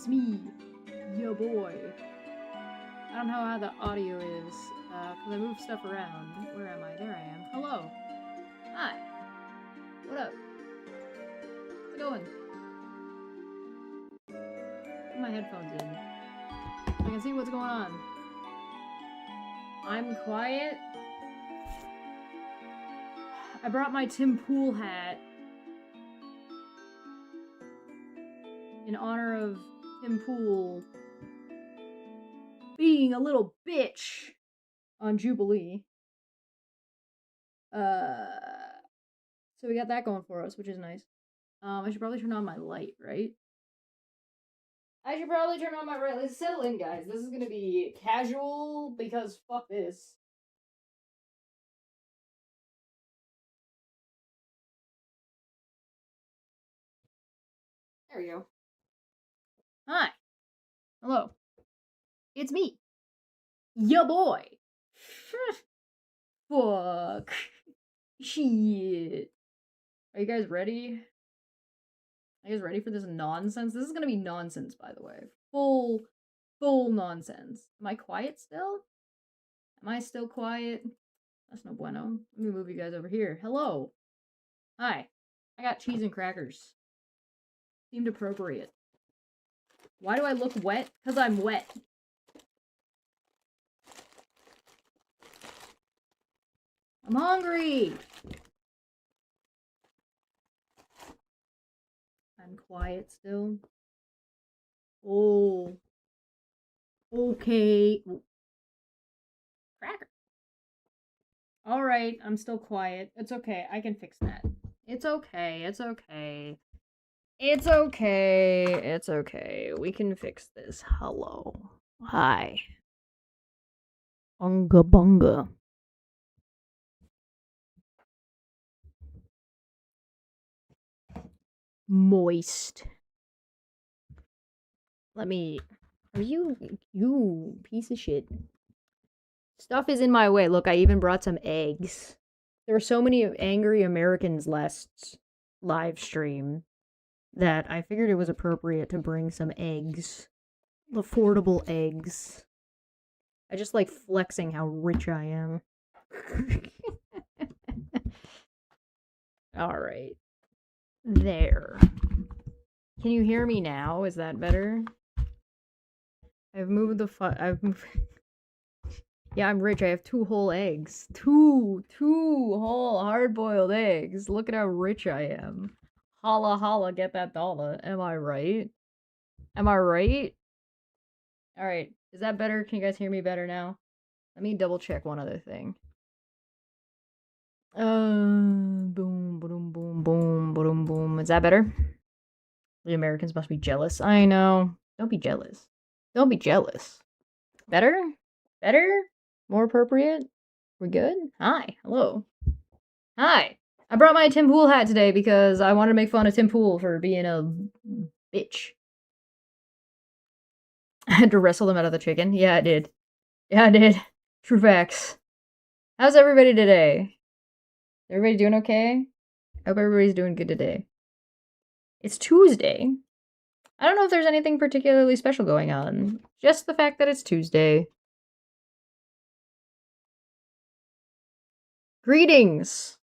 It's me, yo boy. I don't know how the audio is, because I move stuff around. Where am I? There I am. Hello. Hi. What up? How's it going? Put my headphones in. So I can see what's going on. I'm quiet. I brought my Tim Pool hat in honor of Tim Pool being a little bitch on Jubilee. So we got that going for us, which is nice. I should probably turn on my light, right? I should probably turn on my light. Let's settle in, guys. This is gonna be casual because fuck this. There we go. Hi. Hello. It's me. Ya boy. Fuck. Shit. Are you guys ready? Are you guys ready for this nonsense? This is gonna be nonsense, by the way. Full nonsense. Am I quiet still? Am I still quiet? That's no bueno. Let me move you guys over here. Hello. Hi. I got cheese and crackers. Seemed appropriate. Why do I look wet? Because I'm wet. I'm hungry. I'm quiet still. Oh. Okay. Cracker. Alright, I'm still quiet. It's okay. I can fix that. It's okay. It's okay. It's okay. It's okay. We can fix this. Hello. Hi. Unga bunga. Moist. Let me... Are you piece of shit. Stuff is in my way. Look, I even brought some eggs. There were so many angry Americans last live stream that I figured it was appropriate to bring some eggs. Affordable eggs. I just like flexing how rich I am. Alright. There. Can you hear me now? Is that better? I've moved the I've moved... Yeah, I'm rich. I have 2 whole eggs. Two whole hard-boiled eggs. Look at how rich I am. Holla holla, get that dollar. Am I right? Am I right? Alright, is that better? Can you guys hear me better now? Let me double check one other thing. Boom, boom, boom, boom, boom, boom. Is that better? The Americans must be jealous. I know. Don't be jealous. Don't be jealous. Better? Better? More appropriate? We good? Hi. Hello. Hi. I brought my Tim Pool hat today because I wanted to make fun of Tim Pool for being a bitch. I had to wrestle him out of the chicken. Yeah, I did. Yeah, I did. True facts. How's everybody today? Everybody doing okay? I hope everybody's doing good today. It's Tuesday. I don't know if there's anything particularly special going on. Just the fact that it's Tuesday. Greetings!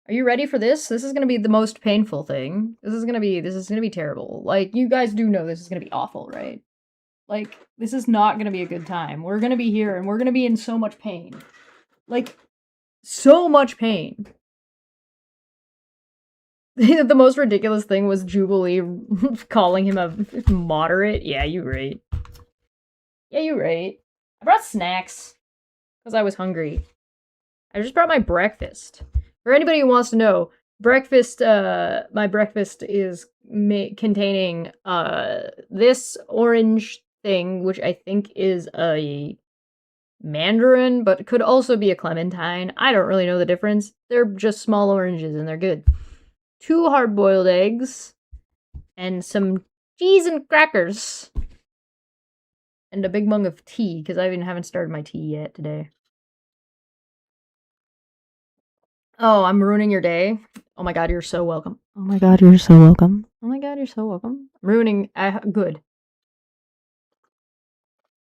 Are you ready for this? This is gonna be the most painful thing. This is gonna be terrible. Like, you guys do know this is gonna be awful, right? Like, this is not gonna be a good time. We're gonna be here and we're gonna be in so much pain. Like, so much pain. The most ridiculous thing was Jubilee calling him a moderate. Yeah, you right. Yeah, you right. I brought snacks because I was hungry. I just brought my breakfast. For anybody who wants to know, breakfast, my breakfast is containing, this orange thing, which I think is a mandarin, but could also be a clementine. I don't really know the difference. They're just small oranges and they're good. 2 hard-boiled eggs, and some cheese and crackers. And a big mug of tea, because I even haven't started my tea yet today. Oh, I'm ruining your day? Oh my god, you're so welcome. Oh my god, you're so welcome. Oh my god, you're so welcome. I'm ruining... good.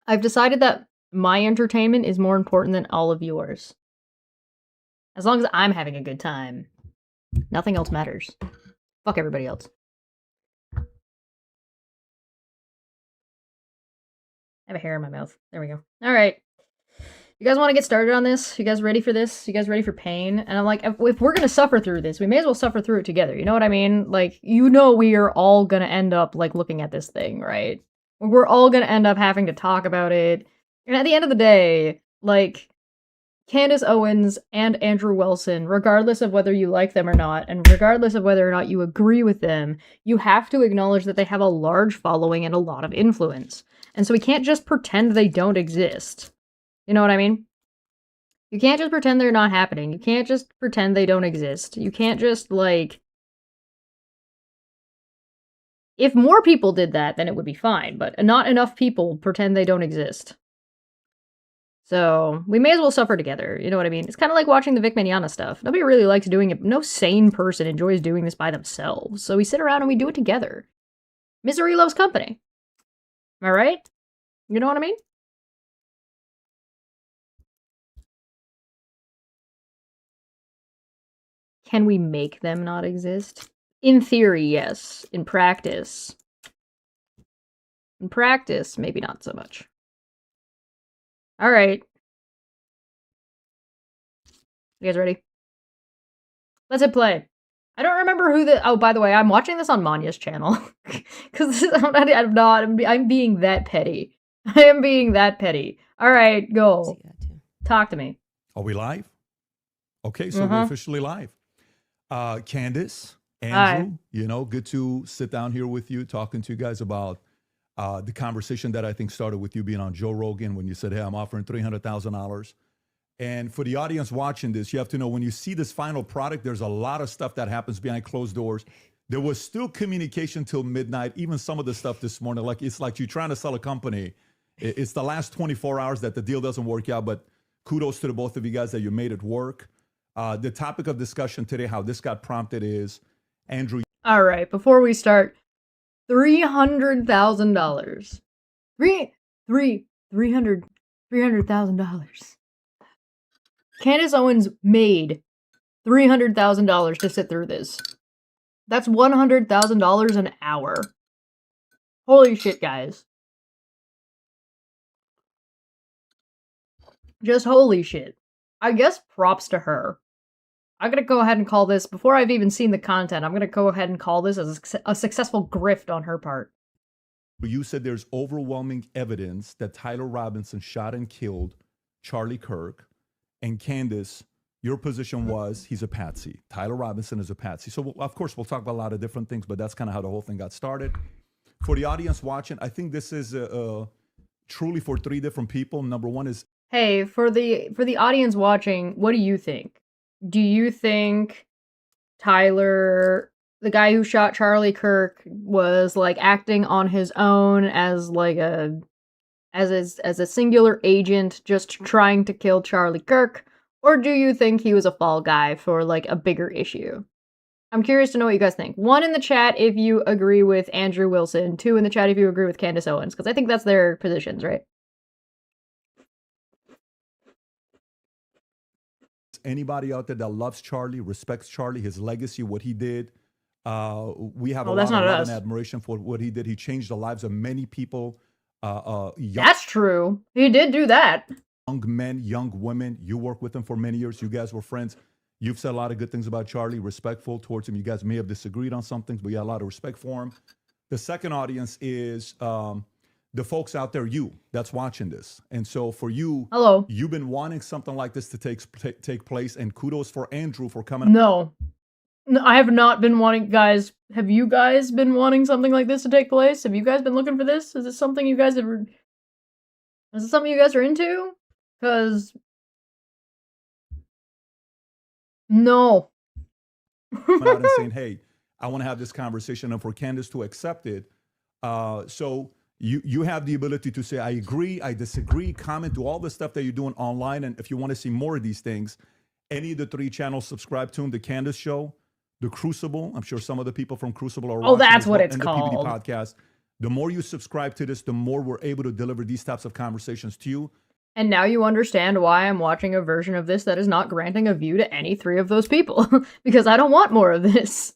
I've decided that my entertainment is more important than all of yours. As long as I'm having a good time, nothing else matters. Fuck everybody else. I have a hair in my mouth. There we go. All right. You guys want to get started on this? You guys ready for this? You guys ready for pain? And I'm like, if we're going to suffer through this, we may as well suffer through it together. You know what I mean? Like, you know we are all going to end up, like, looking at this thing, right? We're all going to end up having to talk about it. And at the end of the day, like, Candace Owens and Andrew Wilson, regardless of whether you like them or not, and regardless of whether or not you agree with them, you have to acknowledge that they have a large following and a lot of influence. And so we can't just pretend they don't exist. You know what I mean? You can't just pretend they're not happening. You can't just pretend they don't exist. You can't just, like... If more people did that, then it would be fine, but not enough people pretend they don't exist. So, we may as well suffer together, you know what I mean? It's kind of like watching the Vic Mignogna stuff. Nobody really likes doing it. No sane person enjoys doing this by themselves. So we sit around and we do it together. Misery loves company. Am I right? You know what I mean? Can we make them not exist? In theory, yes. In practice. In practice, maybe not so much. Alright. You guys ready? Let's hit play. I don't remember who the... Oh, by the way, I'm watching this on Manya's channel. Because I'm being that petty. I am being that petty. Alright, go. Talk to me. Are we live? Okay, so we're officially live. Candace, Andrew, Hi. you know, good to sit down here with you, talking to you guys about the conversation that I think started with you being on Joe Rogan when you said, hey, I'm offering $300,000. And for the audience watching this, you have to know when you see this final product, there's a lot of stuff that happens behind closed doors. There was still communication till midnight, even some of the stuff this morning. Like, it's like you're trying to sell a company. It's the last 24 hours that the deal doesn't work out, but kudos to the both of you guys that you made it work. The topic of discussion today, how this got prompted is, Andrew. All right, before we start, $300,000. $300,000. Candace Owens made $300,000 to sit through this. That's $100,000 an hour. Holy shit, guys. Just holy shit. I guess props to her. I'm going to go ahead and call this, before I've even seen the content, I'm going to go ahead and call this as a successful grift on her part. You said there's overwhelming evidence that Tyler Robinson shot and killed Charlie Kirk. And Candace, your position was he's a patsy. Tyler Robinson is a patsy. So, of course, we'll talk about a lot of different things, but that's kind of how the whole thing got started. For the audience watching, I think this is truly for three different people. Number one is... Hey, for the audience watching, what do you think? Do you think Tyler, the guy who shot Charlie Kirk, was like acting on his own as like as a singular agent just trying to kill Charlie Kirk, or do you think he was a fall guy for like a bigger issue? I'm curious to know what you guys think. 1 in the chat if you agree with Andrew Wilson, 2 in the chat if you agree with Candace Owens, because I think that's their positions, right? Anybody out there that loves Charlie, respects Charlie, his legacy, what he did, we have a lot of admiration for what he did. He changed the lives of many people. That's true. He did do that. Young men, young women. You worked with him for many years. You guys were friends. You've said a lot of good things about Charlie, respectful towards him. You guys may have disagreed on some things, but you had a lot of respect for him. The second audience is the folks out there, you, that's watching this. And so for you, hello, you've been wanting something like this to take place, and kudos for Andrew for coming. No, I have not been wanting, guys. Have you guys been wanting something like this to take place? Have you guys been looking for this? Is this something you guys are into? Because no. Coming out and saying, hey, I want to have this conversation, and for Candace to accept it. So you have the ability to say, I agree, I disagree, comment, do all the stuff that you're doing online. And if you want to see more of these things, any of the 3 channels, subscribe to them, The Candace Show, The Crucible. I'm sure some of the people from Crucible are watching. Oh, that's what well, it's and called. The PBD Podcast. The more you subscribe to this, the more we're able to deliver these types of conversations to you. And now you understand why I'm watching a version of this that is not granting a view to any three of those people. Because I don't want more of this.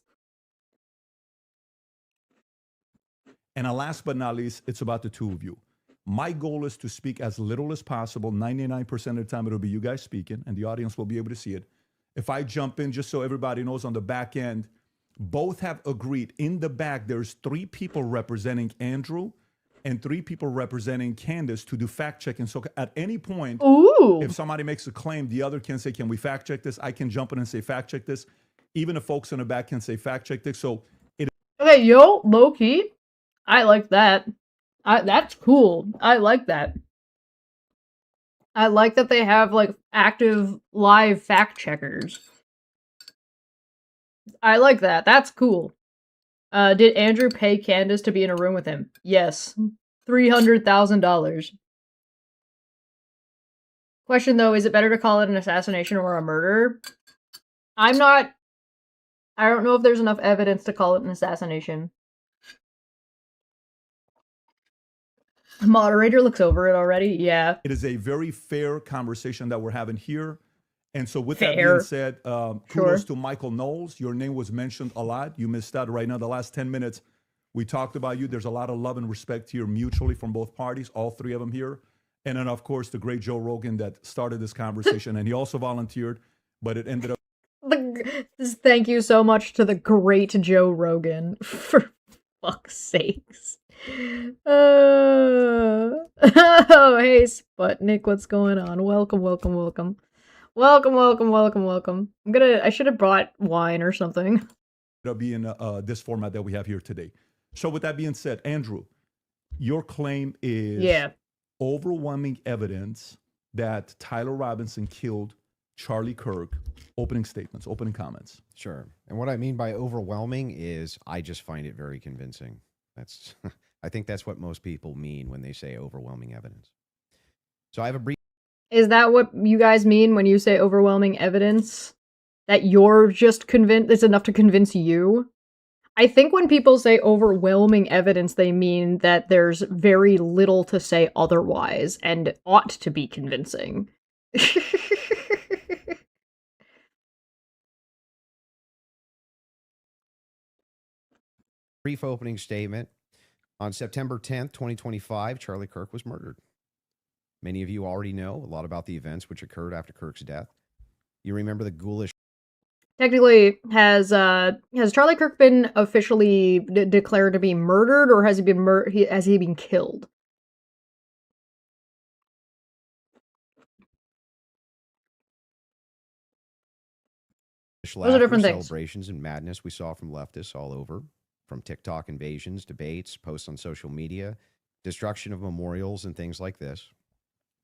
And last but not least, it's about the two of you. My goal is to speak as little as possible. 99% of the time, it'll be you guys speaking, and the audience will be able to see it. If I jump in, just so everybody knows on the back end, both have agreed. In the back, there's 3 people representing Andrew and 3 people representing Candace to do fact checking. So at any point, Ooh. if somebody makes a claim, the other can say, can we fact check this? I can jump in and say fact check this. Even the folks in the back can say fact check this. So okay, yo, low key. I like that. That's cool. I like that. I like that they have, like, active live fact checkers. I like that. That's cool. Did Andrew pay Candace to be in a room with him? Yes. $300,000. Question, though, is it better to call it an assassination or a murder? I don't know if there's enough evidence to call it an assassination. Moderator looks over it already. Yeah. it is a very fair conversation that we're having here. And so with that Fair. being said, kudos to Michael Knowles. Your name was mentioned a lot. You missed out right now. The last 10 minutes, we talked about you. There's a lot of love and respect here mutually from both parties, all 3 of them here. And then, of course, the great Joe Rogan that started this conversation. And he also volunteered, but it ended up. Thank you so much to the great Joe Rogan, for fuck's sakes. Oh, hey, Sputnik, what's going on? Welcome. I should have brought wine or something. It'll be in this format that we have here today. So with that being said, Andrew, your claim is overwhelming evidence that Tyler Robinson killed Charlie Kirk. Opening statements, opening comments. Sure. And what I mean by overwhelming is I just find it very convincing. That's I think that's what most people mean when they say overwhelming evidence. So I have a brief. Is that what you guys mean when you say overwhelming evidence? That you're just convinced it's enough to convince you? I think when people say overwhelming evidence, they mean that there's very little to say otherwise and ought to be convincing. Brief opening statement. On September 10th, 2025, Charlie Kirk was murdered. Many of you already know a lot about the events which occurred after Kirk's death. You remember the ghoulish. Technically, has Charlie Kirk been officially declared to be murdered, or has he been killed? Those are different things. Celebrations and madness we saw from leftists all over, from TikTok invasions, debates, posts on social media, destruction of memorials, and things like this.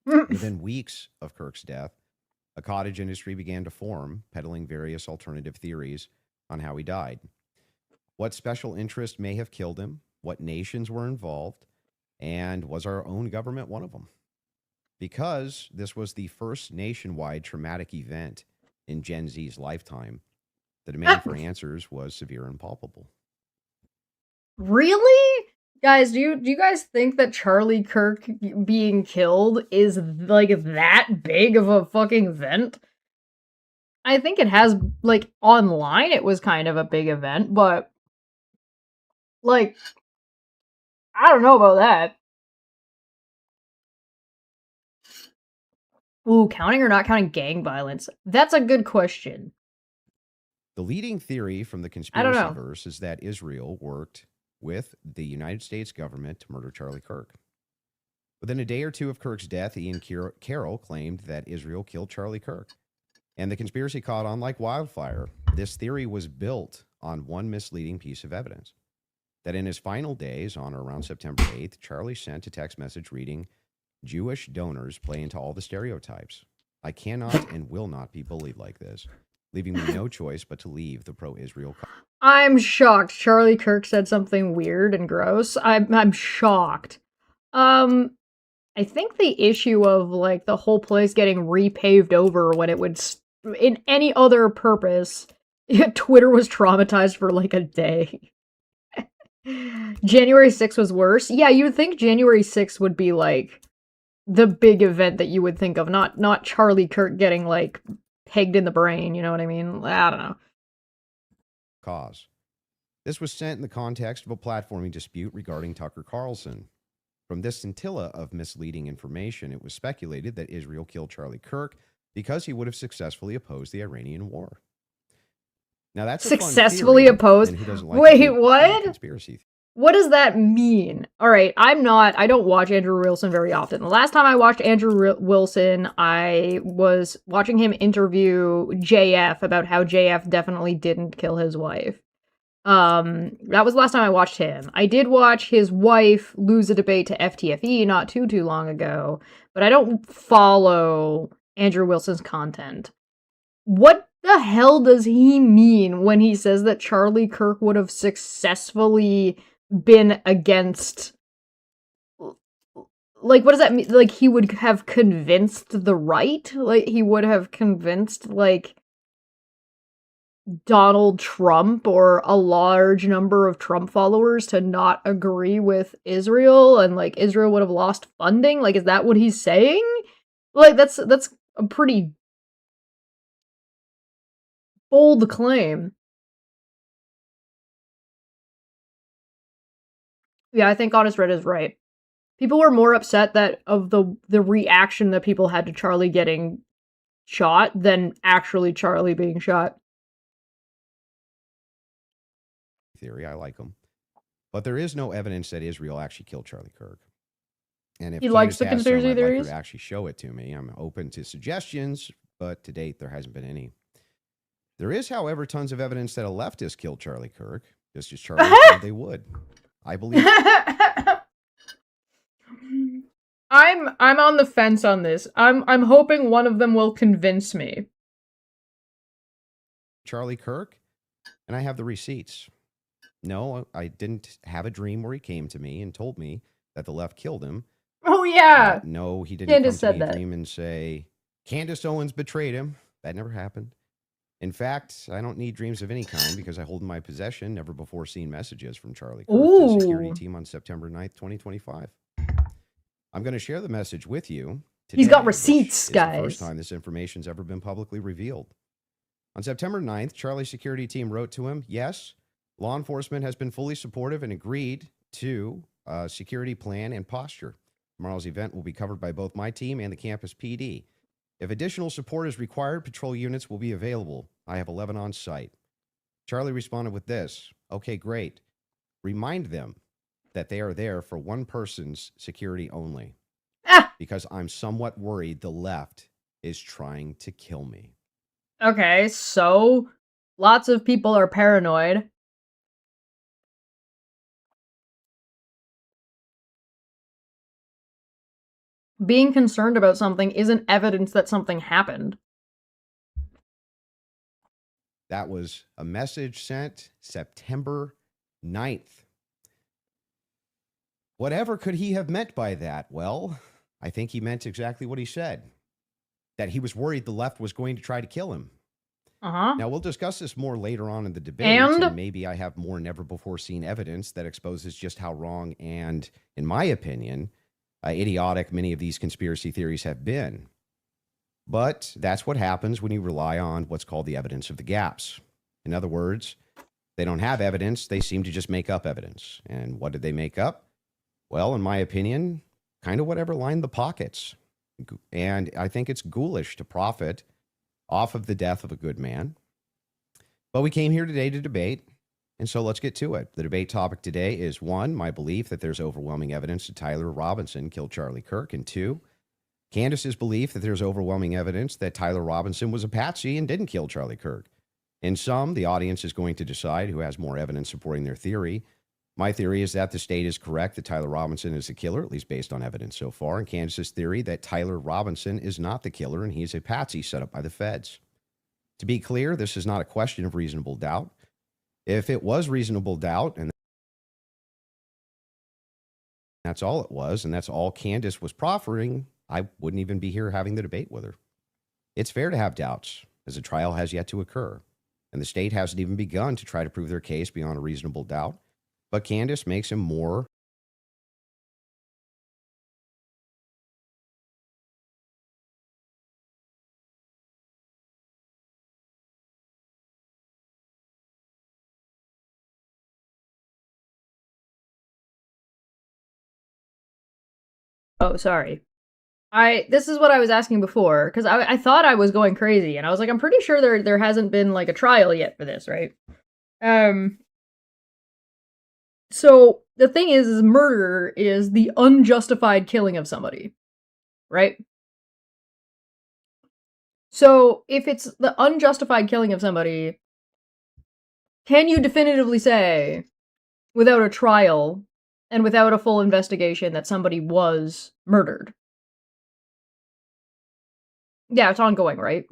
Within weeks of Kirk's death, a cottage industry began to form, peddling various alternative theories on how he died. What special interest may have killed him, what nations were involved, and was our own government one of them? Because this was the first nationwide traumatic event in Gen Z's lifetime, the demand for answers was severe and palpable. Really? Guys, do you guys think that Charlie Kirk being killed is, like, that big of a fucking event? I think it has, like, online it was kind of a big event, but, like, I don't know about that. Ooh, counting or not counting gang violence? That's a good question. The leading theory from the conspiracyverse is that Israel worked with the United States government to murder Charlie Kirk. Within a day or two of Kirk's death, Ian Carroll claimed that Israel killed Charlie Kirk, and the conspiracy caught on like wildfire. This theory was built on one misleading piece of evidence, that in his final days, on or around September 8th, Charlie sent a text message reading, "Jewish donors play into all the stereotypes. I cannot and will not be bullied like this," leaving me no choice but to leave the pro-Israel. I'm shocked Charlie Kirk said something weird and gross. I'm shocked. I think the issue of, like, the whole place getting repaved over when it would, in any other purpose, Twitter was traumatized for, like, a day. January 6th was worse. Yeah, you would think January 6th would be like the big event that you would think of, not Charlie Kirk getting like pegged in the brain, you know what I mean? I don't know. Cause. This was sent in the context of a platforming dispute regarding Tucker Carlson. From this scintilla of misleading information, it was speculated that Israel killed Charlie Kirk because he would have successfully opposed the Iranian war. Now that's successfully a fun theory, opposed. and who doesn't like Wait, what? Conspiracy. What does that mean? All right, I don't watch Andrew Wilson very often. The last time I watched Andrew Wilson, I was watching him interview JF about how JF definitely didn't kill his wife. That was the last time I watched him. I did watch his wife lose a debate to FTFE not too long ago, but I don't follow Andrew Wilson's content. What the hell does he mean when he says that Charlie Kirk would have successfully been against, like, what does that mean? Like, he would have convinced the right? Like, he would have convinced, like, Donald Trump or a large number of Trump followers to not agree with Israel, and, like, Israel would have lost funding? Like, is that what he's saying? Like, that's a pretty bold claim. Yeah, I think Honest Red is right. People were more upset that of the reaction that people had to Charlie getting shot than actually Charlie being shot. Theory, I like them. But there is no evidence that Israel actually killed Charlie Kirk. And if he likes the Candace has conspiracy some, I'd like theories, her to actually show it to me. I'm open to suggestions, but to date, there hasn't been any. There is, however, tons of evidence that a leftist killed Charlie Kirk, just as Charlie said they would. I believe. I'm on the fence on this. I'm hoping one of them will convince me. Charlie Kirk, and I have the receipts. No, I didn't have a dream where he came to me and told me that the left killed him. Oh yeah. No, he didn't Candace come to said me that. dream and say Candace Owens betrayed him. That never happened. In fact, I don't need dreams of any kind because I hold in my possession never before seen messages from Charlie Kirk to the security team on September 9th, 2025. I'm going to share the message with you today. He's got receipts, guys. The first time this information's ever been publicly revealed. On September 9th, Charlie's security team wrote to him, yes, law enforcement has been fully supportive and agreed to a security plan and posture. Tomorrow's event will be covered by both my team and the campus PD. If additional support is required, patrol units will be available. I have 11 on site. Charlie responded with this. Okay, great. Remind them that they are there for one person's security only. Because I'm somewhat worried the left is trying to kill me. Okay, so lots of people are paranoid. Being concerned about something isn't evidence that something happened. That was a message sent September 9th. Whatever could he have meant by that? Well, I think he meant exactly what he said. That he was worried the left was going to try to kill him. Now, we'll discuss this more later on in the debate, and maybe I have more never-before-seen evidence that exposes just how wrong and, in my opinion, idiotic many of these conspiracy theories have been. But that's what happens when you rely on what's called the evidence of the gaps. In other words, they don't have evidence, they seem to just make up evidence. And what did they make up? Well, in my opinion, kind of whatever lined the pockets. And I think it's ghoulish to profit off of the death of a good man. But we came here today to debate, and so let's get to it. The debate topic today is 1, my belief that there's overwhelming evidence that Tyler Robinson killed Charlie Kirk, and 2, Candace's belief that there's overwhelming evidence that Tyler Robinson was a patsy and didn't kill Charlie Kirk. In sum, the audience is going to decide who has more evidence supporting their theory. My theory is that the state is correct that Tyler Robinson is the killer, at least based on evidence so far, and Candace's theory that Tyler Robinson is not the killer and he's a patsy set up by the feds. To be clear, this is not a question of reasonable doubt. If it was reasonable doubt, and that's all it was, and that's all Candace was proffering, I wouldn't even be here having the debate with her. It's fair to have doubts, as a trial has yet to occur, and the state hasn't even begun to try to prove their case beyond a reasonable doubt. But Candace makes him more. Oh, sorry. This is what I was asking before, because I thought I was going crazy, and I was like, I'm pretty sure there hasn't been like a trial yet for this, right? So the thing is murder is the unjustified killing of somebody, right? So if it's the unjustified killing of somebody, can you definitively say, without a trial and without a full investigation, that somebody was murdered? Yeah, it's ongoing, right?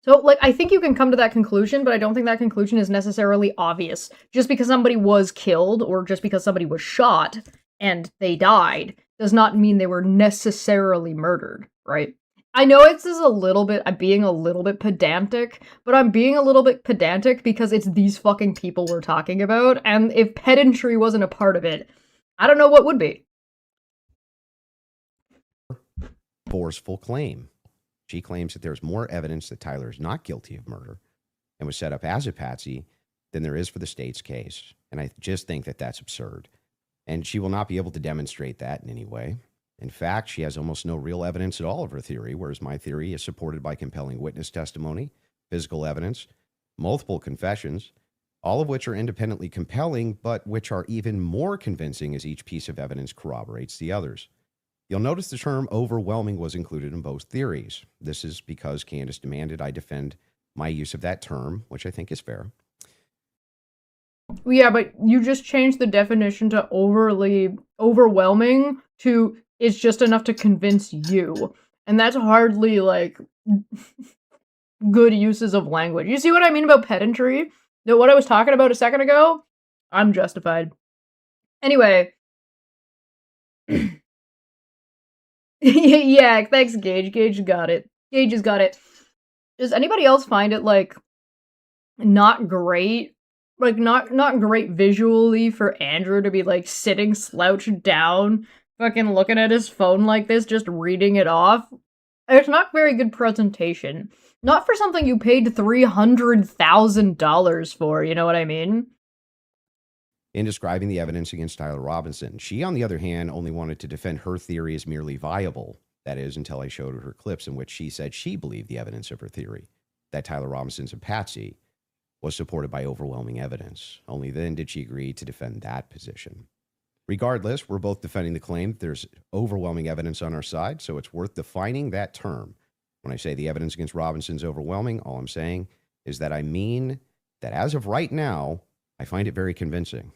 So, like, I think you can come to that conclusion, but I don't think that conclusion is necessarily obvious. Just because somebody was killed, or just because somebody was shot and they died, does not mean they were necessarily murdered, right? I know it's just a little bit, I'm being a little bit pedantic, but I'm being a little bit pedantic because it's these fucking people we're talking about, and if pedantry wasn't a part of it, I don't know what would be. Forceful claim. She claims that there's more evidence that Tyler is not guilty of murder and was set up as a patsy than there is for the state's case. And I just think that that's absurd. And she will not be able to demonstrate that in any way. In fact, she has almost no real evidence at all of her theory, whereas my theory is supported by compelling witness testimony, physical evidence, multiple confessions, all of which are independently compelling, but which are even more convincing as each piece of evidence corroborates the others. You'll notice the term overwhelming was included in both theories. This is because Candace demanded I defend my use of that term, which I think is fair. Yeah, but you just changed the definition to overwhelming to it's just enough to convince you. And that's hardly, like, good uses of language. You see what I mean about pedantry? That what I was talking about a second ago? I'm justified. Anyway. Yeah, thanks, Gage. Gage got it. Gage has got it. Does anybody else find it, like, not great? Like, not great visually for Andrew to be, like, sitting slouched down, fucking looking at his phone like this, just reading it off? It's not very good presentation. Not for something you paid $300,000 for, you know what I mean? In describing the evidence against Tyler Robinson, she, on the other hand, only wanted to defend her theory as merely viable. That is, until I showed her clips in which she said she believed the evidence of her theory, that Tyler Robinson's a patsy, was supported by overwhelming evidence. Only then did she agree to defend that position. Regardless, we're both defending the claim that there's overwhelming evidence on our side, so it's worth defining that term. When I say the evidence against Robinson's overwhelming, all I'm saying is that I mean that as of right now, I find it very convincing.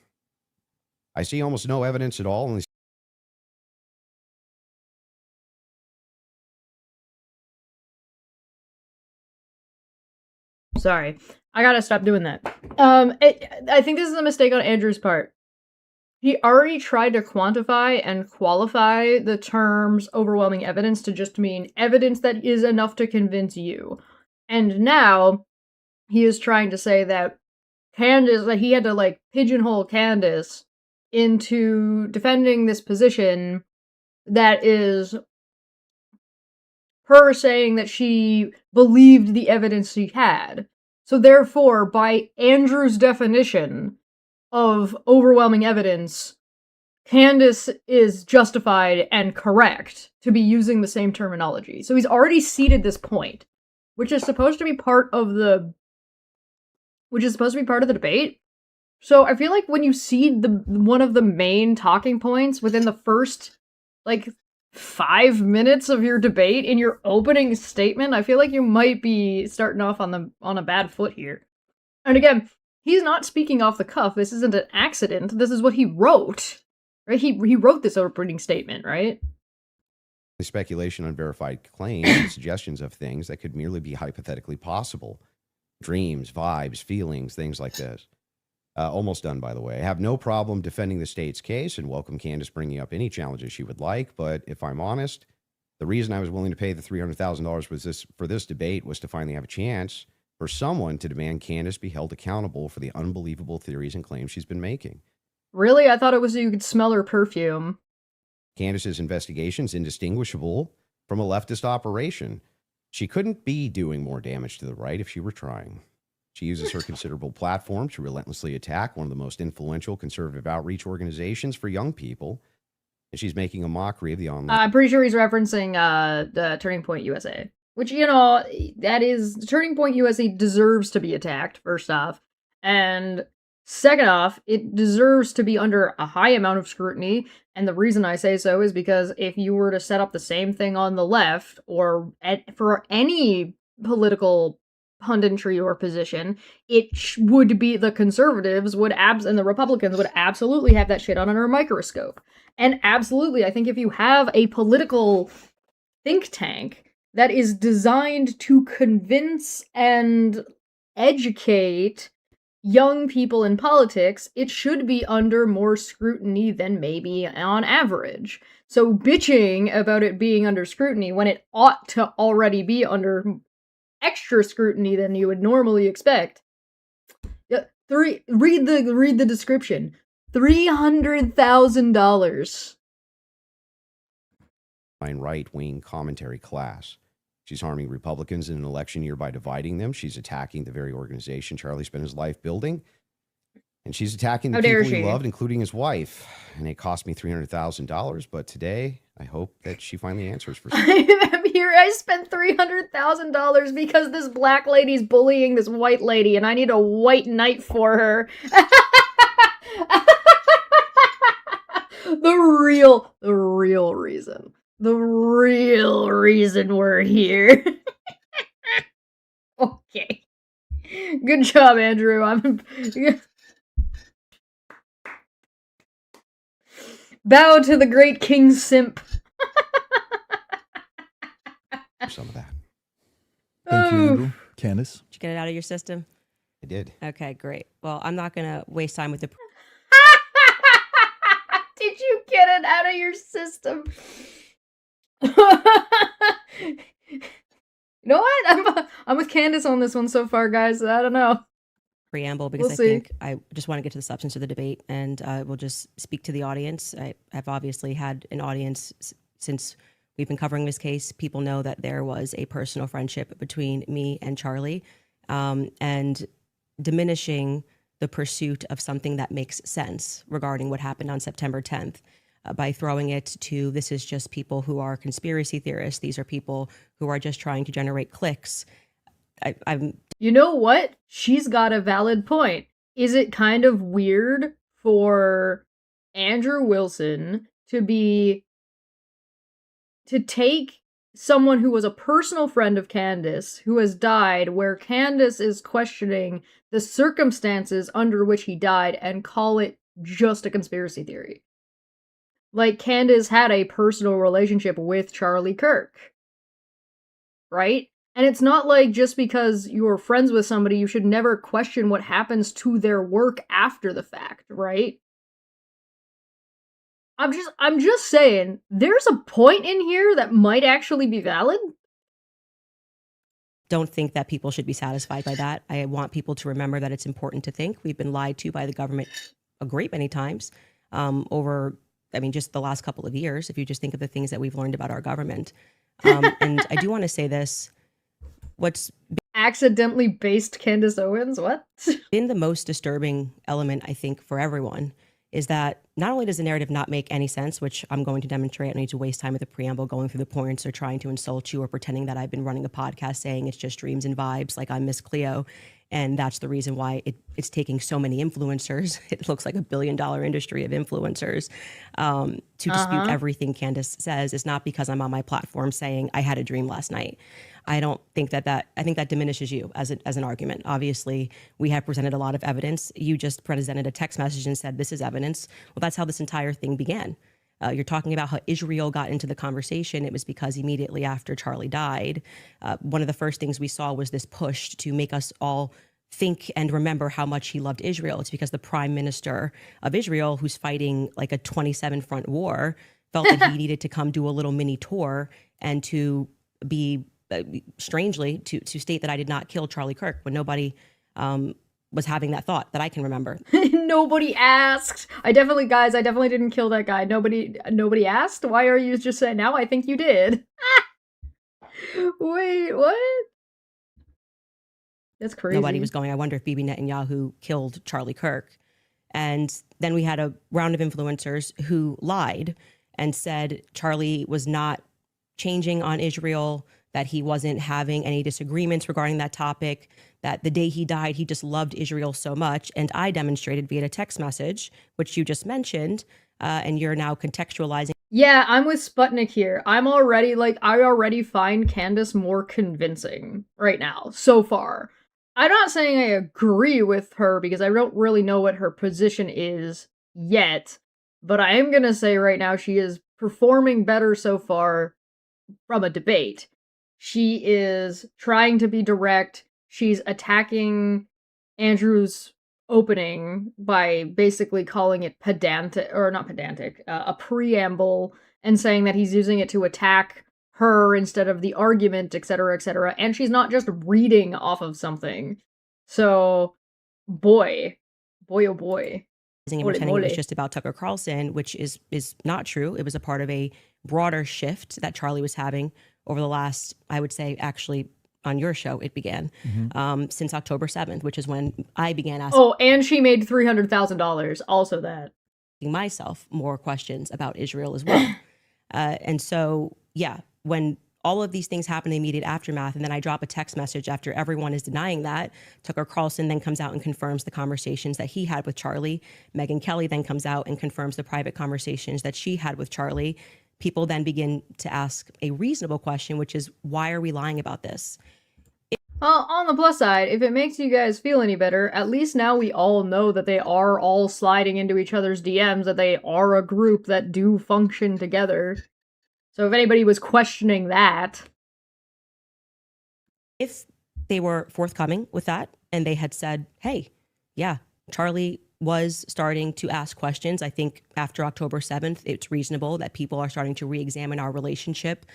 I see almost no evidence at all in these. Sorry, I gotta stop doing that. I think this is a mistake on Andrew's part. He already tried to quantify and qualify the terms overwhelming evidence to just mean evidence that is enough to convince you. And now he is trying to say that Candace, that he had to, like, pigeonhole Candace into defending this position that is her saying that she believed the evidence she had. So therefore, by Andrew's definition of overwhelming evidence, Candace is justified and correct to be using the same terminology. So he's already ceded this point, which is supposed to be part of the debate. So I feel like when you cede one of the main talking points within the first, like, 5 minutes of your debate in your opening statement, I feel like you might be starting off on a bad foot here. And again, he's not speaking off the cuff. This isn't an accident. This is what he wrote, right? He wrote this opening statement, right? The speculation on verified claims and suggestions of things that could merely be hypothetically possible. Dreams, vibes, feelings, things like this. Almost done, by the way. I have no problem defending the state's case and welcome Candace bringing up any challenges she would like. But if I'm honest, the reason I was willing to pay the $300,000 for this debate was to finally have a chance for someone to demand Candace be held accountable for the unbelievable theories and claims she's been making. Really? I thought it was so you could smell her perfume. Candace's investigation is indistinguishable from a leftist operation. She couldn't be doing more damage to the right if she were trying. She uses her considerable platform to relentlessly attack one of the most influential conservative outreach organizations for young people, and she's making a mockery of the online. I'm pretty sure he's referencing the Turning Point USA, which, you know, that is, Turning Point USA deserves to be attacked, first off, and second off, it deserves to be under a high amount of scrutiny. And the reason I say so is because if you were to set up the same thing on the left or for any political punditry or position, it would be the conservatives would and the Republicans would absolutely have that shit under a microscope. And absolutely, I think if you have a political think tank that is designed to convince and educate young people in politics, it should be under more scrutiny than maybe on average. So bitching about it being under scrutiny when it ought to already be under extra scrutiny than you would normally expect. Read the description. $300,000. Right-wing commentary class. She's harming Republicans in an election year by dividing them. She's attacking the very organization Charlie spent his life building. And she's attacking the people he loved, including his wife. And it cost me $300,000. But today, I hope that she finally answers for something. I'm here. I spent $300,000 because this black lady's bullying this white lady, and I need a white knight for her. The real reason. The real reason we're here. Okay. Good job, Andrew. Bow to the great King Simp. Some of that. Thank you, Andrew. Candace? Did you get it out of your system? I did. Okay, great. Well, I'm not going to waste time with the... Did you get it out of your system? You know what? I'm with Candace on this one so far, guys. I don't know. Preamble, because I think I just want to get to the substance of the debate, and we'll just speak to the audience. I've obviously had an audience since we've been covering this case. People know that there was a personal friendship between me and Charlie, and diminishing the pursuit of something that makes sense regarding what happened on September 10th. By throwing it to, this is just people who are conspiracy theorists. These are people who are just trying to generate clicks. I'm. You know what? She's got a valid point. Is it kind of weird for Andrew Wilson to take someone who was a personal friend of Candace, who has died, where Candace is questioning the circumstances under which he died, and call it just a conspiracy theory? Like, Candace had a personal relationship with Charlie Kirk, right? And it's not like just because you're friends with somebody, you should never question what happens to their work after the fact, right? I'm just saying, there's a point in here that might actually be valid. Don't think that people should be satisfied by that. I want people to remember that it's important to think. We've been lied to by the government a great many times over, just the last couple of years, if you just think of the things that we've learned about our government. And I do want to say this. What's accidentally based Candace Owens? What? been the most disturbing element, I think, for everyone is that not only does the narrative not make any sense, which I'm going to demonstrate, I don't need to waste time with the preamble going through the points or trying to insult you or pretending that I've been running a podcast saying it's just dreams and vibes like I'm Miss Cleo. And that's the reason why it's taking so many influencers. It looks like $1 billion industry of influencers to dispute everything Candace says. Is not because I'm on my platform saying I had a dream last night. I don't think I think that diminishes you as an argument. Obviously, we have presented a lot of evidence. You just presented a text message and said, this is evidence. Well, that's how this entire thing began. You're talking about how Israel got into the conversation. It was because immediately after Charlie died, one of the first things we saw was this push to make us all think and remember how much he loved Israel. It's because the prime minister of Israel, who's fighting like a 27 front war, felt that he needed to come do a little mini tour and to be strangely, to state that I did not kill Charlie Kirk when nobody was having that thought that I can remember. Nobody asked. I definitely didn't kill that guy. Nobody asked. Why are you just saying now? I think you did. Wait, what? That's crazy. Nobody was going, I wonder if Bibi Netanyahu killed Charlie Kirk. And then we had a round of influencers who lied and said Charlie was not changing on Israel, that he wasn't having any disagreements regarding that topic, that the day he died, he just loved Israel so much. And I demonstrated via a text message, which you just mentioned, and you're now contextualizing. Yeah, I'm with Sputnik here. I already find Candace more convincing right now, so far. I'm not saying I agree with her because I don't really know what her position is yet, but I am gonna say right now she is performing better so far from a debate. She is trying to be direct. She's attacking Andrew's opening by basically calling it pedantic, or not pedantic, a preamble, and saying that he's using it to attack her instead of the argument, etc., etc. And she's not just reading off of something. So, boy, oh boy. And pretending it was just about Tucker Carlson, which is not true. It was a part of a broader shift that Charlie was having over the last, I would say, actually, on your show, it began since October 7th, which is when I began asking. Oh, and she made $300,000. Also that. Myself more questions about Israel as well. And so, yeah, when all of these things happen in the immediate aftermath, and then I drop a text message after everyone is denying that, Tucker Carlson then comes out and confirms the conversations that he had with Charlie. Megyn Kelly then comes out and confirms the private conversations that she had with Charlie. People then begin to ask a reasonable question, which is, why are we lying about this? Well, on the plus side, if it makes you guys feel any better, at least now we all know that they are all sliding into each other's DMs, that they are a group that do function together. So if anybody was questioning that. If they were forthcoming with that and they had said, hey, yeah, Charlie was starting to ask questions. I think after October 7th, it's reasonable that people are starting to re-examine our relationship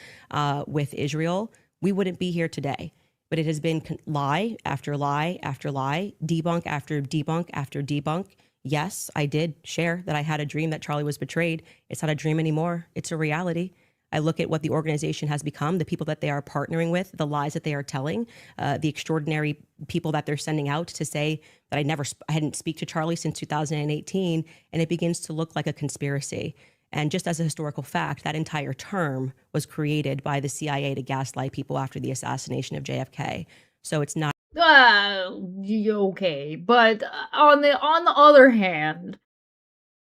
with Israel. We wouldn't be here today. But it has been lie after lie after lie, debunk after debunk after debunk. Yes, I did share that I had a dream that Charlie was betrayed. It's not a dream anymore. It's a reality. I look at what the organization has become, the people that they are partnering with, the lies that they are telling, the extraordinary people that they're sending out to say that I hadn't speak to Charlie since 2018, and it begins to look like a conspiracy. And just as a historical fact, that entire term was created by the CIA to gaslight people after the assassination of JFK. So it's not. Okay, but on the other hand,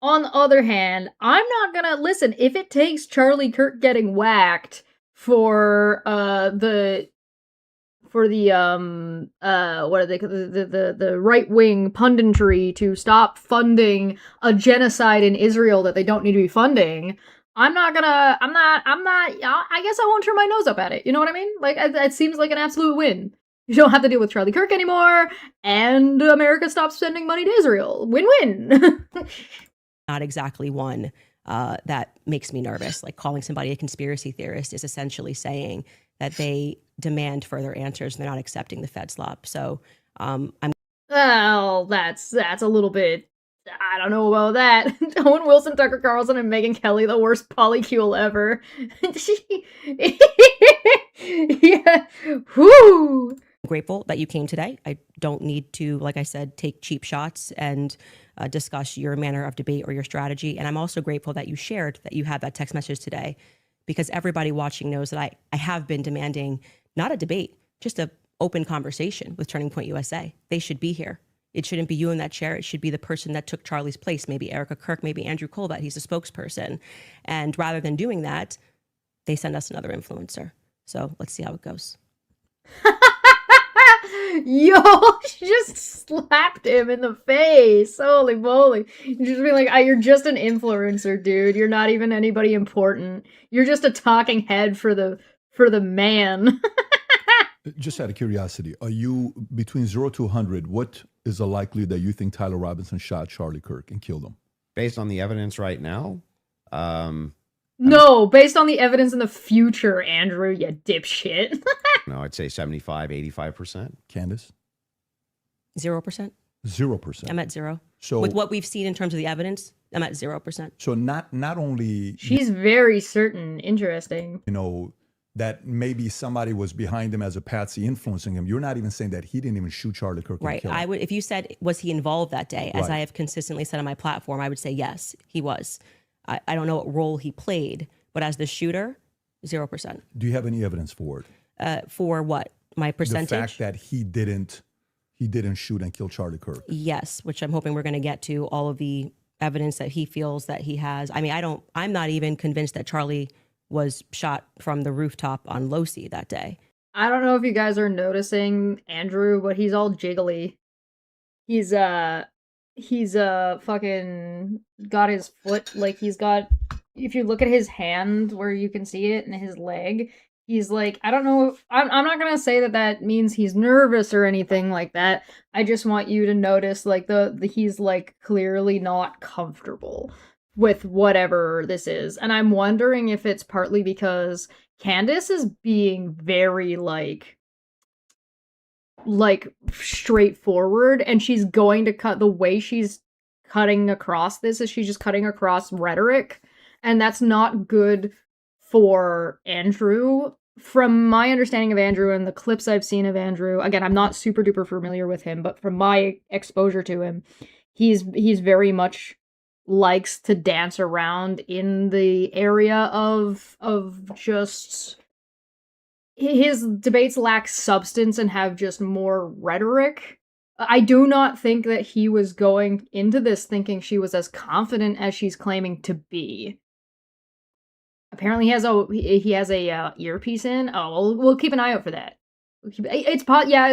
I'm not gonna listen. If it takes Charlie Kirk getting whacked for the right wing punditry to stop funding a genocide in Israel that they don't need to be funding, I guess I won't turn my nose up at it. You know what I mean? Like, it seems like an absolute win. You don't have to deal with Charlie Kirk anymore, and America stops spending money to Israel. Win-win. Not exactly one that makes me nervous. Like, calling somebody a conspiracy theorist is essentially saying that they demand further answers and they're not accepting the Fed slop. So well, that's a little bit, I don't know about that. Owen Wilson, Tucker Carlson, and Megyn Kelly, the worst polycule ever. Yeah. Whoo. I'm grateful that you came today. I don't need to, like I said, take cheap shots and discuss your manner of debate or your strategy. And I'm also grateful that you shared that you had that text message today, because everybody watching knows that I have been demanding not a debate, just an open conversation with Turning Point USA. They should be here. It shouldn't be you in that chair. It should be the person that took Charlie's place, maybe Erica Kirk, maybe Andrew Colbert. He's a spokesperson. And rather than doing that, they send us another influencer. So let's see how it goes. Yo, she just slapped him in the face. Holy moly. Just be like, you're just an influencer, dude. You're not even anybody important. You're just a talking head for the man. Just out of curiosity, are you between 0 to 100? What is the likelihood that you think Tyler Robinson shot Charlie Kirk and killed him? Based on the evidence right now? No, based on the evidence in the future, Andrew, you dipshit. No, I'd say 75, 85%. Candace? 0%. 0%. I'm at 0. So With what we've seen in terms of the evidence, I'm at 0%. so not only She's very certain. Interesting. that maybe somebody was behind him as a patsy influencing him. You're not even saying that he didn't even shoot Charlie Kirk and Right. kill him. I would, if you said, was he involved that day, as Right. I have consistently said on my platform, I would say yes, he was. I don't know what role he played, but as the shooter, 0%. Do you have any evidence for it? For what? My percentage? The fact that he didn't shoot and kill Charlie Kirk. Yes, which I'm hoping we're going to get to all of the evidence that he feels that he has. I mean, I'm not even convinced that Charlie was shot from the rooftop on Losi that day. I don't know if you guys are noticing Andrew, but he's all jiggly. He's fucking got his foot, like he's got, if you look at his hand where you can see it and his leg, he's like, I don't know, I'm not gonna say that means he's nervous or anything like that. I just want you to notice like the he's like clearly not comfortable with whatever this is. And I'm wondering if it's partly because Candace is being very like straightforward, and she's going to cut, the way she's cutting across this is she's just cutting across rhetoric, and that's not good for Andrew. From my understanding of Andrew and the clips I've seen of Andrew, again, I'm not super duper familiar with him, but from my exposure to him, he's very much likes to dance around in the area of just, his debates lack substance and have just more rhetoric. I do not think that he was going into this thinking she was as confident as she's claiming to be. Apparently he has a earpiece in. Oh, we'll keep an eye out for that. It's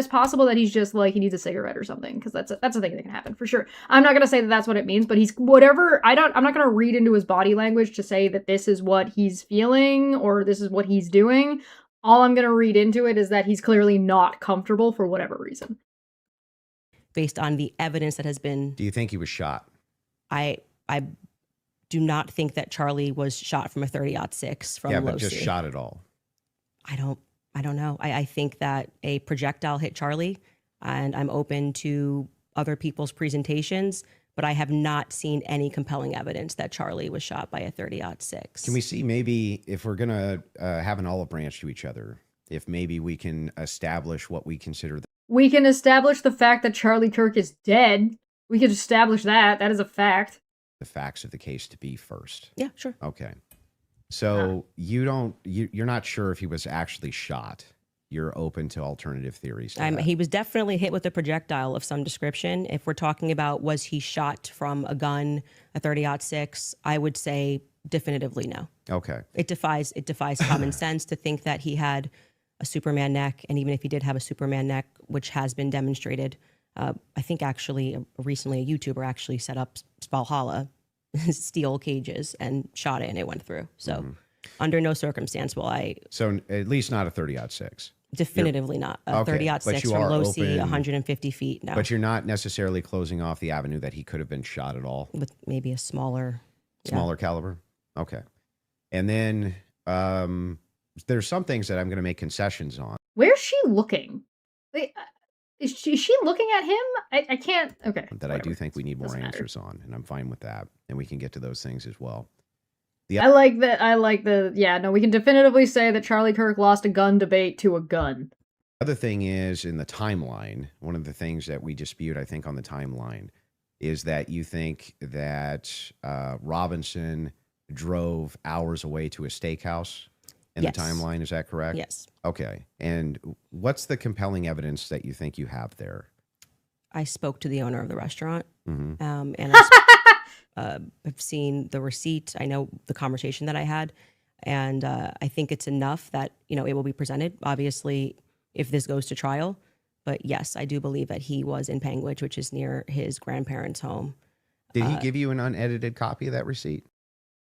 possible that he's just like, he needs a cigarette or something, because that's a thing that can happen for sure. I'm not gonna say that that's what it means, but he's whatever. I'm not gonna read into his body language to say that this is what he's feeling or this is what he's doing. All I'm gonna read into it is that he's clearly not comfortable for whatever reason. Based on the evidence that has been, Do you think he was shot? I do not think that Charlie was shot from a 30-06 from Yeah, Losi. but just shot at all. I don't know. I think that a projectile hit Charlie, and I'm open to other people's presentations, but I have not seen any compelling evidence that Charlie was shot by a 30-06. Can we see, maybe if we're going to have an olive branch to each other, if maybe we can establish what we consider We can establish the fact that Charlie Kirk is dead. We can establish that. That is a fact. the facts of the case to be first? Yeah, sure. Okay. So you're not sure if he was actually shot. You're open to alternative theories. To that. He was definitely hit with a projectile of some description. If we're talking about was he shot from a gun, a 30-06, I would say definitively no. Okay. It defies common sense to think that he had a Superman neck, and even if he did have a Superman neck, which has been demonstrated, I think actually recently a YouTuber actually set up Valhalla steel cages and shot it, and it went through. So under no circumstance will I. So at least not a 30-06. Definitively not. A Okay, 30-06 but you from are Losi, open- 150 feet. No. But you're not necessarily closing off the avenue that he could have been shot at all. With maybe a smaller Caliber. Okay. And then there's some things that I'm going to make concessions on. Where's she looking? Wait, is she looking at him? I can't. Okay. That I do think we need more Doesn't matter. answers on, and I'm fine with that. And we can get to those things as well. I like the yeah, no, we can definitively say that Charlie Kirk lost a gun debate to a gun. Other thing is, in the timeline, one of the things that we dispute, I think, on the timeline is that you think that Robinson drove hours away to a steakhouse in Yes. the timeline. Is that correct? Yes. Okay. And what's the compelling evidence that you think you have there? I spoke to the owner of the restaurant, Mm-hmm. and I have seen the receipt. I know the conversation that I had, and I think it's enough that it will be presented. Obviously, if this goes to trial, but yes, I do believe that he was in Panguitch, which is near his grandparents' home. Did he give you an unedited copy of that receipt?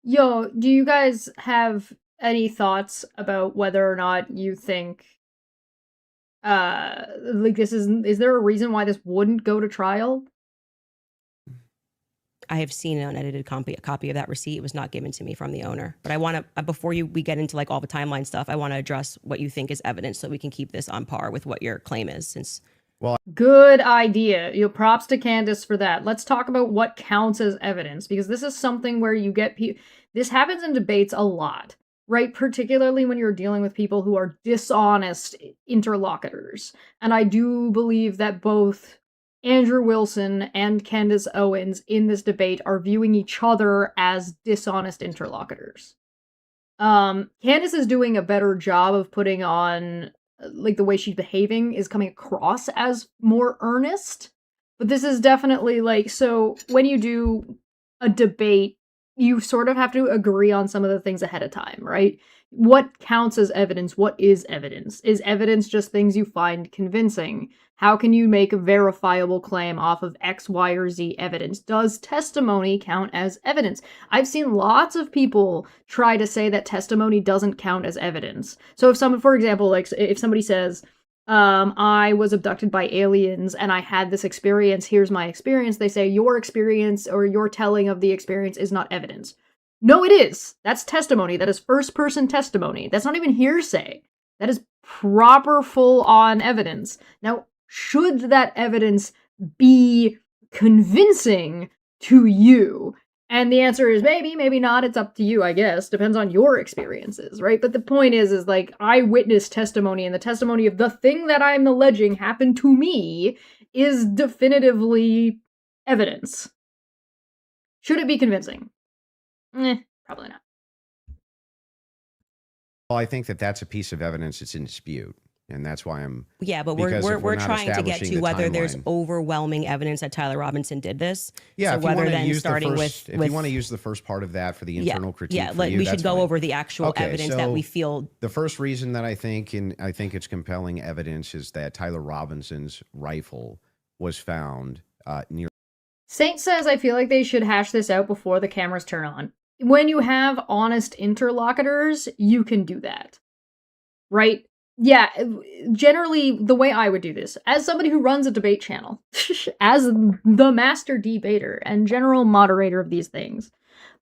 Yo, do you guys have any thoughts about whether or not you think like this is there a reason why this wouldn't go to trial? I have seen an unedited copy of that receipt. It was not given to me from the owner. But I want to, before we get into like all the timeline stuff, I want to address what you think is evidence so we can keep this on par with what your claim is. Since Good idea. Props to Candace for that. Let's talk about what counts as evidence, because this is something where you get this happens in debates a lot, right? Particularly when you're dealing with people who are dishonest interlocutors. And I do believe that both Andrew Wilson and Candace Owens in this debate are viewing each other as dishonest interlocutors. Candace is doing a better job of putting on, like, the way she's behaving is coming across as more earnest. But this is definitely, like, so when you do a debate, you sort of have to agree on some of the things ahead of time, right? What counts as evidence? What is evidence? Is evidence just things you find convincing? How can you make a verifiable claim off of X, Y, or Z evidence? Does testimony count as evidence? I've seen lots of people try to say that testimony doesn't count as evidence. So if someone, for example, like if somebody says, I was abducted by aliens and I had this experience, here's my experience, they say your experience or your telling of the experience is not evidence. No, it is. That's testimony. That is first-person testimony. That's not even hearsay. That is proper, full-on evidence. Now, should that evidence be convincing to you? And the answer is maybe, maybe not. It's up to you, I guess. Depends on your experiences, right? But the point is like, eyewitness testimony and the testimony of the thing that I'm alleging happened to me is definitively evidence. Should it be convincing? Probably not. Well, I think that that's a piece of evidence that's in dispute. And that's why I'm... Yeah, but we're trying to get to whether there's overwhelming evidence that Tyler Robinson did this. Yeah, so if whether you then starting if you want to use the first part of that for the internal critique, yeah, we should go over the actual evidence that we feel. The first reason that I think it's compelling evidence is that Tyler Robinson's rifle was found near. Saint says, I feel like they should hash this out before the cameras turn on. When you have honest interlocutors, you can do that. Right? Yeah, generally, the way I would do this, as somebody who runs a debate channel, as the master debater and general moderator of these things,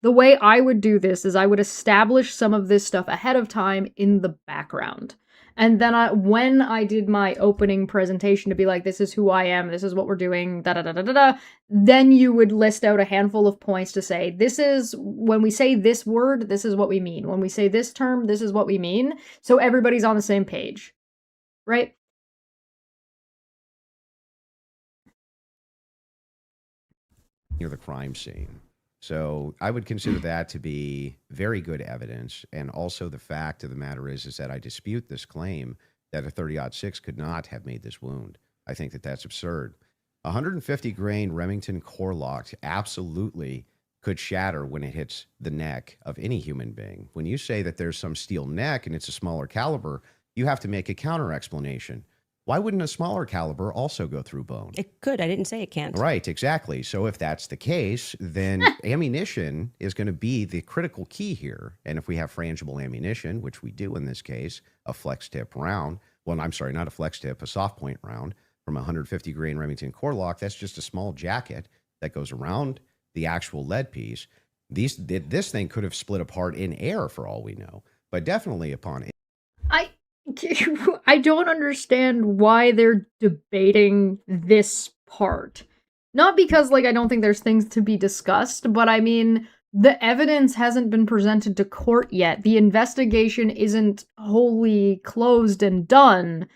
the way I would do this is I would establish some of this stuff ahead of time in the background. And then when I did my opening presentation to be like, this is who I am, this is what we're doing, da-da-da-da-da-da, then you would list out a handful of points to say, this is, when we say this word, this is what we mean. When we say this term, this is what we mean. So everybody's on the same page, right? Near the crime scene. So I would consider that to be very good evidence. And also the fact of the matter is that I dispute this claim that a 30-06 could not have made this wound. I think that that's absurd. 150 grain Remington core lock absolutely could shatter when it hits the neck of any human being. When you say that there's some steel neck and it's a smaller caliber, you have to make a counter explanation. Why wouldn't a smaller caliber also go through bone? It could. I didn't say it can't. Right, exactly. So if that's the case, then ammunition is going to be the critical key here. And if we have frangible ammunition, which we do in this case, a flex tip round, well, I'm sorry, not a flex tip, a soft point round from a 150 grain Remington core lock, that's just a small jacket that goes around the actual lead piece. This thing could have split apart in air for all we know, but definitely upon it. I don't understand why they're debating this part. Not because, like, I don't think there's things to be discussed, but I mean, the evidence hasn't been presented to court yet. The investigation isn't wholly closed and done.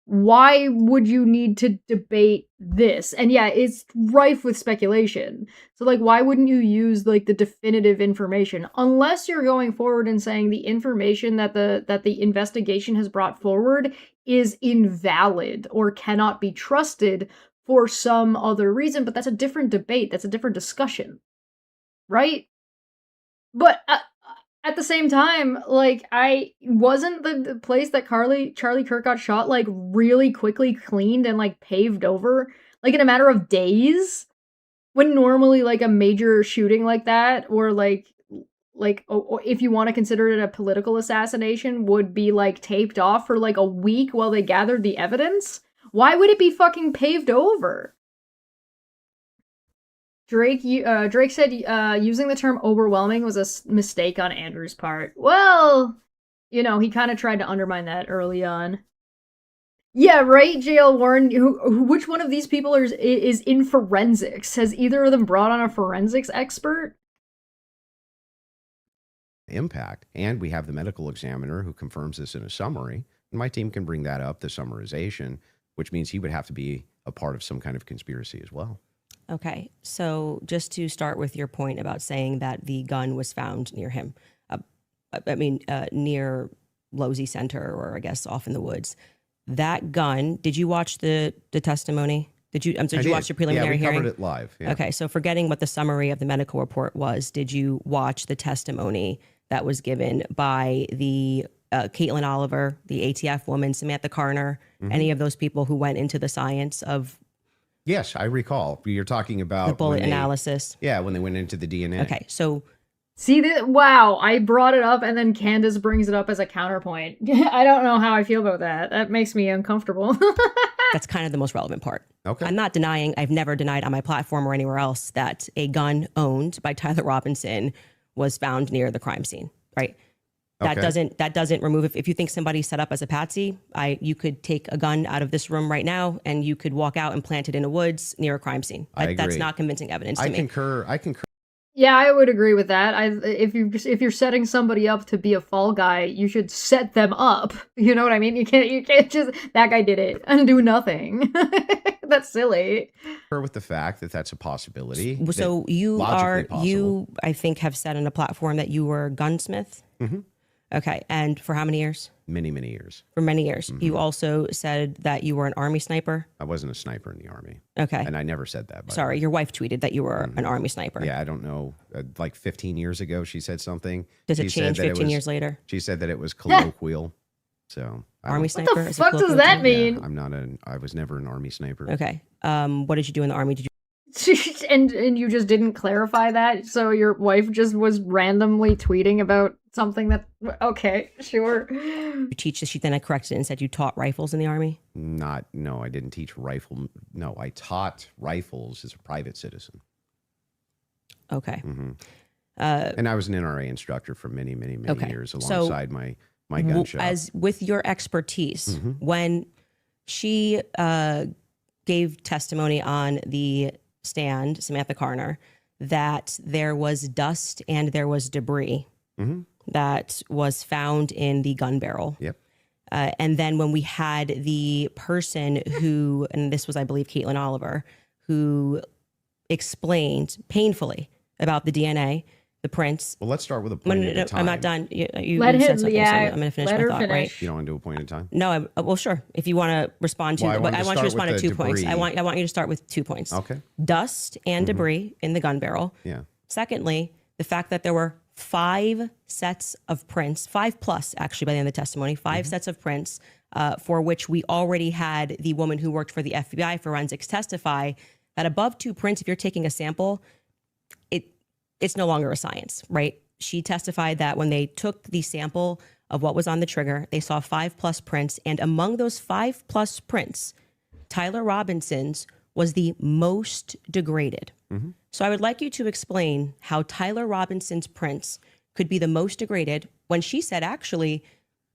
Why would you need to debate this? And yeah, it's rife with speculation. So, like, why wouldn't you use, like, the definitive information? Unless you're going forward and saying the information that the investigation has brought forward is invalid or cannot be trusted for some other reason. But that's a different debate. That's a different discussion. Right? But at the same time, like, I wasn't the place that Charlie Kirk got shot, like, really quickly cleaned and, like, paved over, like, in a matter of days, when normally, like, a major shooting like that, or, like, or if you want to consider it a political assassination, would be, like, taped off for, like, a week while they gathered the evidence? Why would it be fucking paved over? Drake said using the term overwhelming was a mistake on Andrew's part. Well, he kind of tried to undermine that early on. Yeah, right, JL Warren. Which one of these people is in forensics? Has either of them brought on a forensics expert? Impact. And we have the medical examiner who confirms this in a summary. And my team can bring that up, the summarization, which means he would have to be a part of some kind of conspiracy as well. Okay, so just to start with your point about saying that the gun was found near him, near Losey Center, or I guess off in the woods. That gun, did you watch the testimony? Did you watch the preliminary hearing? Yeah, we covered it live. Yeah. Okay, so forgetting what the summary of the medical report was, did you watch the testimony that was given by the Caitlin Oliver, the ATF woman, Samantha Carner, any of those people who went into the science of... Yes, I recall. You're talking about the bullet analysis. Yeah, when they went into the DNA. Okay, so... See, wow, I brought it up and then Candace brings it up as a counterpoint. I don't know how I feel about that. That makes me uncomfortable. That's kind of the most relevant part. Okay. I'm not denying, I've never denied on my platform or anywhere else that a gun owned by Tyler Robinson was found near the crime scene, right? That doesn't remove, if you think somebody set up as a patsy, you could take a gun out of this room right now and you could walk out and plant it in the woods near a crime scene. That's not convincing evidence to me. I concur. Yeah, I would agree with that. If you're setting somebody up to be a fall guy, you should set them up. You know what I mean? You can't just, that guy did it and do nothing. That's silly. With the fact that that's a possibility. So you I think have said on a platform that you were a gunsmith. Mm-hmm. Okay, and for how many years? Many years. For many years. Mm-hmm. You also said that you were an Army sniper. I wasn't a sniper in the Army. Okay. And I never said that. Sorry, your wife tweeted that you were an Army sniper. Yeah, I don't know. Like 15 years ago, she said something. Does it change 15 years later? She said that it was colloquial. So Army sniper. What the fuck does that mean? Yeah, I was never an Army sniper. Okay. What did you do in the Army? Did you? and you just didn't clarify that, so your wife just was randomly tweeting about something that... Okay, sure. You teach this, she then corrected it and said you taught rifles in the Army? No, I didn't teach rifle. No, I taught rifles as a private citizen. Okay. Mm-hmm. And I was an NRA instructor for many years alongside my gun shop. As with your expertise, when she gave testimony on the stand, Samantha Carner, that there was dust and there was debris that was found in the gun barrel. Yep. And then when we had the person who, and this was, I believe, Caitlin Oliver, who explained painfully about the DNA, the prints. Well, let's start with a point at a time. I'm not done. You let said him, something, yeah, so I'm going to finish my thought, right? You don't want to do a point at a time? No, well, sure. If you want to respond to, but I want you to respond to 2 points. I want you to start with 2 points. Okay. Dust and debris in the gun barrel. Yeah. Secondly, the fact that there were 5 sets of prints, 5 plus actually by the end of the testimony, 5 sets of prints for which we already had the woman who worked for the FBI forensics testify that above 2 prints, if you're taking a sample, it's no longer a science, right? She testified that when they took the sample of what was on the trigger, they saw 5 plus prints. And among those 5 plus prints, Tyler Robinson's was the most degraded. So I would like you to explain how Tyler Robinson's prints could be the most degraded when she said, actually,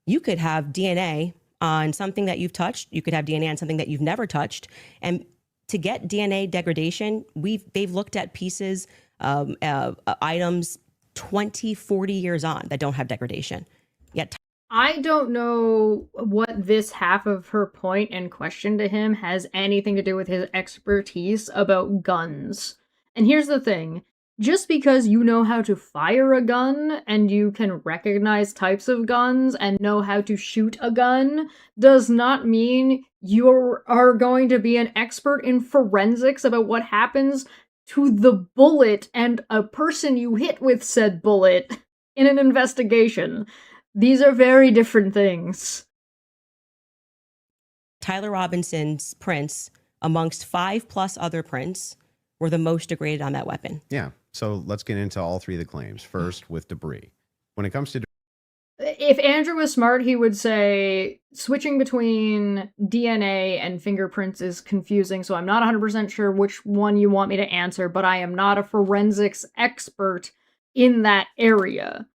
you could have DNA on something that you've touched. You could have DNA on something that you've never touched. And to get DNA degradation, they've looked at pieces, items 20, 40 years on that don't have degradation. Yet I don't know what this half of her point and question to him has anything to do with his expertise about guns. And here's the thing. Just because you know how to fire a gun and you can recognize types of guns and know how to shoot a gun does not mean you are going to be an expert in forensics about what happens to the bullet and a person you hit with said bullet in an investigation. These are very different things. Tyler Robinson's prints, amongst 5 plus other prints, were the most degraded on that weapon. Yeah. So let's get into all 3 of the claims. First, with debris. When it comes to if Andrew was smart, he would say switching between DNA and fingerprints is confusing, so I'm not 100% sure which one you want me to answer, but I am not a forensics expert in that area.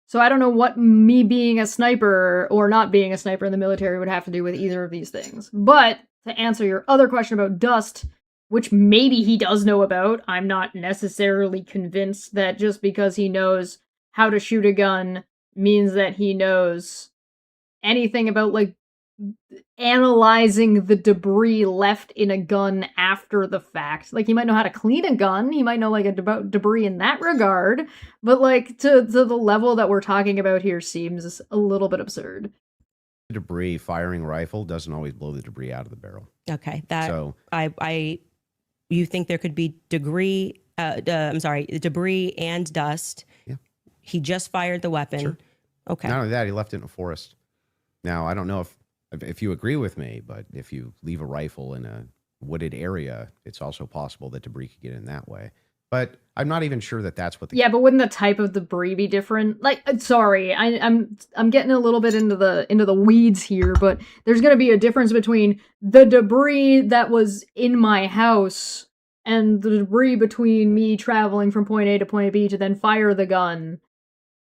So I don't know what me being a sniper or not being a sniper in the military would have to do with either of these things. But to answer your other question about dust, which maybe he does know about, I'm not necessarily convinced that just because he knows how to shoot a gun means that he knows anything about, like, analyzing the debris left in a gun after the fact. Like, he might know how to clean a gun, he might know, like, about debris in that regard, but, like, to the level that we're talking about here seems a little bit absurd. Debris, firing rifle doesn't always blow the debris out of the barrel. Okay, that So you think there could be debris and dust. Yeah. He just fired the weapon. Sure. Okay. Not only that, he left it in a forest. Now, I don't know if you agree with me, but if you leave a rifle in a wooded area, it's also possible that debris could get in that way. But I'm not even sure that that's what the... Yeah, but wouldn't the type of debris be different? Like, sorry, I'm getting a little bit into the weeds here, but there's gonna be a difference between the debris that was in my house and the debris between me traveling from point A to point B to then fire the gun,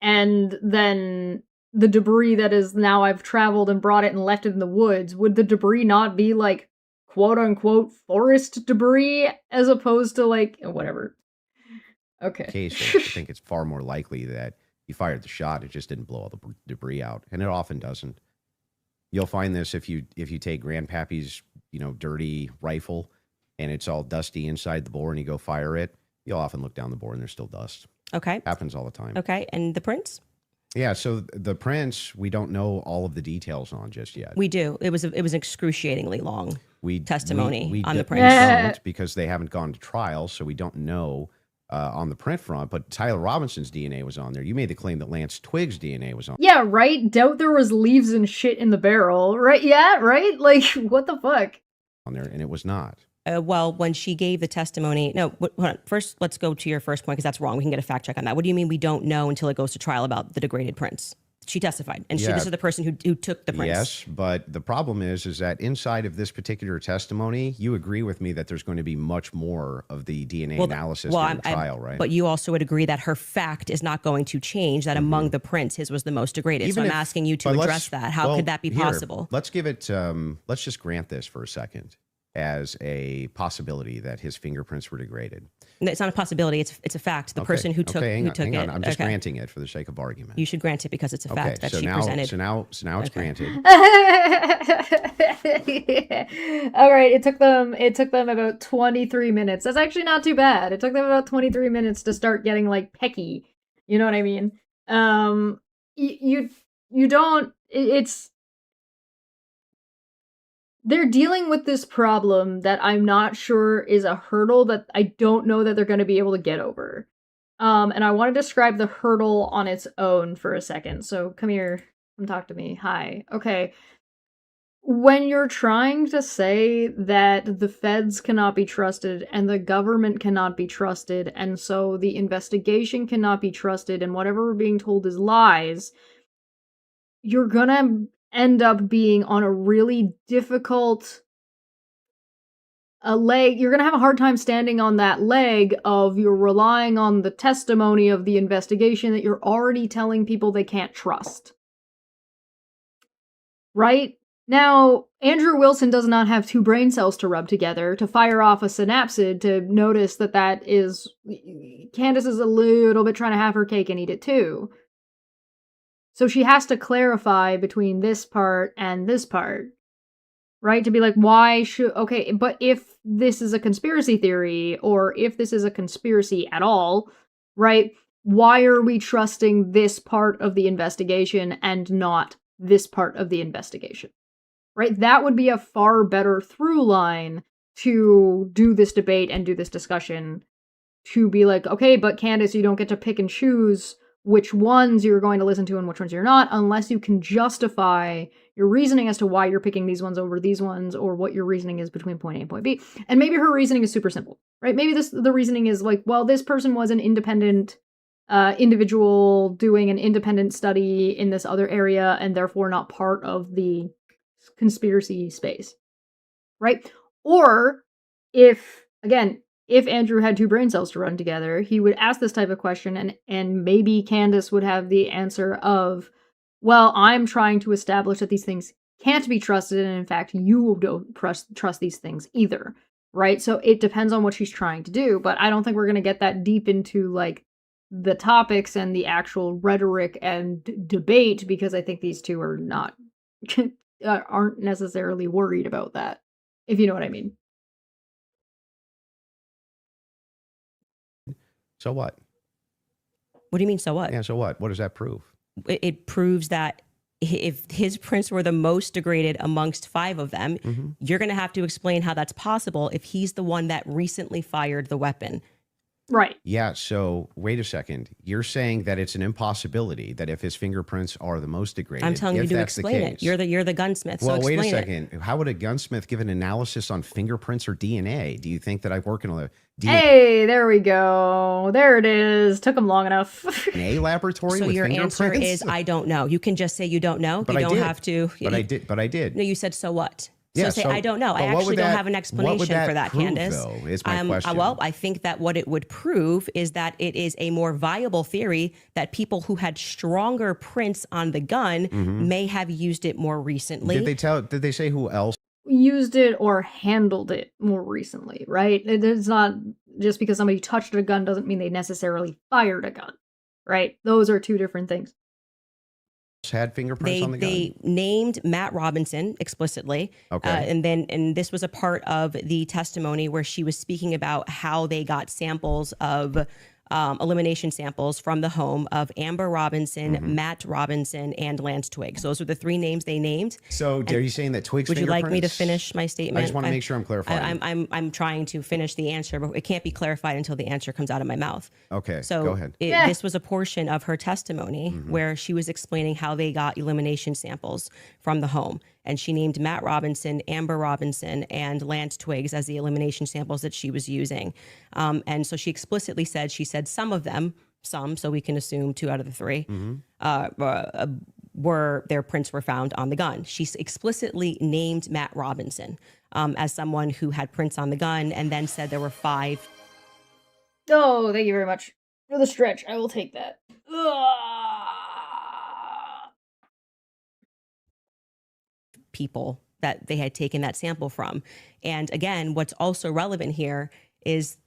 and then the debris that is now I've traveled and brought it and left it in the woods. Would the debris not be, like, quote-unquote forest debris as opposed to, like, whatever? Okay. Case, I think it's far more likely that you fired the shot, it just didn't blow all the debris out, and it often doesn't. You'll find this if you take Grandpappy's, dirty rifle, and it's all dusty inside the bore, and you go fire it. You'll often look down the bore, and there's still dust. Okay. Happens all the time. Okay, and the prints? Yeah, so the prints we don't know all of the details on just yet. We do. It was excruciatingly long testimony we on the we prints. don't, because they haven't gone to trial, so we don't know on the print front. But Tyler Robinson's DNA was on there. You made the claim that Lance Twig's DNA was on. Yeah, right? Doubt there was leaves and shit in the barrel, right? Yeah, right? Like, what the fuck? On there, and it was not. Well, when she gave the testimony, no, hold on. First, let's go to your first point, because that's wrong. We can get a fact check on that. What do you mean we don't know until it goes to trial about the degraded prints? She testified, and this is the person who took the prints. Yes, but the problem is that inside of this particular testimony, you agree with me that there's going to be much more of the DNA analysis during the trial, right? But you also would agree that her fact is not going to change, that among the prints, his was the most degraded. Even so I'm asking you to address that. How could that be possible? Let's give it, let's just grant this for a second as a possibility that his fingerprints were degraded. It's not a possibility. It's a fact. The person who took it. I'm just granting it for the sake of argument. You should grant it because it's a fact that she presented. So now it's granted. All right. It took them about 23 minutes. That's actually not too bad. It took them about 23 minutes to start getting, like, pecky. You know what I mean? You don't. They're dealing with this problem that I'm not sure is a hurdle that I don't know that they're going to be able to get over. And I want to describe the hurdle on its own for a second. So come here, come talk to me. Hi. Okay. When you're trying to say that the feds cannot be trusted and the government cannot be trusted, and so the investigation cannot be trusted, and whatever we're being told is lies, you're gonna end up being on a really difficult leg. You're gonna have a hard time standing on that leg of you're relying on the testimony of the investigation that you're already telling people they can't trust. Right? Now, Andrew Wilson does not have two brain cells to rub together to fire off a synapsid to notice that is... Candace is a little bit trying to have her cake and eat it too. So she has to clarify between this part and this part, right? To be like, why should... Okay, but if this is a conspiracy theory, or if this is a conspiracy at all, right? Why are we trusting this part of the investigation and not this part of the investigation? Right? That would be a far better through line to do this debate and do this discussion. To be like, okay, but Candace, you don't get to pick and choose which ones you're going to listen to and which ones you're not, unless you can justify your reasoning as to why you're picking these ones over these ones, or what your reasoning is between point A and point B. And maybe her reasoning is super simple, right? Maybe the reasoning is like, well, this person was an independent individual doing an independent study in this other area and therefore not part of the conspiracy space, right? Or if Andrew had two brain cells to run together, he would ask this type of question, and maybe Candace would have the answer of, well, I'm trying to establish that these things can't be trusted, and in fact, you don't trust these things either, right? So it depends on what she's trying to do, but I don't think we're going to get that deep into, like, the topics and the actual rhetoric and debate, because I think these two are not, aren't necessarily worried about that, if you know what I mean. So what? What do you mean, so what? Yeah, so what? What does that prove? It proves that if his prints were the most degraded amongst 5 of them, you're going to have to explain how that's possible if he's the one that recently fired the weapon. Right. Yeah, so wait a second. You're saying that it's an impossibility that if his fingerprints are the most degraded, I'm telling you to explain it. You're the gunsmith. Well, so wait a explain second. it. How would a gunsmith give an analysis on fingerprints or DNA? Do you think that I work in a DNA Hey, there we go. There it is. Took him long enough. laboratory So with your fingerprints? answer is, I don't know. You can just say you don't know. But You I don't did. have to. But I did. No, you said, so what? Yeah, So say, I don't know. I but what would actually don't that- have an what explanation would that for that, prove, Candace. though, is my question. Well, I think that what it would prove is that it is a more viable theory that people who had stronger prints on the gun may have used it more recently. Did they say who else? Used it or handled it more recently, right? It's not just because somebody touched a gun doesn't mean they necessarily fired a gun, right? Those are two different things. Had fingerprints on the gun? They named Matt Robinson explicitly. Okay. And this was a part of the testimony where she was speaking about how they got samples of elimination samples from the home of Amber Robinson, Matt Robinson, and Lance Twiggs. Those are the 3 names they named. So are you saying that Twiggs Would you like me to fingerprints- finish my statement? I just want to make sure I'm clarifying. I'm trying to finish the answer, but it can't be clarified until the answer comes out of my mouth. Okay, So go ahead. This was a portion of her testimony where she was explaining how they got elimination samples from the home. And she named Matt Robinson, Amber Robinson, and Lance Twiggs as the elimination samples that she was using. And so she explicitly said, some of them, so we can assume 2 out of the 3, were their prints were found on the gun. She explicitly named Matt Robinson as someone who had prints on the gun, and then said there were 5. Oh, thank you very much for the stretch. I will take that. People that they had taken that sample from. And again, what's also relevant here is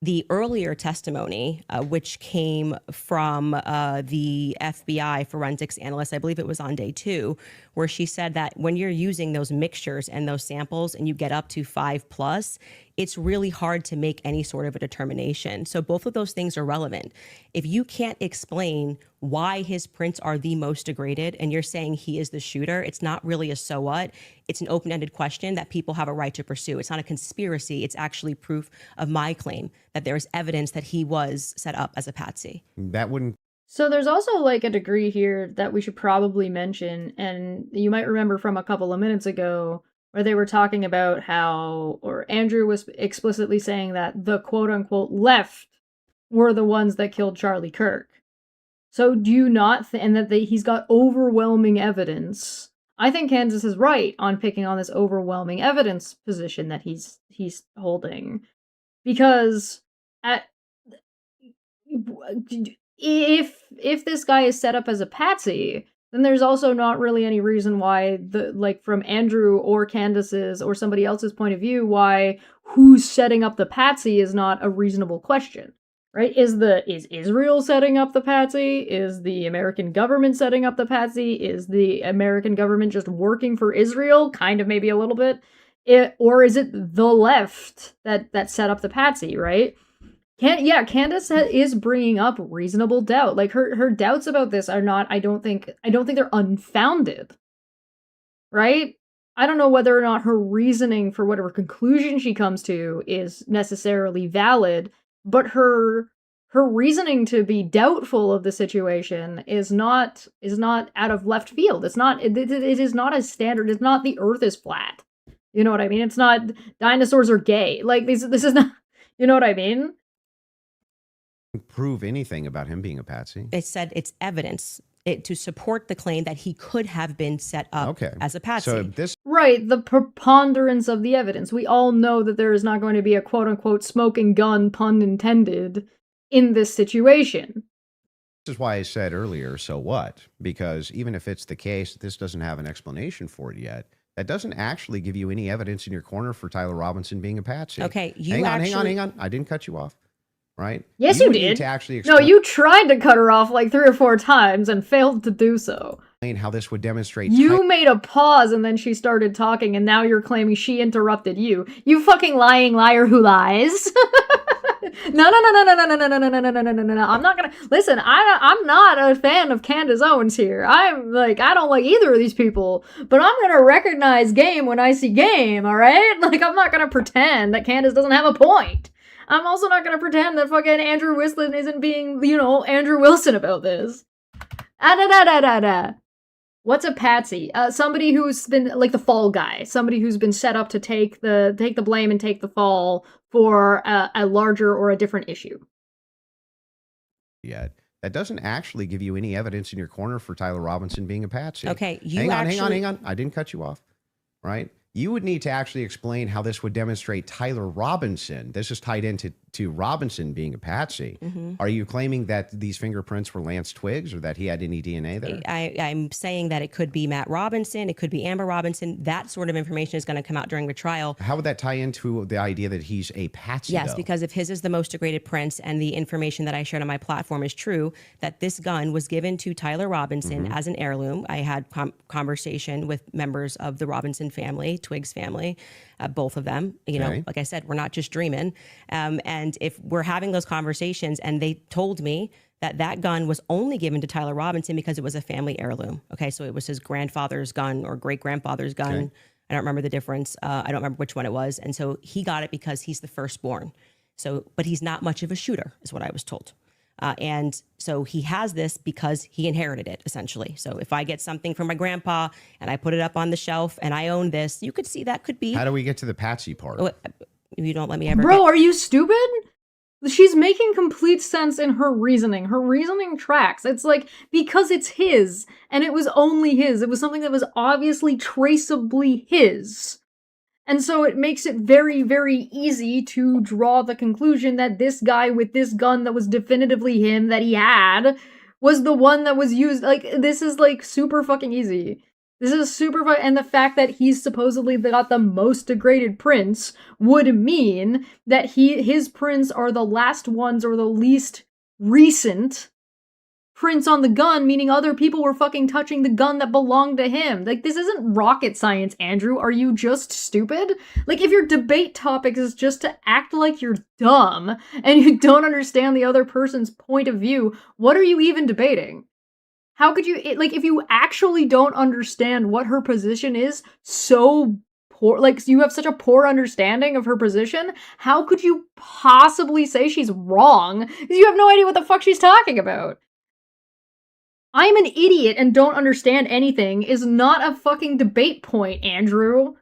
the earlier testimony, which came from the FBI forensics analyst, I believe it was on day 2, where she said that when you're using those mixtures and those samples and you get up to 5+, it's really hard to make any sort of a determination. So both of those things are relevant. If you can't explain why his prints are the most degraded and you're saying he is the shooter, it's not really a so what. It's an open-ended question that people have a right to pursue. It's not a conspiracy. It's actually proof of my claim that there is evidence that he was set up as a patsy. That wouldn't. So there's also like a degree here that we should probably mention, and you might remember from a couple of minutes ago where they were talking about how, or Andrew was explicitly saying that the quote-unquote left were the ones that killed Charlie Kirk. So do you not and that he's got overwhelming evidence? I think Candace is right on picking on this overwhelming evidence position that he's holding, because if this guy is set up as a patsy, then there's also not really any reason why from Andrew or Candace's or somebody else's point of view, why who's setting up the patsy is not a reasonable question. Right? Is Israel setting up the patsy? Is the American government setting up the patsy? Is the American government just working for Israel? Kind of, maybe a little bit. Or is it the left that set up the patsy, right? Candace is bringing up reasonable doubt. Like her doubts about this are not, I don't think they're unfounded. Right? I don't know whether or not her reasoning for whatever conclusion she comes to is necessarily valid, but her reasoning to be doubtful of the situation is not out of left field. It is not a standard. It's not the earth is flat. You know what I mean? It's not dinosaurs are gay. Like this is not, you know what I mean? Prove anything about him being a patsy. It said it's evidence to support the claim that he could have been set up as a patsy. So this Right, the preponderance of the evidence. We all know that there is not going to be a quote-unquote smoking gun, pun intended, in this situation. is why I said earlier, so what? Because even if it's the case, this doesn't have an explanation for it yet. That doesn't actually give you any evidence in your corner for Tyler Robinson being a patsy. Okay, hang on. I didn't cut you off, right? Yes, you would did. need to actually No, you tried to cut her off like 3 or 4 times and failed to do so. explain how this would demonstrate. You made a pause and then she started talking, and now you're claiming she interrupted you. You fucking lying liar who lies. No. I'm not gonna listen. I'm not a fan of Candace Owens here. I don't like either of these people, but I'm gonna recognize game when I see game. All right, like I'm not gonna pretend that Candace doesn't have a point. I'm also not gonna pretend that fucking Andrew Wislin isn't being, Andrew Wilson about this. What's a patsy? Somebody who's been like the fall guy. Somebody who's been set up to take the blame and take the fall for a larger or a different issue. Yet that doesn't actually give you any evidence in your corner for Tyler Robinson being a patsy. Okay, hang on. I didn't cut you off, right? You would need to actually explain how this would demonstrate Tyler Robinson. This is tied into Robinson being a patsy. Mm-hmm. Are you claiming that these fingerprints were Lance Twiggs or that he had any DNA there? I'm saying that it could be Matt Robinson. It could be Amber Robinson. That sort of information is going to come out during the trial. How would that tie into the idea that he's a patsy? Yes, though? because if his is the most degraded prints and the information that I shared on my platform is true, that this gun was given to Tyler Robinson as an heirloom. I had conversation with members of the Robinson family, Twiggs family, both of them. Like I said, we're not just dreaming. And if we're having those conversations and they told me that gun was only given to Tyler Robinson because it was a family heirloom. Okay, so it was his grandfather's gun or great-grandfather's gun. Okay. I don't remember the difference. I don't remember which one it was. And so he got it because he's the firstborn. But he's not much of a shooter, is what I was told. And so he has this because he inherited it, essentially. So if I get something from my grandpa and I put it up on the shelf and I own this, you could see that could be. How do we get to the patsy part? You don't let me ever. Bro, are you stupid? She's making complete sense in her reasoning. Her reasoning tracks. It's like, because it's his, and it was only his. It was something that was obviously traceably his. And so it makes it very, very easy to draw the conclusion that this guy with this gun that was definitively him, that he had, was the one that was used. Like, this is, like, super fucking easy. This is super fun, and the fact that he's supposedly got the most degraded prints would mean that his prints are the last ones or the least recent prints on the gun, meaning other people were fucking touching the gun that belonged to him. Like, this isn't rocket science, Andrew. Are you just stupid? Like, if your debate topic is just to act like you're dumb and you don't understand the other person's point of view, what are you even debating? How could you, if you actually don't understand what her position is so poor, like, you have such a poor understanding of her position, how could you possibly say she's wrong? Because you have no idea what the fuck she's talking about. I'm an idiot and don't understand anything is not a fucking debate point, Andrew.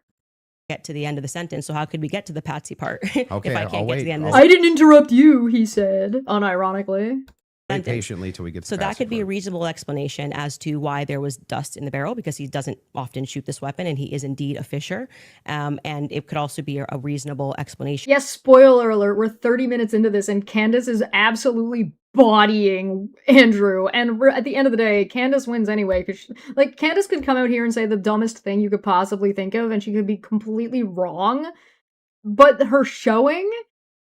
Get to the end of the sentence, so how could we get to the patsy part Okay, if I can't get to the end of the I didn't interrupt you, he said, unironically. Wait patiently till we get to So the that patsy could be a part. reasonable explanation as to why there was dust in the barrel, because he doesn't often shoot this weapon and he is indeed a fisher. And it could also be a reasonable explanation. Yes, spoiler alert, we're 30 minutes into this and Candace is absolutely bodying Andrew. And we're, at the end of the day, Candace wins anyway. Because, Candace could come out here and say the dumbest thing you could possibly think of and she could be completely wrong. But her showing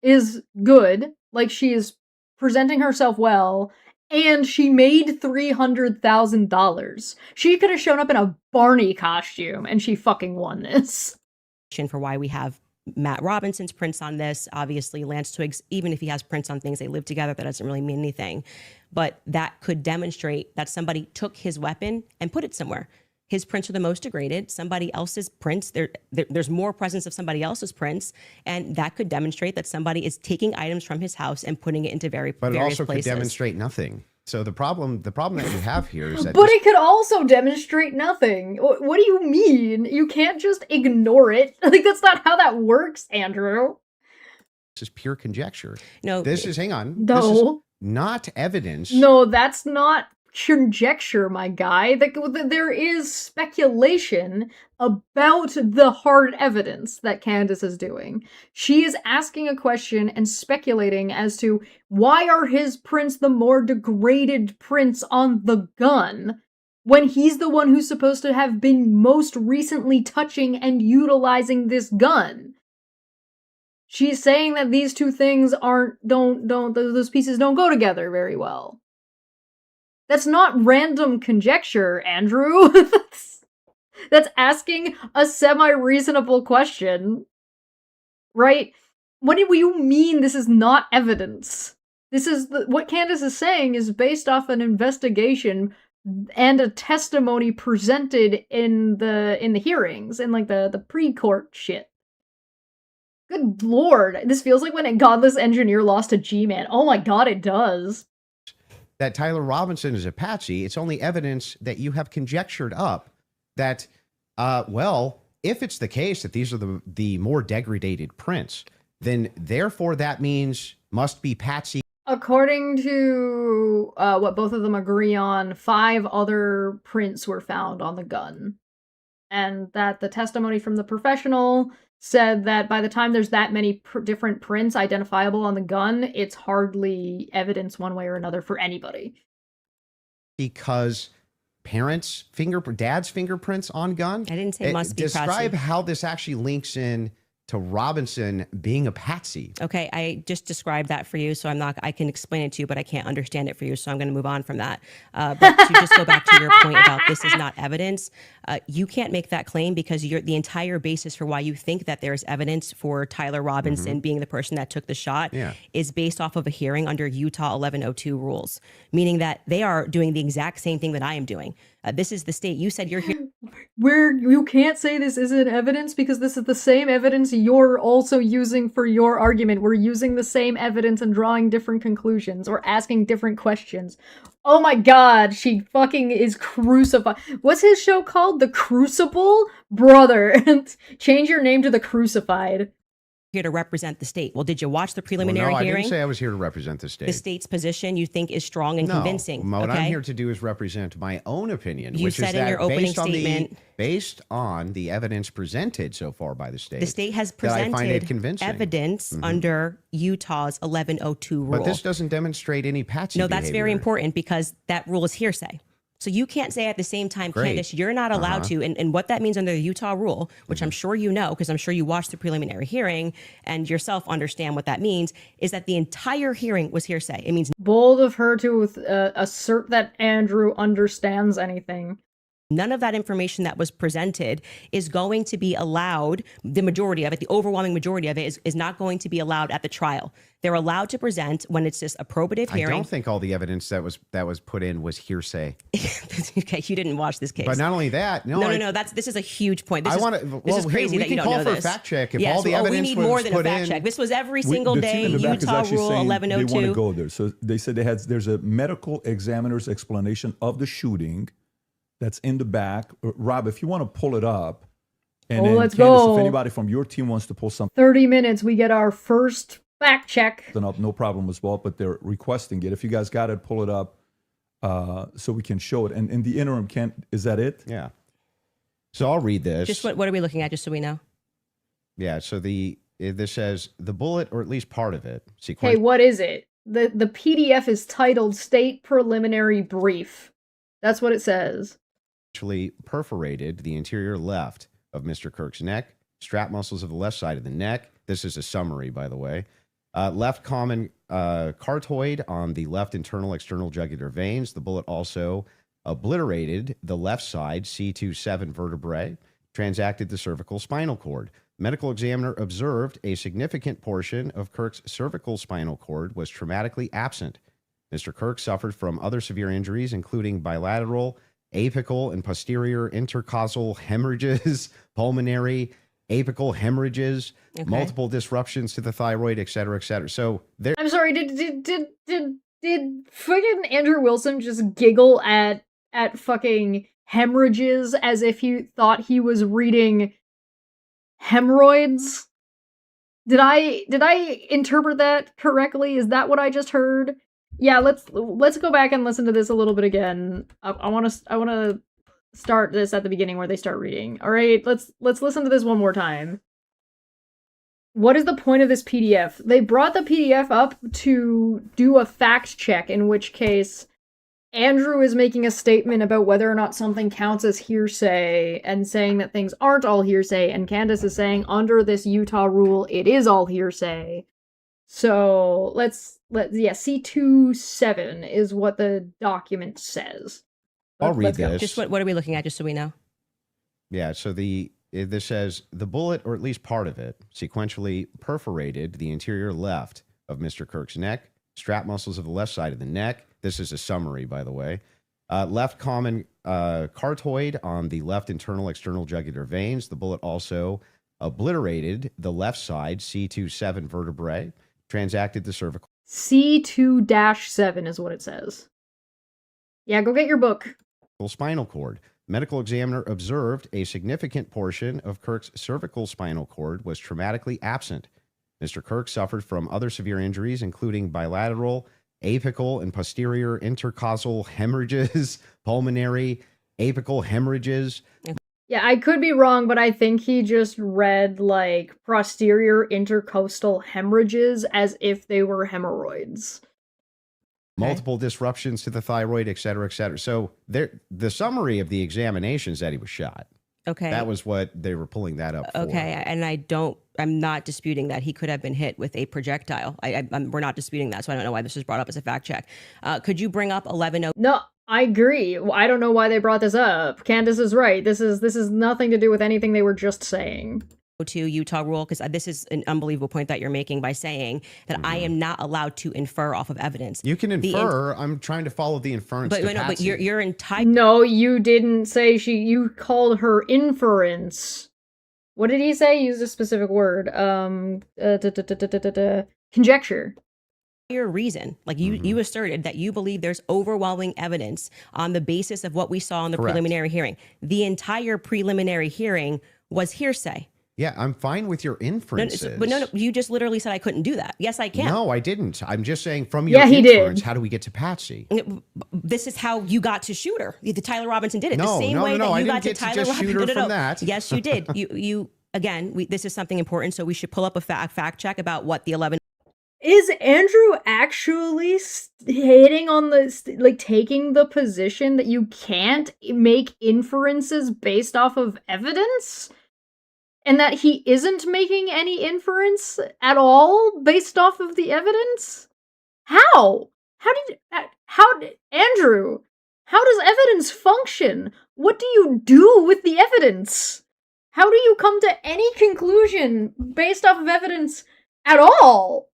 is good. Like, she is presenting herself well, and she made $300,000. She could have shown up in a Barney costume, and she fucking won this. For why we have Matt Robinson's prints on this. Obviously, Lance Twiggs, even if he has prints on things, they live together, that doesn't really mean anything. But that could demonstrate that somebody took his weapon and put it somewhere. His prints are the most degraded. Somebody else's prints, there's more presence of somebody else's prints, and that could demonstrate that somebody is taking items from his house and putting it into various places. But it also could demonstrate nothing. So the problem that you have here is that. But it could also demonstrate nothing. What do you mean? You can't just ignore it. That's not how that works, Andrew. This is pure conjecture. No, this is. Hang on. No. not evidence. No, that's not conjecture, my guy. There is speculation about the hard evidence that Candace is doing. She is asking a question and speculating as to why are his prints the more degraded prints on the gun when he's the one who's supposed to have been most recently touching and utilizing this gun. She's saying that these two things those pieces don't go together very well. That's not random conjecture, Andrew. That's asking a semi-reasonable question. Right? What do you mean this is not evidence? This is what Candace is saying is based off an investigation and a testimony presented in the hearings, in like the pre-court shit. Good lord, this feels like when a godless engineer lost to G-Man. Oh my god, it does. That Tyler Robinson is a patsy. It's only evidence that you have conjectured up that, well, if it's the case that these are the more degraded prints, then therefore that means must be patsy. According to what both of them agree on, 5 other prints were found on the gun. And that the testimony from the professional said that by the time there's that many different prints identifiable on the gun, it's hardly evidence one way or another for anybody. Because dad's fingerprints on gun? I didn't say must be Describe patsy. how this actually links in to Robinson being a patsy. Okay, I just described that for you, so I can explain it to you, but I can't understand it for you, so I'm going to move on from that. But to just go back to your point about this is not evidence, you can't make that claim because the entire basis for why you think that there's evidence for Tyler Robinson being the person that took the shot is based off of a hearing under Utah 1102 rules, meaning that they are doing the exact same thing that I am doing. This is the state. You said you're here. You can't say this isn't evidence because this is the same evidence you're also using for your argument. We're using the same evidence and drawing different conclusions or asking different questions. Oh my god, she fucking is crucified. What's his show called? The Crucible? Brother, change your name to The Crucified. Here to represent the state. Well, did you watch the preliminary no, I hearing? didn't say I was here to represent the state. The state's position you think is strong and convincing. What okay? I'm here to do is represent my own opinion, You which said is in that your opening statement, based on the evidence presented so far by the state. The state has that I find it presented convincing. evidence under Utah's 1102 rule. But this doesn't demonstrate any patsy No, that's very behavior. important because that rule is hearsay. So you can't say at the same time, Great. Candace, you're not allowed to. And what that means under the Utah rule, which I'm sure you know, because I'm sure you watched the preliminary hearing and yourself understand what that means, is that the entire hearing was hearsay. It means Bold of her to assert that Andrew understands anything. none of that information that was presented is going to be allowed. The majority of it, the overwhelming majority of it is not going to be allowed at the trial. They're allowed to present when it's just a probative hearing. I don't think all the evidence that was put in was hearsay. Okay, you didn't watch this case. But not only that, no. This is a huge point. This I is, want to. this is crazy that you don't know We can call for a this. fact check if Yes, all the we evidence need was more than a put fact in. check. This was every single The day. team in the back is Utah actually Rule saying 1102. They want to go there. So they said there's a medical examiner's explanation of the shooting that's in the back. Rob, if you want to pull it up, and then let's Candace, go. if anybody from your team wants to pull something 30 minutes, we get our first fact check. up, no problem as well. But they're requesting it. If you guys got it, pull it up so we can show it. And in the interim, is that it? Yeah. So I'll read this. Just what are we looking at, just so we know? Yeah. So this says the bullet, or at least part of it. Hey, what is it? The PDF is titled State Preliminary Brief. That's what it says. Actually perforated the interior left of Mr. Kirk's neck, strap muscles of the left side of the neck. This is a summary, by the way. Left common cartoid on the left internal external jugular veins. The bullet also obliterated the left side C27 vertebrae, transacted the cervical spinal cord. Medical examiner observed a significant portion of Kirk's cervical spinal cord was traumatically absent. Mr. Kirk suffered from other severe injuries, including bilateral, apical, and posterior intercostal hemorrhages, pulmonary, apical hemorrhages, multiple disruptions to the thyroid, et cetera, et cetera. So there. I'm sorry, did fucking Andrew Wilson just giggle at fucking hemorrhages as if he thought he was reading hemorrhoids? Did I interpret that correctly? Is that what I just heard? Yeah, let's go back and listen to this a little bit again. I want to start this at the beginning where they start reading. All right, let's listen to this one more time. What is the point of this PDF? They brought the PDF up to do a fact check, in which case Andrew is making a statement about whether or not something counts as hearsay and saying that things aren't all hearsay, and Candace is saying under this Utah rule it is all hearsay. So let's C27 is what the document says. I'll read this. Just what are we looking at, just so we know? Yeah, so this says the bullet, or at least part of it, sequentially perforated the interior left of Mr. Kirk's neck, strap muscles of the left side of the neck. This is a summary, by the way. Left common cartoid on the left internal external jugular veins. The bullet also obliterated the left side C27 vertebrae, transacted the cervical. C2-7 is what it says. Yeah, go get your book. Spinal cord. Medical examiner observed a significant portion of Kirk's cervical spinal cord was traumatically absent. Mr. Kirk suffered from other severe injuries, including bilateral, apical, and posterior intercostal hemorrhages, pulmonary, apical hemorrhages. Yeah, I could be wrong, but I think he just read, like, posterior intercostal hemorrhages as if they were hemorrhoids. Multiple disruptions to the thyroid, et cetera, et cetera. So the summary of the examination is that he was shot. Okay. That was what they were pulling that up for. Okay, and I'm not disputing that he could have been hit with a projectile. We're not disputing that, so I don't know why this was brought up as a fact check. Could you bring up 11? No, I agree. I don't know why they brought this up. Candace is right. This is nothing to do with anything they were just saying. To Utah rule, because this is an unbelievable point that you're making by saying that I am not allowed to infer off of evidence. You can infer. I'm trying to follow the inference. But your entire. No, you didn't say you called her inference. What did he say? Use a specific word. Conjecture. Your reason, like you asserted that you believe there's overwhelming evidence on the basis of what we saw in the preliminary hearing. The entire preliminary hearing was hearsay. Yeah, I'm fine with your inferences. But no, you just literally said I couldn't do that. Yes, I can. No, I didn't. I'm just saying from your inference, how do we get to Patsy? This is how you got to Shooter. The Tyler Robinson did it. No, the same way that you got to Tyler Robinson. Shooter from that. Yes, you did. You again, this is something important, so we should pull up a fact check about what the 11. Is Andrew actually hitting on the, taking the position that you can't make inferences based off of evidence? And that he isn't making any inference at all based off of the evidence? How? Andrew, how does evidence function? What do you do with the evidence? How do you come to any conclusion based off of evidence at all?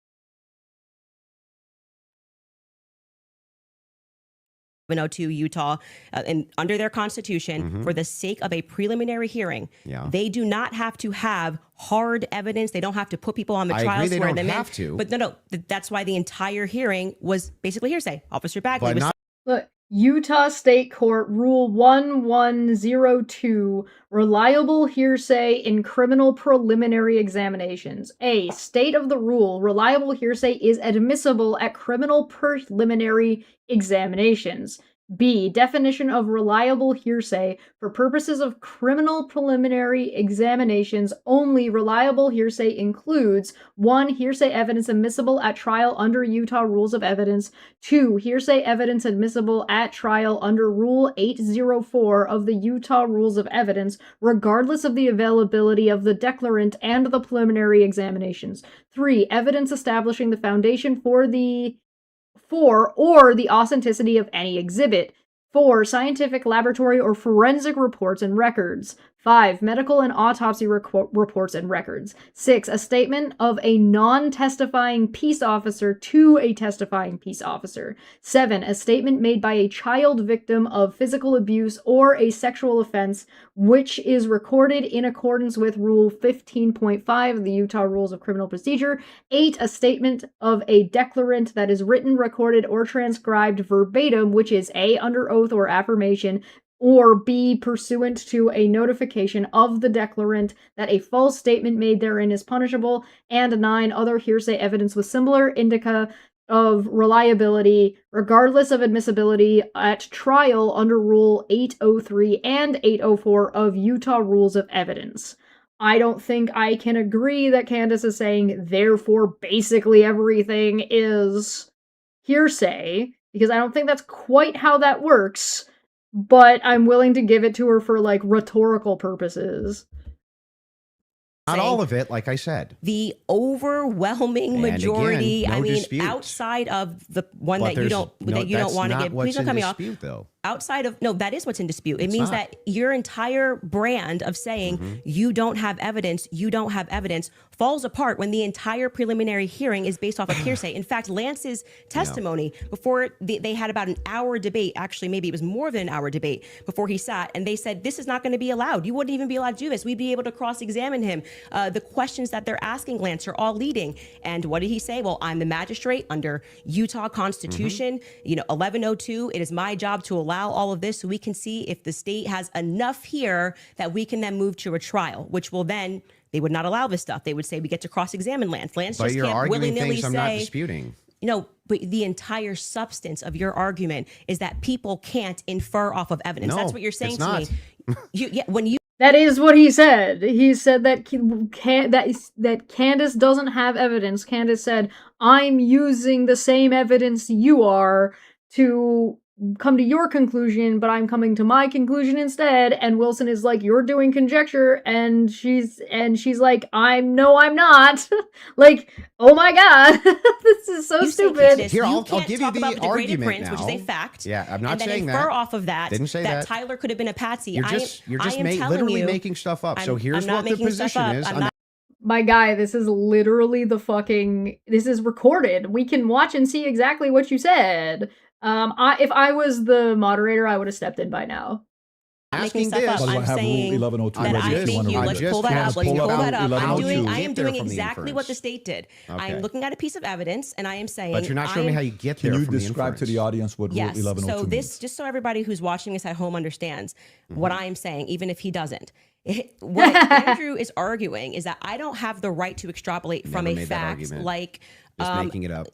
To Utah, and under their constitution, for the sake of a preliminary hearing, they do not have to have hard evidence. They don't have to put people on the trial. They don't have to. But no, that's why the entire hearing was basically hearsay. Officer Bagley was. Look, Utah State Court Rule 1102, reliable hearsay in criminal preliminary examinations. A, state of the rule, reliable hearsay is admissible at criminal preliminary examinations. B, definition of reliable hearsay. For purposes of criminal preliminary examinations, only reliable hearsay includes 1. Hearsay evidence admissible at trial under Utah Rules of Evidence. 2. Hearsay evidence admissible at trial under Rule 804 of the Utah Rules of Evidence, regardless of the availability of the declarant and the preliminary examinations. 3. Evidence establishing the foundation for or the authenticity of any exhibit. 4. Scientific, laboratory, or forensic reports and records. 5. Medical and autopsy reports and records. 6. A statement of a non-testifying peace officer to a testifying peace officer. 7. A statement made by a child victim of physical abuse or a sexual offense, which is recorded in accordance with Rule 15.5 of the Utah Rules of Criminal Procedure. 8. A statement of a declarant that is written, recorded, or transcribed verbatim, which is A, under oath or affirmation, or B, pursuant to a notification of the declarant that a false statement made therein is punishable, and 9, other hearsay evidence with similar indicia of reliability, regardless of admissibility at trial under Rule 803 and 804 of Utah Rules of Evidence. I don't think I can agree that Candace is saying, therefore, basically everything is hearsay, because I don't think that's quite how that works, but I'm willing to give it to her for, like, rhetorical purposes. Not all of it, like I said. The overwhelming And majority, again, no I mean, dispute. outside of the one But that you don't want to give, please don't cut me off. Though. Outside of, no, that is what's in dispute. It It's means not. that your entire brand of saying you don't have evidence falls apart when the entire preliminary hearing is based off of hearsay. In fact, Lance's testimony before they had about an hour debate, actually maybe it was more than an hour debate before he sat, and they said, this is not going to be allowed. You wouldn't even be allowed to do this. We'd be able to cross-examine him. The questions that they're asking Lance are all leading. And what did he say? Well, I'm the magistrate under Utah Constitution, 1102. It is my job to allow all of this so we can see if the state has enough here that we can then move to a trial, which will then, they would not allow this stuff. They would say we get to cross-examine Lance. Lance But just you're can't arguing willy-nilly things I'm not disputing. But the entire substance of your argument is that people can't infer off of evidence. No, That's what you're saying it's to not. me. When you That is what he said. He said that that Candace doesn't have evidence. Candace said, I'm using the same evidence you are to come to your conclusion, but I'm coming to my conclusion instead. And Wilson is like, you're doing conjecture, and she's like, I'm not. Like, oh my god, this is so stupid. Here, I'll can't give talk you about the degraded argument prints, now. which is a fact. Yeah, I'm not and then saying infer that. off of that Didn't say that. Tyler could have been a patsy. You're just telling making stuff up. So here's I'm not what the making stuff position up. is. I'm not My guy, this is literally this is recorded. We can watch and see exactly what you said. If I was the moderator, I would have stepped in by now. asking stuff up. this. I'm saying Rule 1102 that ready I if you think want to you, read let's it. pull that up. Let's Pull pull up that up. 1102. I am doing Get there exactly from what the the state did. I Okay. am looking at a piece of evidence, and I am saying, But you're not showing me how you get there Can you from the describe to inference. the audience what yes. Rule 1102 So this, means? just so everybody who's watching this at home understands what I am saying, even if he doesn't. What Andrew is arguing is that I don't have the right to extrapolate from Never a made that fact argument. like Just making it up.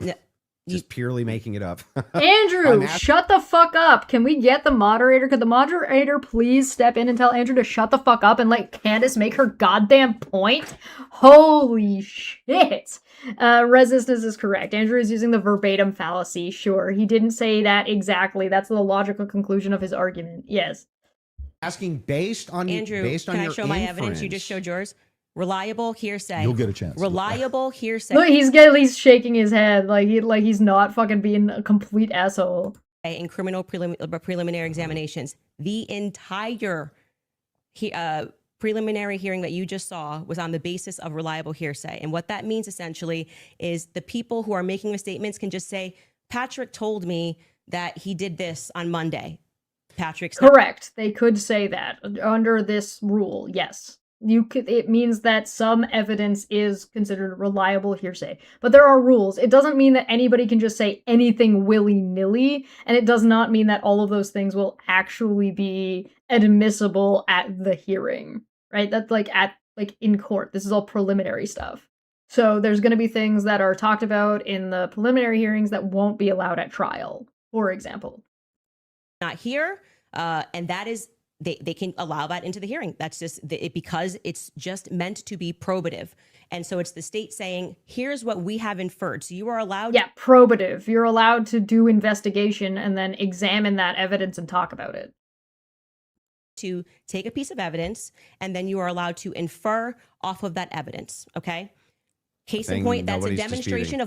Just purely making it up. Andrew, shut the fuck up. Can we get the moderator? Could the moderator please step in and tell Andrew to shut the fuck up and let Candace make her goddamn point? Holy shit. Resistance is correct. Andrew is using the verbatim fallacy. Sure, he didn't say that exactly. That's the logical conclusion of his argument. Yes. Asking based on Andrew, can I show my evidence? You just showed yours. Reliable hearsay. You'll get a chance. Reliable hearsay. Look, he's at least shaking his head like he's not fucking being a complete asshole. In criminal preliminary examinations, the entire preliminary hearing that you just saw was on the basis of reliable hearsay. And what that means essentially is the people who are making the statements can just say, Patrick told me that he did this on Monday. Patrick's correct. They could say that under this rule. Yes. It means that some evidence is considered reliable hearsay. But there are rules. It doesn't mean that anybody can just say anything willy-nilly, and it does not mean that all of those things will actually be admissible at the hearing. Right? That's like in court. This is all preliminary stuff. So there's going to be things that are talked about in the preliminary hearings that won't be allowed at trial, for example. Not here, and that is they can allow that into the hearing. That's just because it's just meant to be probative. And so it's the state saying, here's what we have inferred. So you are allowed. Yeah, probative. You're allowed to do investigation and then examine that evidence and talk about it. To take a piece of evidence, and then you are allowed to infer off of that evidence. Okay. Case in point, that's a demonstration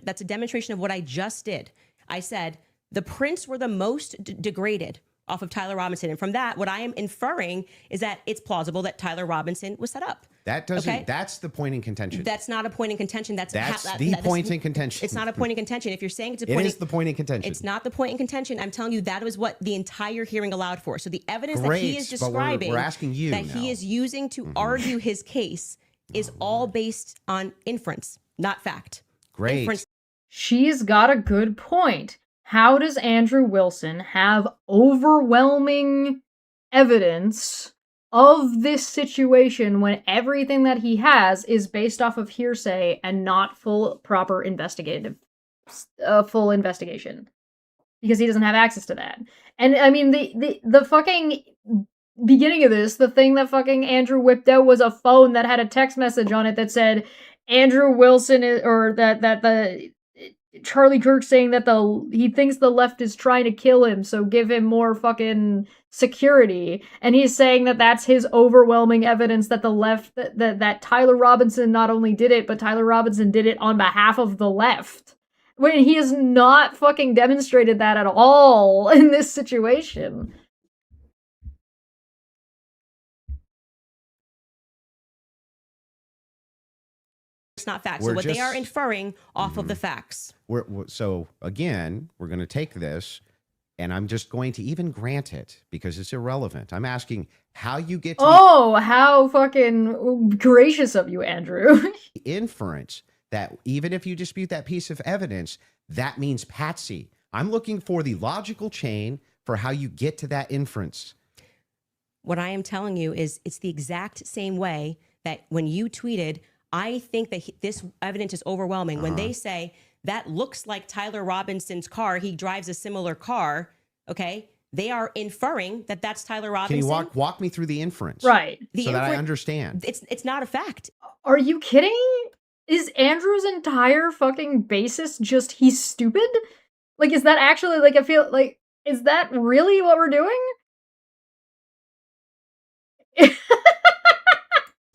that's a demonstration of what I just did. I said the prints were the most degraded off of Tyler Robinson. And from that, what I am inferring is that it's plausible that Tyler Robinson was set up. That doesn't, that's the point in contention. That's not a point in contention. That's the point in contention. It's not a point in contention. If you're saying it's a point, it is the point in contention. It's not the point in contention. I'm telling you that was what the entire hearing allowed for. So the evidence that he is describing, we're asking you that he is using to argue his case is all based on inference, not fact. Great. Inference. She's got a good point. How does Andrew Wilson have overwhelming evidence of this situation when everything that he has is based off of hearsay and not full proper investigative a full investigation because he doesn't have access to that. And I mean, the fucking beginning of this, the thing that fucking Andrew whipped out was a phone that had a text message on it that said Andrew Wilson or that the Charlie Kirk saying that he thinks the left is trying to kill him, so give him more fucking security. And he's saying that that's his overwhelming evidence that the left, that Tyler Robinson not only did it, but Tyler Robinson did it on behalf of the left. When he has not fucking demonstrated that at all in this situation. It's not facts. So what they are inferring off of the facts. So again, we're going to take this, and I'm just going to even grant it because it's irrelevant. I'm asking how you get to how fucking gracious of you, Andrew. the inference that even if you dispute that piece of evidence, that means Patsy. I'm looking for the logical chain for how you get to that inference. What I am telling you is it's the exact same way that when you tweeted, I think that this evidence is overwhelming. When they say that looks like Tyler Robinson's car, he drives a similar car, okay? They are inferring that that's Tyler Robinson. Can you walk me through the inference? Right. So that I understand. It's not a fact. Are you kidding? Is Andrew's entire fucking basis just he's stupid? Like, is that actually, like, I feel like, is that really what we're doing?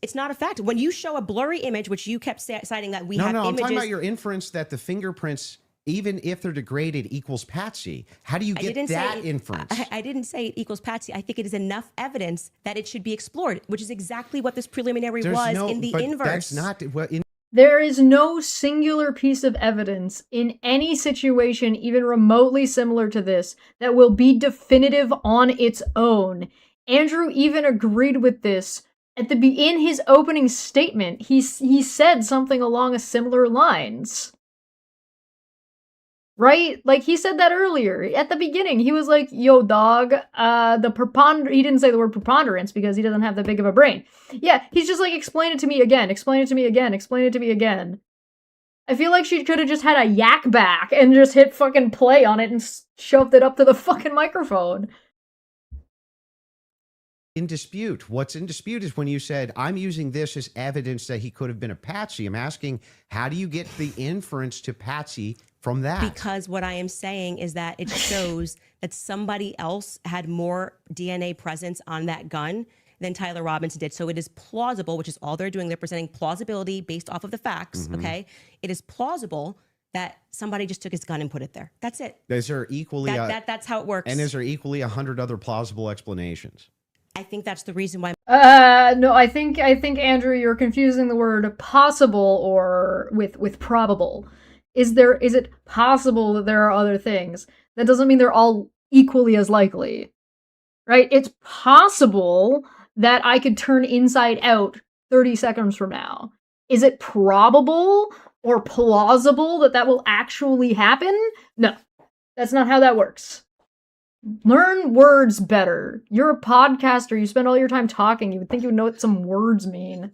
It's not a fact. When you show a blurry image, which you kept citing that we have images. No, I'm talking about your inference that the fingerprints, even if they're degraded, equals Patsy. How do you get that inference? I didn't say it equals Patsy. I think it is enough evidence that it should be explored, which is exactly what this preliminary was in the inverse. That's not what. There is no singular piece of evidence in any situation, even remotely similar to this, that will be definitive on its own. Andrew even agreed with this. In his opening statement, he said something along a similar lines. Right? Like, he said that earlier. At the beginning, he was like, yo, dog, he didn't say the word preponderance because he doesn't have that big of a brain. Yeah, he's just like, explain it to me again, explain it to me again, explain it to me again. I feel like she could have just had a yak back and just hit fucking play on it and shoved it up to the fucking microphone. In dispute. What's in dispute is when you said, I'm using this as evidence that he could have been a Patsy. I'm asking, how do you get the inference to Patsy from that? Because what I am saying is that it shows that somebody else had more DNA presence on that gun than Tyler Robinson did. So it is plausible, which is all they're doing. They're presenting plausibility based off of the facts, okay? It is plausible that somebody just took his gun and put it there. That's it. Is there equally... That's how it works. And is there equally 100 other plausible explanations? I think that's the reason why. No, I think Andrew, you're confusing the word possible or with probable. Is it possible that there are other things? That doesn't mean they're all equally as likely, right? It's possible that I could turn inside out 30 seconds from now. Is it probable or plausible that will actually happen? No, that's not how that works. Learn words better. You're a podcaster. You spend all your time talking. You would think you would know what some words mean.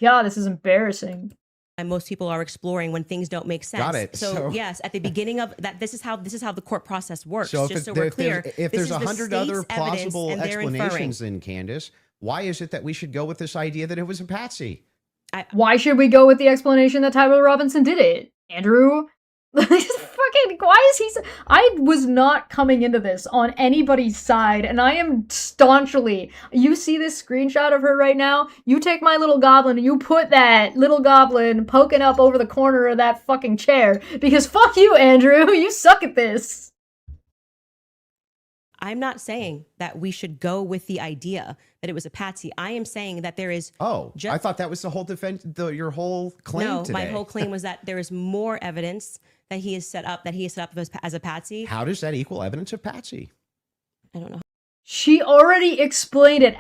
God, this is embarrassing. And most people are exploring when things don't make sense. Got it. So yes, at the beginning of that, this is how the court process works. So just so we're clear, if there's 100 other plausible explanations, then Candace, why is it that we should go with this idea that it was a Patsy? Why should we go with the explanation that Tyler Robinson did it, Andrew? Fucking, why is he I was not coming into this on anybody's side, and I am staunchly, you see this screenshot of her right now? You take my little goblin and you put that little goblin poking up over the corner of that fucking chair, because fuck you, Andrew, you suck at this. I'm not saying that we should go with the idea that it was a Patsy. I am saying that there is... I thought that was the whole defense, your whole claim today. My whole claim was that there is more evidence that he is set up as a Patsy. How does that equal evidence of Patsy? I don't know. She already explained it,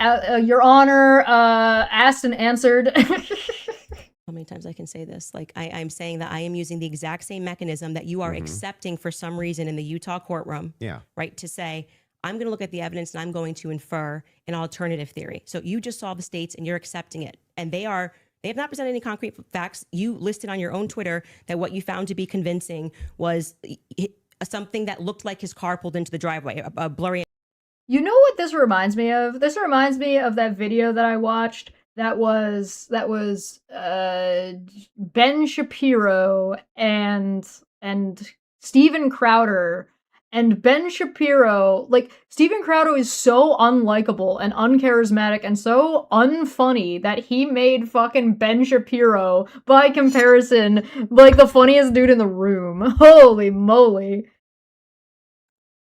Your Honor, asked and answered. How many times I can say this? Like, I'm saying that I am using the exact same mechanism that you are accepting for some reason in the Utah courtroom. Yeah. Right? To say, I'm going to look at the evidence and I'm going to infer an alternative theory. So you just saw the states and you're accepting it. And they are They have not presented any concrete facts. You listed on your own Twitter that what you found to be convincing was something that looked like his car pulled into the driveway, a blurry. You know what this reminds me of? This reminds me of that video that I watched that was Ben Shapiro and Steven Crowder. And Ben Shapiro, like, Steven Crowder is so unlikable and uncharismatic and so unfunny that he made fucking Ben Shapiro, by comparison, like the funniest dude in the room. Holy moly.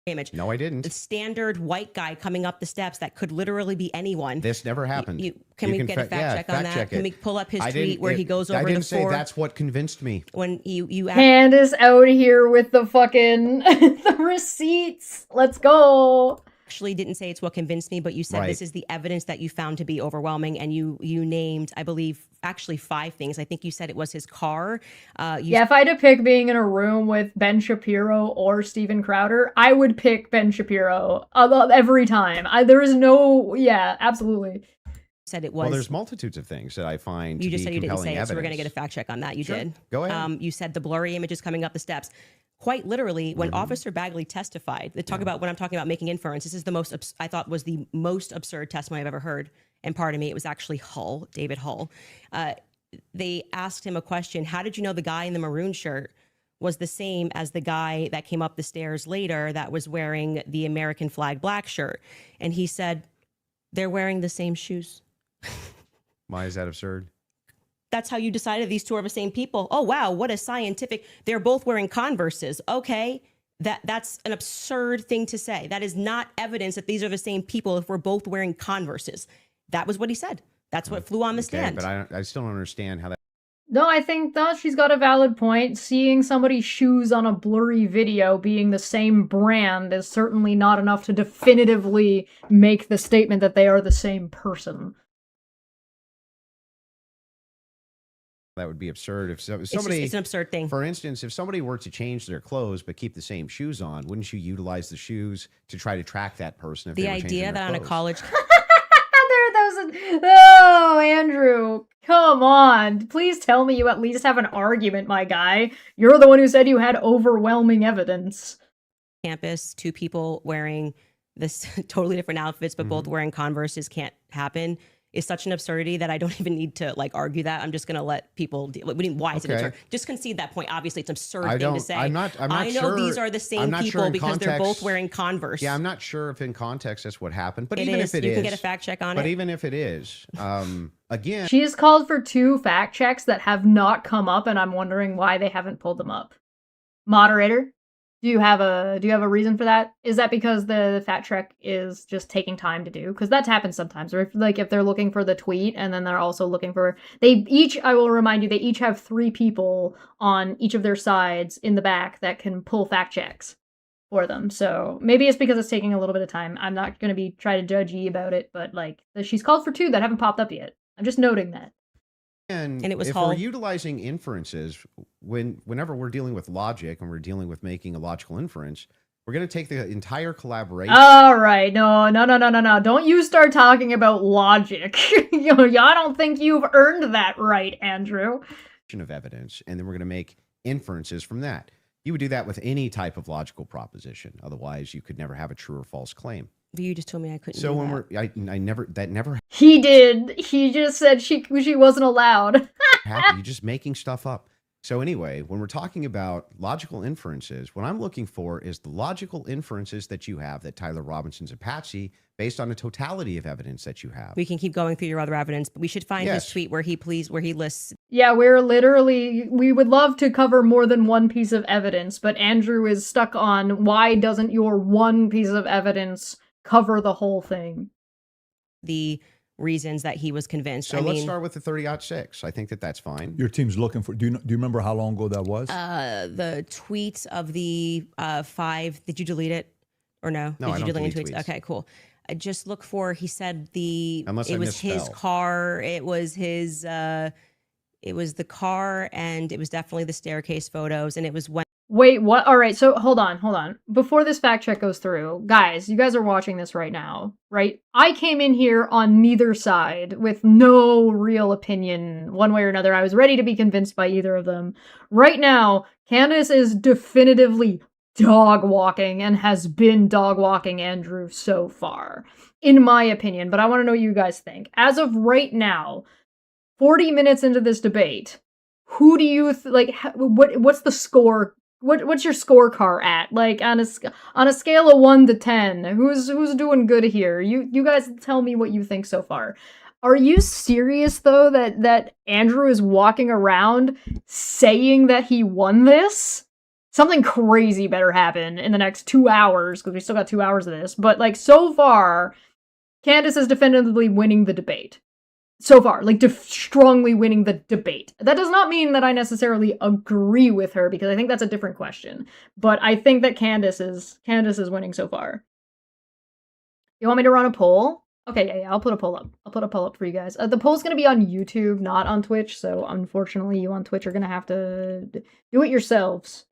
Image. No, I didn't. The standard white guy coming up the steps that could literally be anyone. This never happened. Can we get a fact check on that? Can we pull up his tweet where he goes over I the didn't say four? that's what convinced me. When you Candace out here with the fucking the receipts. Let's go. Actually didn't say it's what convinced me, but you said this is the evidence that you found to be overwhelming, and you named, I believe, actually 5 things. I think you said it was his car. If I had to pick being in a room with Ben Shapiro or Steven Crowder, I would pick Ben Shapiro every time. There is no, absolutely. Said it was. Well, there's multitudes of things that I find You to just be said you didn't say compelling it, so we're going to evidence. get a fact check on that. You Sure. did. Go ahead. You said the blurry images coming up the steps. Quite literally, when Officer Bagley testified, they talk about when I'm talking about making inference. This is the most, I thought, was the most absurd testimony I've ever heard. And pardon me, it was actually Hull, David Hull. They asked him a question. How did you know the guy in the maroon shirt was the same as the guy that came up the stairs later that was wearing the American flag black shirt? And he said, they're wearing the same shoes. Why is that absurd? That's how you decided these two are the same people. Oh, wow. What a scientific. They're both wearing Converses. Okay. That's an absurd thing to say. That is not evidence that these are the same people if we're both wearing Converses. That was what he said. That's what flew on the stand. But I still don't understand how that. No, I think that she's got a valid point. Seeing somebody's shoes on a blurry video being the same brand is certainly not enough to definitively make the statement that they are the same person. That would be absurd. If somebody, it's an absurd thing. For instance, if somebody were to change their clothes but keep the same shoes on, wouldn't you utilize the shoes to try to track that person? If The they were idea changing that their on a clothes? college. Oh, Andrew, come on. Please tell me you at least have an argument, my guy. You're the one who said you had overwhelming evidence. Campus, 2 people wearing this totally different outfits, but both wearing Converses can't happen. Is such an absurdity that I don't even need to argue that. I'm just going to let people deal. Why is it absurd? Just concede that point. Obviously, it's an absurd thing to say. I'm not I know sure, these are the same people because they're both wearing Converse. Yeah, I'm not sure if in context that's what happened. But it even is. if it is, you can get a fact check on it. But even if it is, again, She's called for 2 fact checks that have not come up, and I'm wondering why they haven't pulled them up. Moderator, do you have a reason for that? Is that because the fact check is just taking time to do? Because that's happened sometimes. Or if they're looking for the tweet and then they're also looking for I will remind you, they each have 3 people on each of their sides in the back that can pull fact checks for them. So maybe it's because it's taking a little bit of time. I'm not going to be try to judgy about it, but she's called for 2 that haven't popped up yet. I'm just noting that. and it was if Hull. we're utilizing inferences, whenever we're dealing with logic and we're dealing with making a logical inference, we're going to take the entire collaboration. All right, no. Don't you start talking about logic. I don't think you've earned that right, Andrew. Of evidence, and then we're going to make inferences from that. You would do that with any type of logical proposition. Otherwise, you could never have a true or false claim. But you just told me I couldn't. So do when that. I never He did. He just said she wasn't allowed. happened. You're just making stuff up. So anyway, when we're talking about logical inferences, what I'm looking for is the logical inferences that you have that Tyler Robinson's a patsy based on the totality of evidence that you have. We can keep going through your other evidence, but we should find his tweet where he lists. Yeah, we would love to cover more than one piece of evidence, but Andrew is stuck on why doesn't your one piece of evidence cover the whole thing? The reasons that he was convinced. So let's start with the 30-06. I think that's fine. Your team's looking for. Do you remember how long ago that was? The tweet of the 5. Did you delete it or no? No, Did I you don't delete delete tweets? tweets. Okay, cool. I just look for. He said Unless I it was his misspell. car. It was his. It was the car, and it was definitely the staircase photos, and it was when. Wait, what? All right, so hold on. Before this fact check goes through, guys, you guys are watching this right now, right? I came in here on neither side with no real opinion one way or another. I was ready to be convinced by either of them. Right now, Candace is definitively dog walking and has been dog walking Andrew so far, in my opinion, but I want to know what you guys think. As of right now, 40 minutes into this debate, who do you what's the score? What's your scorecard at? Like on a scale of 1 to 10, who's doing good here? You guys tell me what you think so far. Are you serious though that Andrew is walking around saying that he won this? Something crazy better happen in the next 2 hours, because we still got 2 hours of this. But like so far, Candace is definitively winning the debate. So far, like strongly winning the debate. That does not mean that I necessarily agree with her, because I think that's a different question. But I think that Candace is winning so far. You want me to run a poll? Okay, yeah, I'll put a poll up. I'll put a poll up for you guys. The poll's gonna be on YouTube, not on Twitch. So unfortunately, you on Twitch are gonna have to do it yourselves.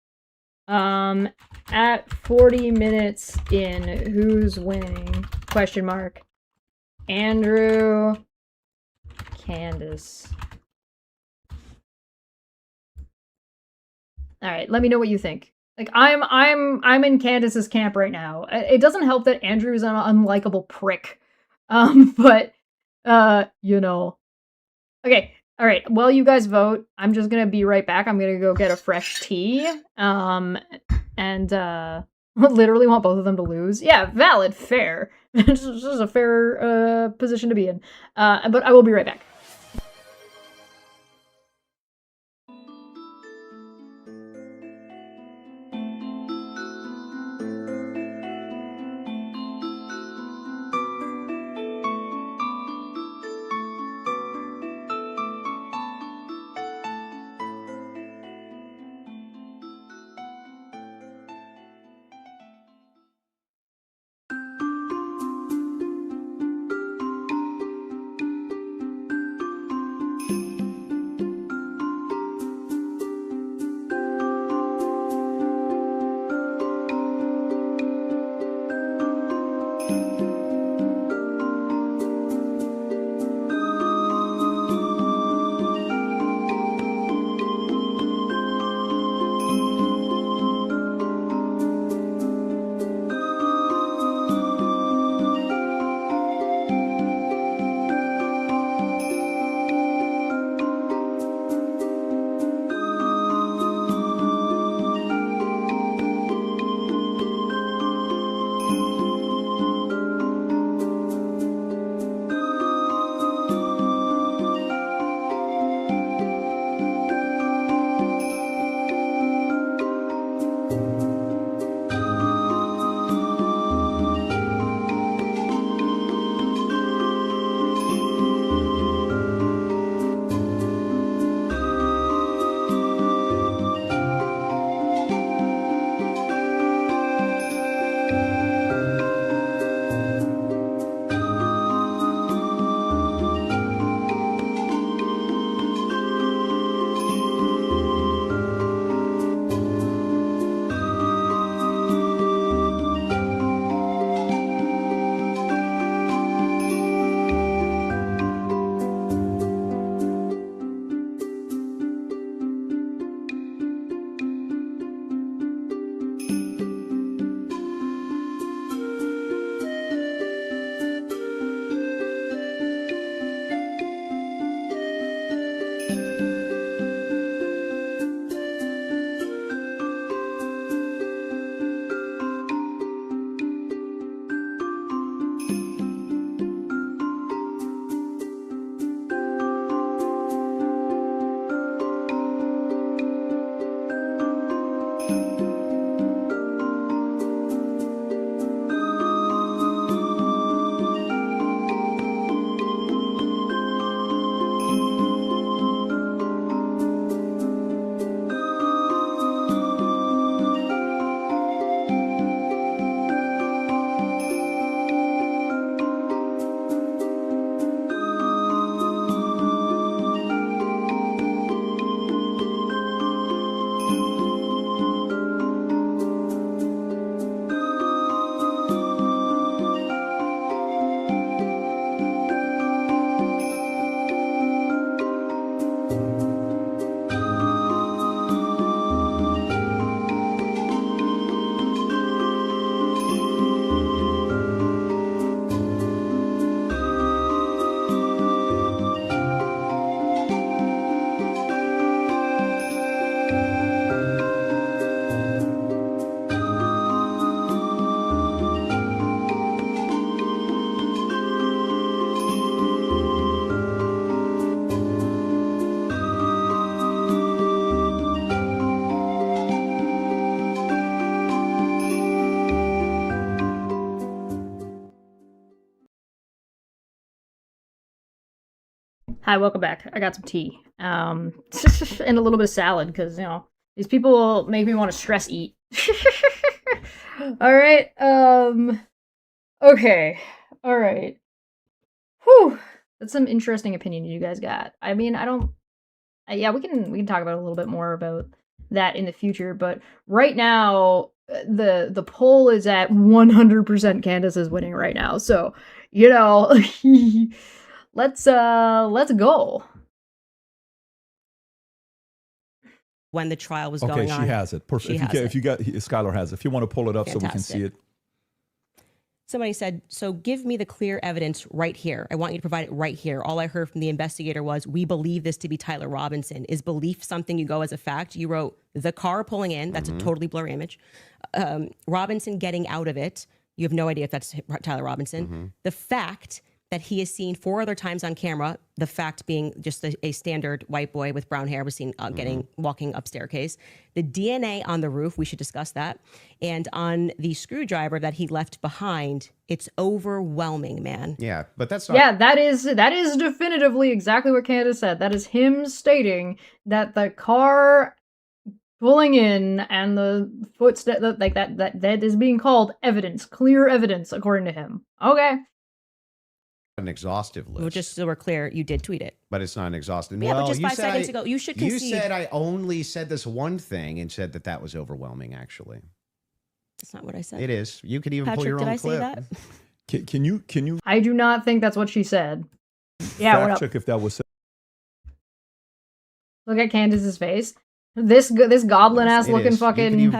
At 40 minutes in, who's winning? Question mark. Andrew. Candace. All right, let me know what you think. Like I'm in Candace's camp right now. It doesn't help that Andrew's an unlikable prick. But you know. Okay, all right. While you guys vote, I'm just gonna be right back. I'm gonna go get a fresh tea. And literally want both of them to lose. Yeah, valid, fair. This is a fair position to be in. But I will be right back. Hi, welcome back. I got some tea. And a little bit of salad, because, you know, these people make me want to stress eat. Alright, okay. Alright. Whew. That's some interesting opinion you guys got. I mean, I don't... yeah, we can talk about a little bit more about that in the future, but right now, the poll is at 100% Candace is winning right now, so, you know... Let's go. When the trial was okay, going on. she has it. Perfect. If you got Skylar has it. If you want to pull it up so we can see it. Somebody said, so give me the clear evidence right here. I want you to provide it right here. All I heard from the investigator was, we believe this to be Tyler Robinson. Is belief something you go as a fact? You wrote the car pulling in. That's a totally blurry image. Robinson getting out of it. You have no idea if that's Tyler Robinson. The fact that he is seen 4 other times on camera, the fact being just a standard white boy with brown hair was seen walking up staircase. The DNA on the roof, we should discuss that. And on the screwdriver that he left behind, it's overwhelming, man. Yeah, but that's not... Yeah, that is definitively exactly what Candace said. That is him stating that the car pulling in and the footstep, like that is being called evidence, clear evidence, according to him. Okay. An exhaustive list. Well, just so we're clear, you did tweet it. But it's not an exhaustive. Yeah, well, but just 5 seconds ago, you should concede. You said I only said this one thing and said that was overwhelming, actually. That's not what I said. It is. You could even Patrick, pull your did own I clip. say that? Can you I do not think that's what she said. Yeah, fact what up? check if that was said? Look at Candace's face. This goblin ass looking fucking Did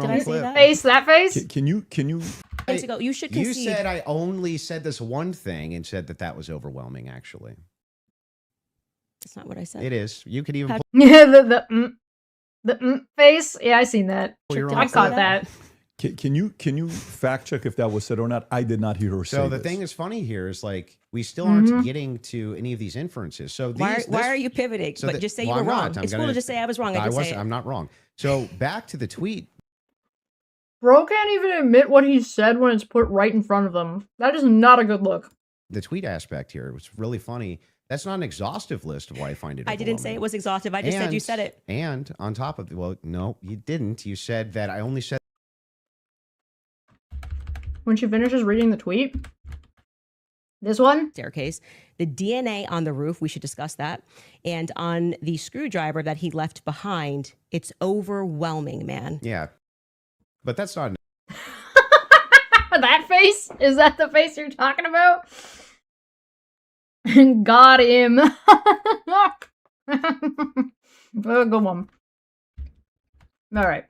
I say that? face. That face. Can you Seconds ago, you should concede. You said I only said this one thing and said that was overwhelming, actually. That's not what I said. It is. You could even Yeah, the face. Yeah, I seen that. I caught that. Can you fact check if that was said or not? I did not hear her say So the this. thing is funny here is like we still aren't getting to any of these inferences. So why are you pivoting? So but just say you were wrong. It's cool to just say I was wrong. I'm not wrong. So back to the tweet. Bro can't even admit what he said when it's put right in front of them. That is not a good look. The tweet aspect here was really funny. That's not an exhaustive list of why I find it. I didn't say it was exhaustive. I just said you said it. And on top of well, no, you didn't. You said that I only said. When she finishes reading the tweet, this one staircase, the DNA on the roof, we should discuss that. And on the screwdriver that he left behind, it's overwhelming, man. Yeah. But that's not. That face? Is that the face you're talking about? Got him. Good one. All right.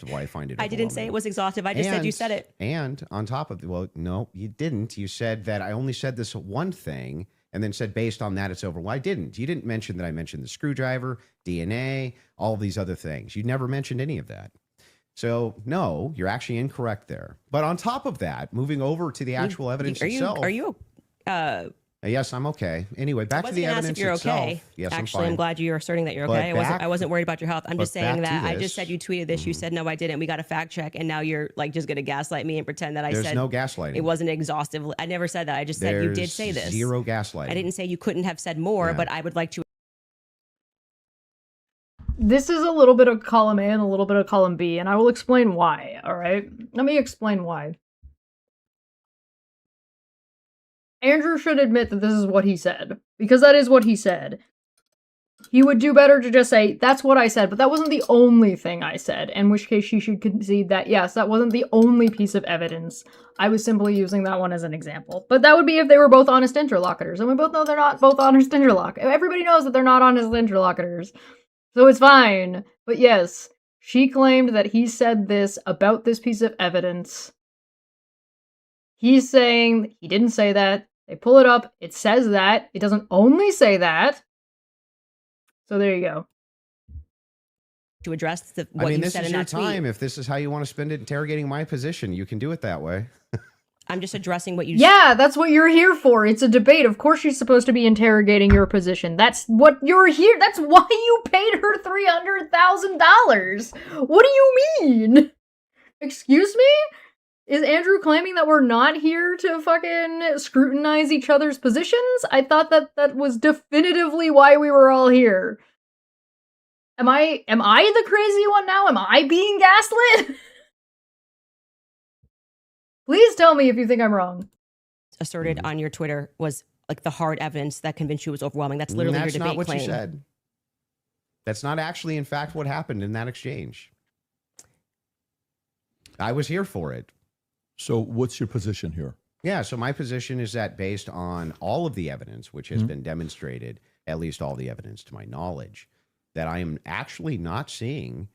Why I find it. I didn't say it was exhaustive. I just said you said it. And on top of well, no, you didn't. You said that I only said this one thing. And then said, based on that, it's over. Well, I didn't. You didn't mention that I mentioned the screwdriver, DNA, all these other things. You never mentioned any of that. So, no, you're actually incorrect there. But on top of that, moving over to the actual evidence itself. Are you? Yes, I'm okay. Anyway, back to the evidence if you're itself. okay. Yes, actually, I'm fine. glad you're asserting that you're okay. I wasn't worried about your health. I'm just saying that I just said you tweeted this. You said no, I didn't. We got a fact check, and now you're like just gonna gaslight me and pretend that I said. There's no gaslighting. It wasn't exhaustive. I never said that. I just said you did say this. Zero gaslighting. I didn't say you couldn't have said more, but I would like to. This is a little bit of column A and a little bit of column B, and I will explain why. All right, let me explain why. Andrew should admit that this is what he said, because that is what he said. He would do better to just say, that's what I said, but that wasn't the only thing I said, in which case she should concede that, yes, that wasn't the only piece of evidence. I was simply using that one as an example. But that would be if they were both honest interlocutors, and we both know they're not both honest interlocutors. Everybody knows that they're not honest interlocutors, so it's fine. But yes, she claimed that he said this about this piece of evidence. He's saying he didn't say that. They pull it up. It says that. It doesn't only say that. So there you go. To address what you said in that tweet. This is your time. If this is how you want to spend it interrogating my position, you can do it that way. I'm just addressing what you. Yeah, that's what you're here for. It's a debate. Of course she's supposed to be interrogating your position. That's what you're here. That's why you paid her $300,000. What do you mean? Excuse me? Is Andrew claiming that we're not here to fucking scrutinize each other's positions? I thought that was definitively why we were all here. Am I the crazy one now? Am I being gaslit? Please tell me if you think I'm wrong. Asserted on your Twitter was like the hard evidence that convinced you was overwhelming. That's literally your debate That's not what claim. you said. That's not actually, in fact, what happened in that exchange. I was here for it. So what's your position here? Yeah, so my position is that based on all of the evidence, which has been demonstrated, at least all the evidence to my knowledge, that I am actually not seeing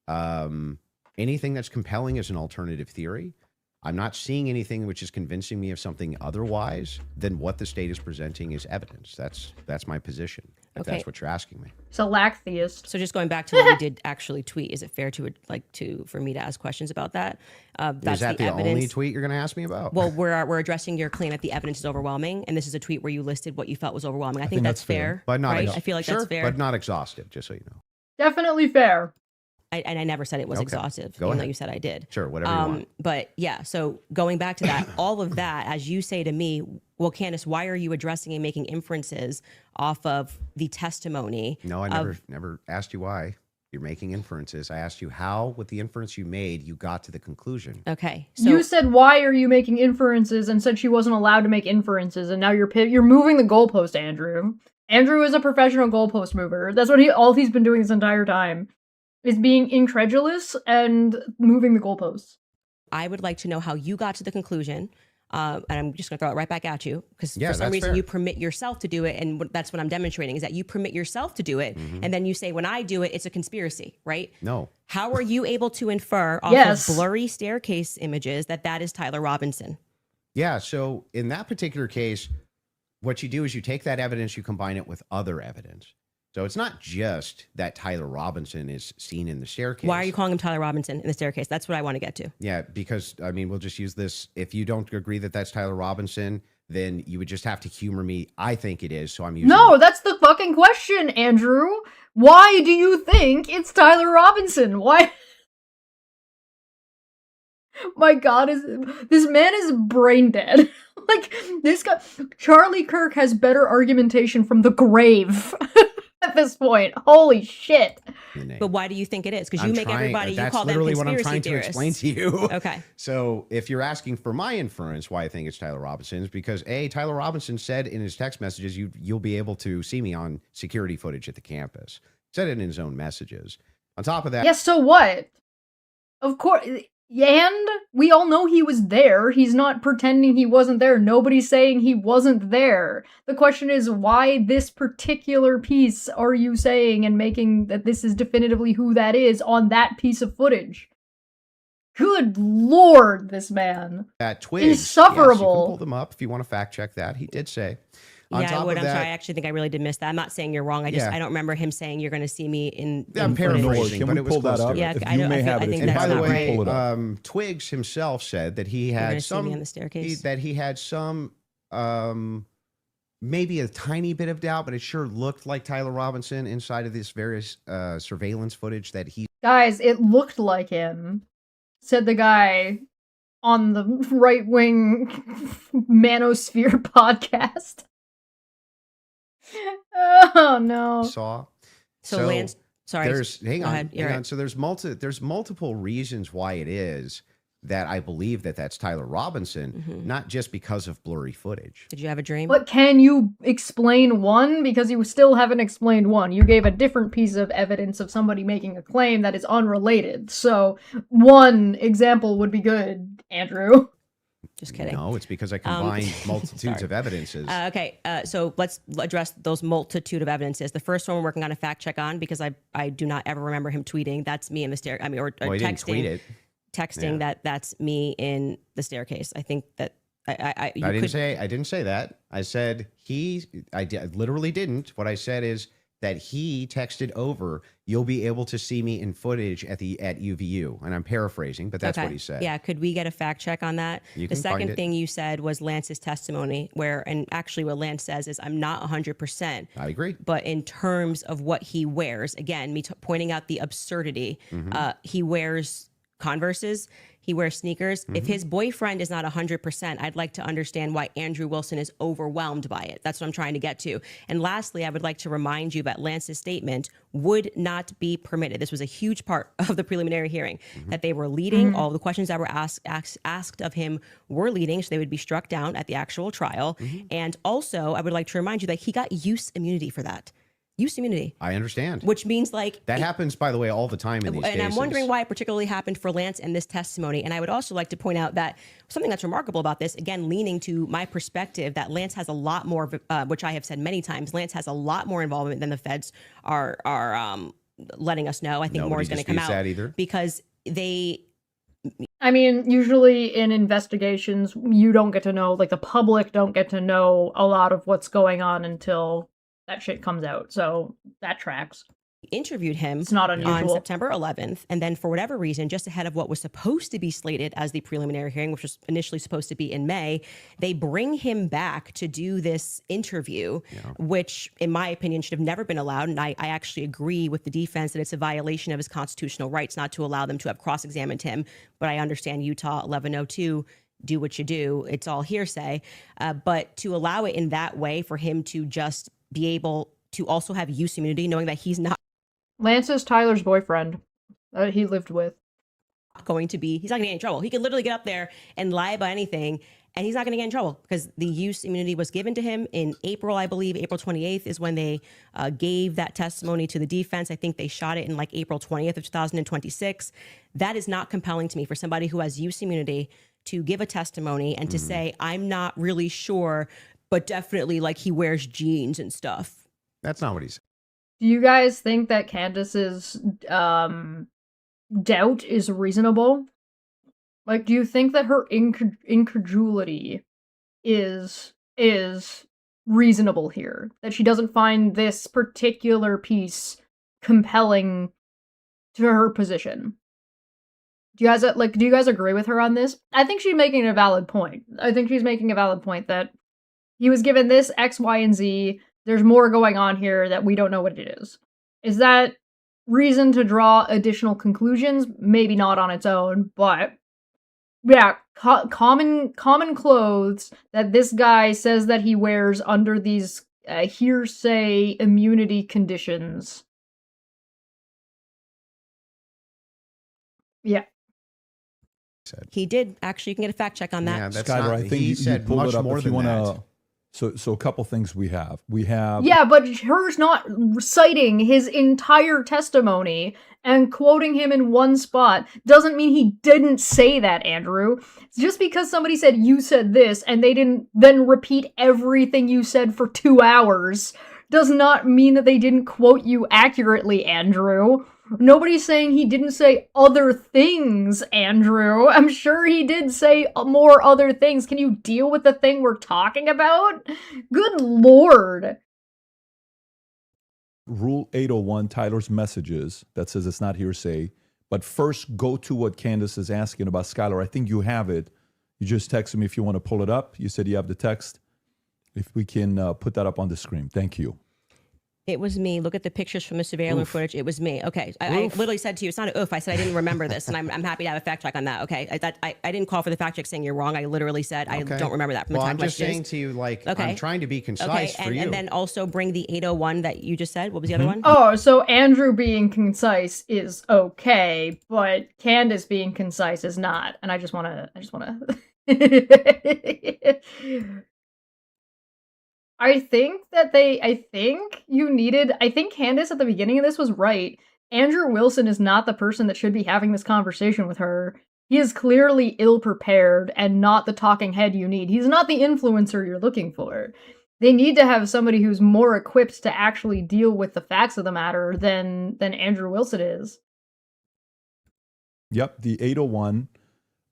anything that's compelling as an alternative theory. I'm not seeing anything which is convincing me of something otherwise than what the state is presenting as evidence. That's my position, if that's what you're asking me. So lack theist. So just going back to what we did actually tweet, is it fair for me to ask questions about that? That's Is that the evidence. only tweet you're going to ask me about? Well, we're addressing your claim that the evidence is overwhelming, and this is a tweet where you listed what you felt was overwhelming. I think that's fair, but not right? I feel like that's fair, but not exhaustive. Just so you know. Definitely fair. I never said it was exhaustive, even though you said I did. Sure, whatever you want. But yeah, so going back to that, all of that, as you say to me, well, Candace, why are you addressing and making inferences off of the testimony? No, I never asked you why you're making inferences. I asked you how, with the inference you made, you got to the conclusion. Okay, so You said, why are you making inferences, and said she wasn't allowed to make inferences, and now you're moving the goalpost, Andrew. Andrew is a professional goalpost mover. That's what all he's been doing this entire time. Is being incredulous and moving the goalposts. I would like to know how you got to the conclusion, and I'm just going to throw it right back at you, because for some reason you permit yourself to do it, and that's what I'm demonstrating, is that you permit yourself to do it, and then you say, when I do it, it's a conspiracy, right? No. How are you able to infer off of blurry staircase images that is Tyler Robinson? Yeah, so in that particular case, what you do is you take that evidence, you combine it with other evidence. So it's not just that Tyler Robinson is seen in the staircase. Why are you calling him Tyler Robinson in the staircase? That's what I want to get to. Yeah, because, I mean, we'll just use this. If you don't agree that that's Tyler Robinson, then you would just have to humor me. I think it is, so I'm using No, that's the fucking question, Andrew. Why do you think it's Tyler Robinson? Why? My God, this man is brain dead. Like, this guy, Charlie Kirk has better argumentation from the grave. At this point, holy shit! But why do you think it is? Because you make everybody, you call them conspiracy theorists. That's literally what I'm trying to explain to you. Okay. So if you're asking for my inference, why I think it's Tyler Robinson is because Tyler Robinson said in his text messages, you'll be able to see me on security footage at the campus. Said it in his own messages. On top of that, yes. So what? Of course. And we all know he was there. He's not pretending he wasn't there. Nobody's saying he wasn't there. The question is, why this particular piece are you saying and making that this is definitively who that is on that piece of footage? Good Lord, this man. That Twigs. Insufferable. Yes, you can pull them up if you want to fact check that. He did say. Yeah, I would. I'm sorry. I actually think I really did miss that. I'm not saying you're wrong. I don't remember him saying you're going to see me in. I'm paraphrasing, but it was pull that up? Yeah, I think that's by the not way, right. Twigs himself said that he had see me on the staircase. that he had some maybe a tiny bit of doubt, but it sure looked like Tyler Robinson inside of this various surveillance footage that he. Guys, it looked like him, said the guy on the right-wing Manosphere podcast. Oh no! Saw. So Lance, sorry. Hang on. Right. So there's multiple reasons why it is that I believe that that's Tyler Robinson, not just because of blurry footage. Did you have a dream? But can you explain one? Because you still haven't explained one. You gave a different piece of evidence of somebody making a claim that is unrelated. So one example would be good, Andrew. Just kidding. No, it's because I combined multitudes of evidences. Okay, so let's address those multitude of evidences. The first one we're working on a fact check on, because I do not ever remember him tweeting. That's me in the stair. I mean, or he didn't tweet it. Texting that's me in the staircase. I think that I didn't say that. I said I literally didn't. What I said is that he texted over, "You'll be able to see me in footage at UVU," and I'm paraphrasing, but that's what he said. Yeah, could we get a fact check on that? The second thing you said was Lance's testimony, and actually what Lance says is, I'm not 100%. I agree. But in terms of what he wears, again, me pointing out the absurdity, he wears Converses. He wears sneakers. If his boyfriend is not 100%, I'd like to understand why Andrew Wilson is overwhelmed by it. That's what I'm trying to get to. And lastly, I would like to remind you that Lance's statement would not be permitted. This was a huge part of the preliminary hearing, that they were leading. All the questions that were asked of him were leading, so they would be struck down at the actual trial. And also, I would like to remind you that he got use immunity for that. Use immunity. I understand. Which means like... That happens, by the way, all the time in these cases. And I'm wondering why it particularly happened for Lance and this testimony. And I would also like to point out that something that's remarkable about this, again, leaning to my perspective, that Lance has a lot more, which I have said many times, Lance has a lot more involvement than the feds are letting us know. I think more is going to come out. That either. Because they... I mean, usually in investigations, you don't get to know, like the public don't get to know a lot of what's going on until that shit comes out. So that tracks. Interviewed him It's not unusual. on September 11th. And then for whatever reason, just ahead of what was supposed to be slated as the preliminary hearing, which was initially supposed to be in May, they bring him back to do this interview, which in my opinion should have never been allowed. And I actually agree with the defense that it's a violation of his constitutional rights not to allow them to have cross-examined him. But I understand Utah 1102, do what you do. It's all hearsay. But to allow it in that way for him to just be able to also have use immunity, knowing that he's not Lance is Tyler's boyfriend that he lived with. going to be, he's not gonna get in trouble. He could literally get up there and lie about anything and he's not gonna get in trouble because the use immunity was given to him in April, I believe. April 28th is when they gave that testimony to the defense. I think they shot it in like April 20th of 2026. That is not compelling to me for somebody who has use immunity to give a testimony and to say, I'm not really sure, but definitely like he wears jeans and stuff. That's not what he's... Do you guys think that Candace's doubt is reasonable? Like, do you think that her incredulity is reasonable here? That she doesn't find this particular piece compelling to her position? Do you guys agree with her on this? I think she's making a valid point. I think she's making a valid point that he was given this X, Y, and Z. There's more going on here that we don't know what it is. Is that reason to draw additional conclusions? Maybe not on its own, but yeah, common clothes that this guy says that he wears under these hearsay immunity conditions. Yeah. He did actually. You can get a fact check on that. Yeah, that's Skyler, not, I think he said pulled much it up more if you than want that. to. So a couple things we have. Yeah, but her's not citing his entire testimony and quoting him in one spot doesn't mean he didn't say that, Andrew. Just because somebody said you said this and they didn't then repeat everything you said for 2 hours does not mean that they didn't quote you accurately, Andrew. Nobody's saying he didn't say other things, Andrew. I'm sure he did say more other things. Can you deal with the thing we're talking about? Good Lord. Rule 801, Tyler's messages, that says it's not hearsay. But first, go to what Candace is asking about. Skylar, I think you have it. You just texted me if you want to pull it up. You said you have the text. If we can put that up on the screen. Thank you. It was me. Look at the pictures from the surveillance footage. It was me. Okay. I literally said to you, it's not an oof. I said I didn't remember this, and I'm happy to have a fact check on that. Okay. I didn't call for the fact check saying you're wrong. I literally said I don't remember that from the time. I'm just saying to you, like, I'm trying to be concise for you. And then also bring the 801 that you just said. What was the other one? Oh, so Andrew being concise is okay, but Candace being concise is not. And I just want to. I think Candace at the beginning of this was right. Andrew Wilson is not the person that should be having this conversation with her. He is clearly ill-prepared and not the talking head you need. He's not the influencer you're looking for. They need to have somebody who's more equipped to actually deal with the facts of the matter than Andrew Wilson is. Yep, the 801,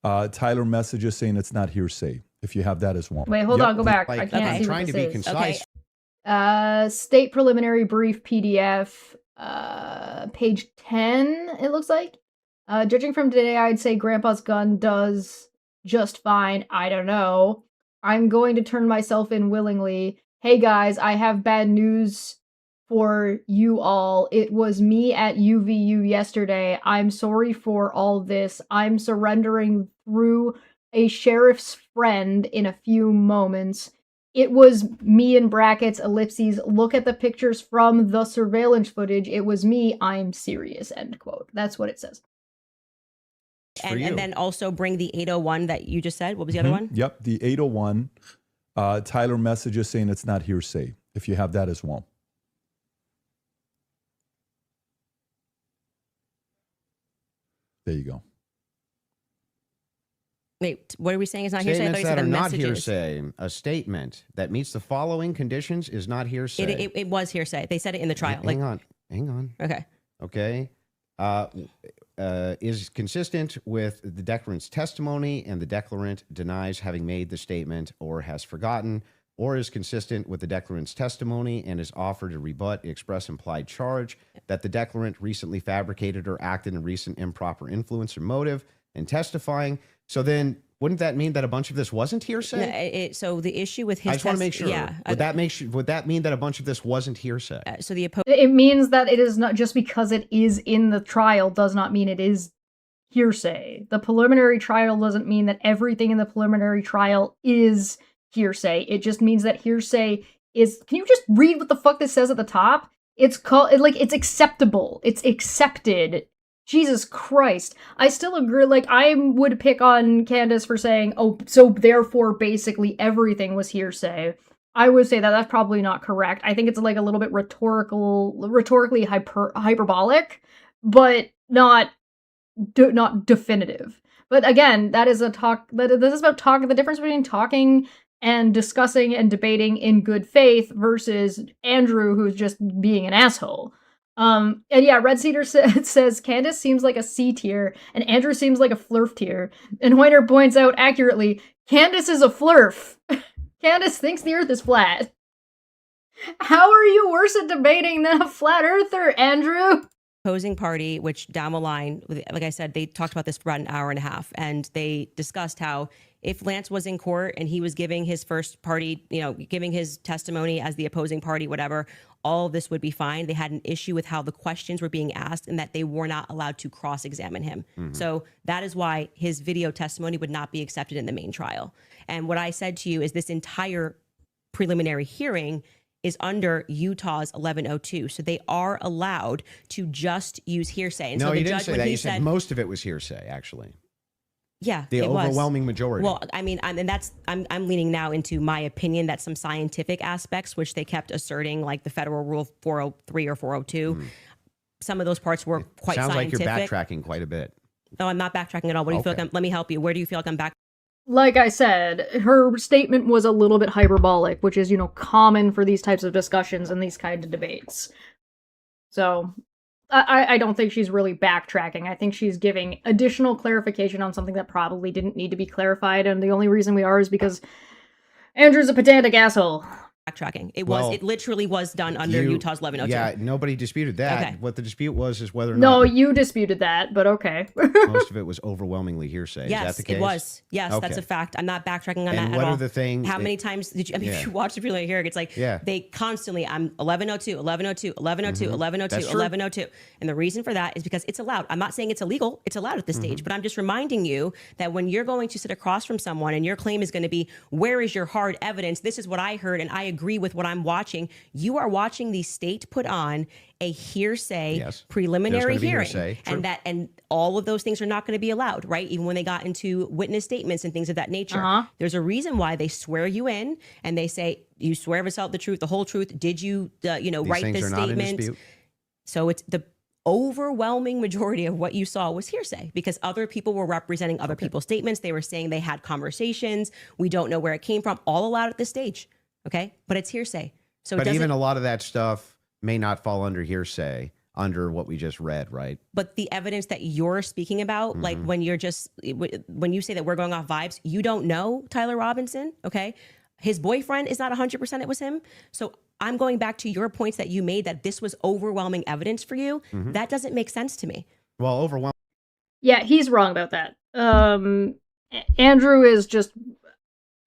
Tyler messages saying it's not hearsay. If you have that as well. Wait, hold on, go back. Like, I can't see I'm trying what to this be is. concise. State preliminary brief PDF, page 10, it looks like. Judging from today, I'd say Grandpa's gun does just fine. I don't know. I'm going to turn myself in willingly. Hey guys, I have bad news for you all. It was me at UVU yesterday. I'm sorry for all this. I'm surrendering through a sheriff's friend in a few moments. It was me in brackets, ellipses. Look at the pictures from the surveillance footage. It was me. I'm serious, end quote. That's what it says. And then also bring the 801 that you just said. What was the other one? Yep, the 801. Tyler messages saying it's not hearsay, if you have that as well. There you go. Wait, what are we saying is not hearsay? Statements that are not hearsay. A statement that meets the following conditions is not hearsay. It was hearsay. They said it in the trial. Hang on. Okay. Is consistent with the declarant's testimony and the declarant denies having made the statement or has forgotten, or is consistent with the declarant's testimony and is offered to rebut the express implied charge that the declarant recently fabricated or acted in recent improper influence or motive in testifying. So then wouldn't that mean that a bunch of this wasn't hearsay? So the issue with his I just want to make sure. Yeah. Would that mean that a bunch of this wasn't hearsay? It means that it is not, just because it is in the trial does not mean it is hearsay. The preliminary trial doesn't mean that everything in the preliminary trial is hearsay. It just means that hearsay is, can you just read what the fuck this says at the top? It's called, it's acceptable. It's accepted. Jesus Christ. I still agree. I would pick on Candace for saying, oh, so therefore basically everything was hearsay. I would say that that's probably not correct. I think it's a little bit rhetorically hyperbolic, but not definitive. But again, that is this is about talking, the difference between talking and discussing and debating in good faith versus Andrew, who's just being an asshole. And yeah, Red Cedar says Candace seems like a C tier and Andrew seems like a flurf tier. And Whiter points out accurately, Candace is a flurf. Candace thinks the earth is flat. How are you worse at debating than a flat earther, Andrew? Opposing party, which down the line, like I said, they talked about this for about an hour and a half, and they discussed how if Lance was in court and he was giving his first party, giving his testimony as the opposing party, whatever, all of this would be fine. They had an issue with how the questions were being asked and that they were not allowed to cross-examine him. Mm-hmm. So that is why his video testimony would not be accepted in the main trial. And what I said to you is this entire preliminary hearing is under Utah's 1102. So they are allowed to just use hearsay. And no, so the you didn't judge, say that. You said most of it was hearsay, actually. Yeah, the overwhelming majority. Well, I mean, I'm leaning now into my opinion that some scientific aspects, which they kept asserting, like the federal rule 403 or 402, some of those parts were quite scientific. Sounds like you're backtracking quite a bit. No, I'm not backtracking at all. What do you feel like? Let me help you. Where do you feel like I'm back? Like I said, her statement was a little bit hyperbolic, which is, common for these types of discussions and these kinds of debates. So I don't think she's really backtracking. I think she's giving additional clarification on something that probably didn't need to be clarified, and the only reason we are is because Andrew's a pedantic asshole. Backtracking. It literally was done under Utah's 1102. Yeah, nobody disputed that. Okay. What the dispute was is whether or not... No, you disputed that, but okay. Most of it was overwhelmingly hearsay. Yes, is that the case? It was. Yes, okay. That's a fact. I'm not backtracking on that at all. And what are the things... How many times did you... I mean, if you watch the preliminary hearing, it's like they constantly... I'm 1102, 1102, 1102, 1102, 1102. And the reason for that is because it's allowed. I'm not saying it's illegal. It's allowed at this stage. But I'm just reminding you that when you're going to sit across from someone and your claim is going to be, where is your hard evidence? This is what I heard and I agree with what I'm watching. You are watching the state put on a hearsay preliminary hearing, and all of those things are not going to be allowed, right? Even when they got into witness statements and things of that nature. There's a reason why they swear you in and they say, you swear to tell the truth, the whole truth. Did you, write this statement? So it's the overwhelming majority of what you saw was hearsay because other people were representing other people's statements. They were saying they had conversations. We don't know where it came from. All allowed at this stage. Okay, but it's hearsay. So but even a lot of that stuff may not fall under hearsay under what we just read, right? But the evidence that you're speaking about, like when you say that we're going off vibes, you don't know Tyler Robinson, okay? His boyfriend is not 100% it was him. So I'm going back to your points that you made that this was overwhelming evidence for you. That doesn't make sense to me. Well, overwhelming. Yeah, he's wrong about that. Andrew is just...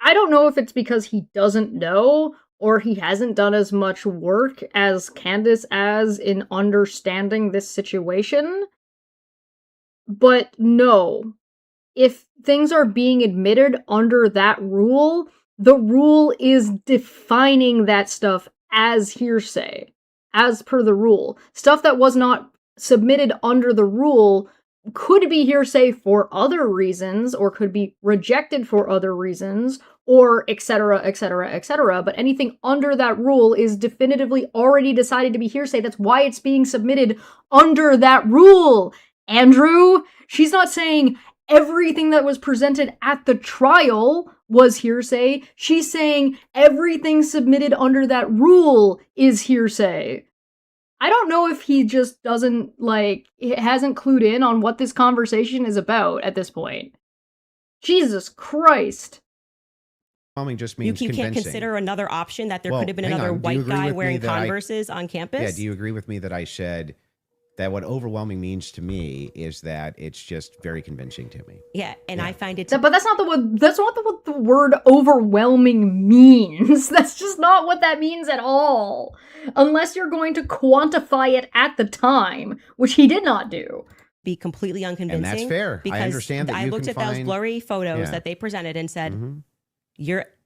I don't know if it's because he doesn't know or he hasn't done as much work as Candace as in understanding this situation. But no, if things are being admitted under that rule, the rule is defining that stuff as hearsay, as per the rule. Stuff that was not submitted under the rule could be hearsay for other reasons, or could be rejected for other reasons, or etc., etc., etc. But anything under that rule is definitively already decided to be hearsay. That's why it's being submitted under that rule. Andrew, she's not saying everything that was presented at the trial was hearsay. She's saying everything submitted under that rule is hearsay. I don't know if he just doesn't, hasn't clued in on what this conversation is about at this point. Jesus Christ. Just means you can't consider another option that there could have been another white guy wearing Converses on campus? Yeah, do you agree with me that I said that what overwhelming means to me is that it's just very convincing to me? Yeah, and I find it... But that's not what the word overwhelming means. That's just not what that means at all. Unless you're going to quantify it at the time, which he did not do. Be completely unconvincing. And that's fair. I understand that I looked at those blurry photos that they presented and said,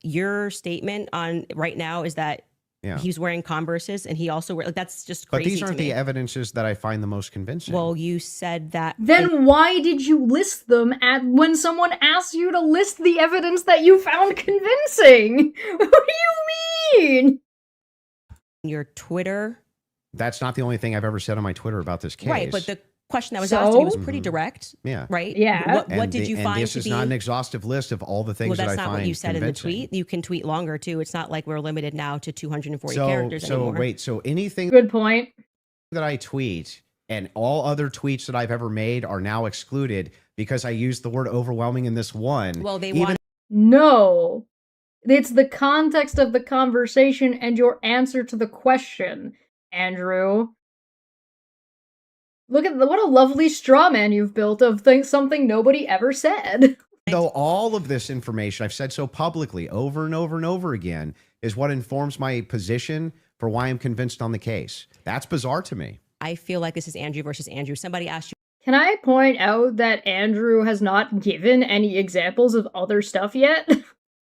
your statement on right now is that he's wearing Converses, and he also that's just crazy. But these aren't the evidences that I find the most convincing. Well, you said that. Then why did you list them when someone asked you to list the evidence that you found convincing? What do you mean? Your Twitter. That's not the only thing I've ever said on my Twitter about this case. Right, but the question that was asked to you was pretty direct. Yeah. Right? Yeah. What did you find this to is be... not an exhaustive list of all the things that I find Well, that's not what you said convincing. in the tweet. You can tweet longer, too. It's not like we're limited now to 240 characters anymore. So anything Good point. that I tweet and all other tweets that I've ever made are now excluded because I used the word overwhelming in this one. Well, No. It's the context of the conversation and your answer to the question, Andrew. Look at what a lovely straw man you've built of something nobody ever said. Though all of this information I've said so publicly over and over and over again is what informs my position for why I'm convinced on the case. That's bizarre to me. I feel like this is Andrew versus Andrew. Somebody asked you. Can I point out that Andrew has not given any examples of other stuff yet?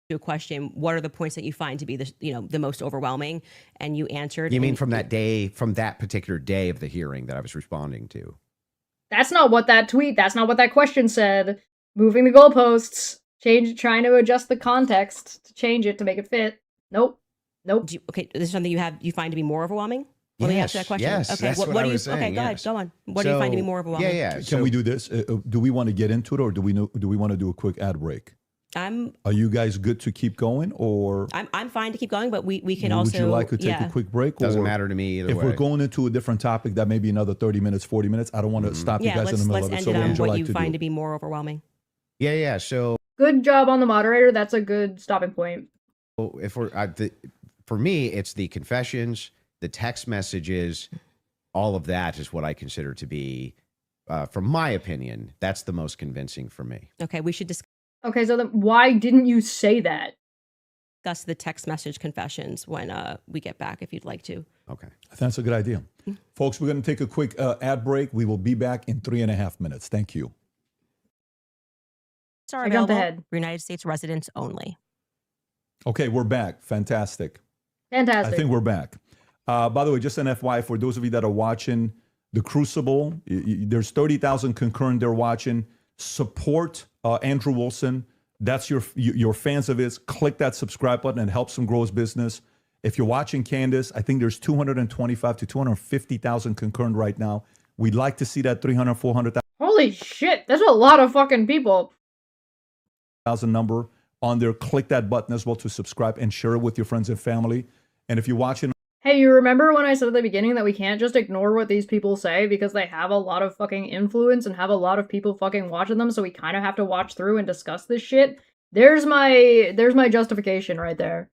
A question, what are the points that you find to be the most overwhelming, and you answered. You mean from that particular day of the hearing that I was responding to? That's not what that question said. Moving the goalposts, trying to adjust the context to change it to make it fit. Nope. Okay, this is something you find to be more overwhelming. Let me ask you that question. Yes, okay, that's what I was saying. Okay, go ahead, go on. What do you find to be more overwhelming? Yeah. Can we do this? Do we want to get into it, or do we want to do a quick ad break? Are you guys good to keep going, or I'm fine to keep going, but we can also. Would you like to take a quick break? Doesn't matter to me either way. If we're going into a different topic, that may be another 30 minutes, 40 minutes. I don't want to stop you guys in the middle of it. So let's end it on what you find to be more overwhelming. Yeah. So good job on the moderator. That's a good stopping point. If we're for me, it's the confessions, the text messages, all of that is what I consider to be, from my opinion, that's the most convincing for me. Okay, we should discuss. Okay, so then why didn't you say that? Discuss the text message confessions when we get back, if you'd like to. Okay. I think that's a good idea. Folks, we're going to take a quick ad break. We will be back in 3.5 minutes. Thank you. Sorry, available for United States residents only. Okay, we're back. Fantastic. I think we're back. By the way, just an FYI, for those of you that are watching The Crucible, there's 30,000 concurrent there watching. Support Andrew Wilson. That's your fans of his. Click that subscribe button and helps him grow his business. If you're watching Candace, I think there's 225 to 250,000 concurrent right now. We'd like to see that 300, 400,000. Holy shit, that's a lot of fucking people. Number on there. Click that button as well to subscribe and share it with your friends and family. And if you're watching. Hey, you remember when I said at the beginning that we can't just ignore what these people say because they have a lot of fucking influence and have a lot of people fucking watching them, so we kind of have to watch through and discuss this shit? There's my justification right there.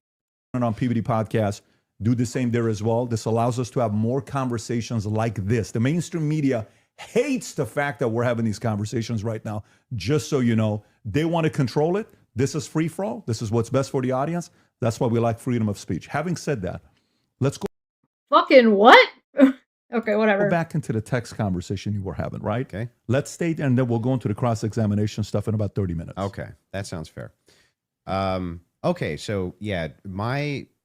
On PBD Podcast, do the same there as well. This allows us to have more conversations like this. The mainstream media hates the fact that we're having these conversations right now. Just so you know, they want to control it. This is free for all. This is what's best for the audience. That's why we like freedom of speech. Having said that, let's go Fucking what? Okay, whatever. back into the text conversation you were having, right? Okay. Let's stay, and then we'll go into the cross-examination stuff in about 30 minutes. Okay, that sounds fair. Okay, so yeah,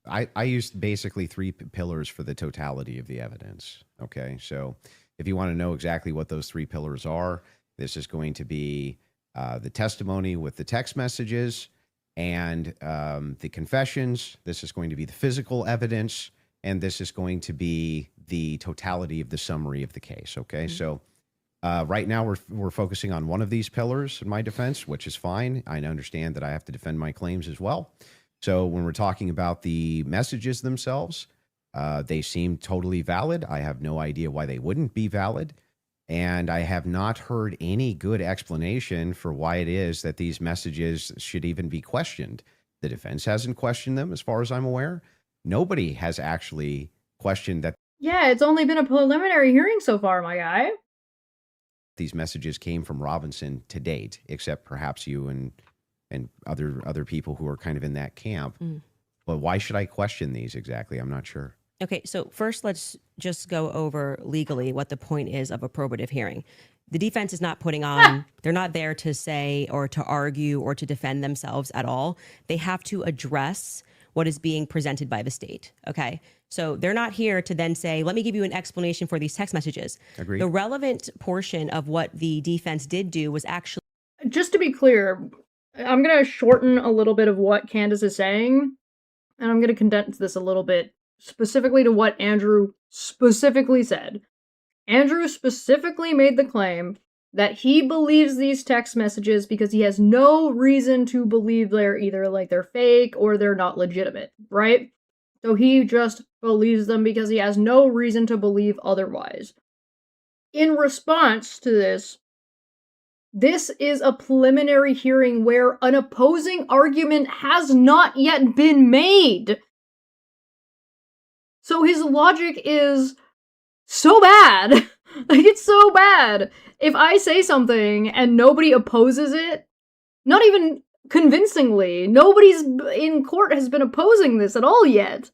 I used basically three pillars for the totality of the evidence. Okay, so if you want to know exactly what those three pillars are, this is going to be the testimony with the text messages and the confessions. This is going to be the physical evidence, and this is going to be the totality of the summary of the case. Okay, so right now we're focusing on one of these pillars in my defense, which is fine. I understand that I have to defend my claims as well. So when we're talking about the messages themselves, they seem totally valid. I have no idea why they wouldn't be valid. And I have not heard any good explanation for why it is that these messages should even be questioned. The defense hasn't questioned them, as far as I'm aware. Nobody has actually questioned that. Yeah, it's only been a preliminary hearing so far, my guy. These messages came from Robinson to date, except perhaps you and other people who are kind of in that camp. But why should I question these exactly? I'm not sure. Okay, so first let's just go over legally what the point is of a probative hearing. The defense is not putting on, they're not there to say or to argue or to defend themselves at all. They have to address what is being presented by the state, okay? So they're not here to then say, let me give you an explanation for these text messages. Agreed. The relevant portion of what the defense did do was actually... Just to be clear, I'm going to shorten a little bit of what Candace is saying, and I'm going to condense this a little bit, specifically to what Andrew specifically said. Andrew specifically made the claim that he believes these text messages because he has no reason to believe they're either like they're fake or they're not legitimate, right? So he just believes them because he has no reason to believe otherwise. In response to this is a preliminary hearing where an opposing argument has not yet been made. So his logic is so bad. Like, it's so bad. If I say something and nobody opposes it, not even convincingly, nobody's in court has been opposing this at all yet.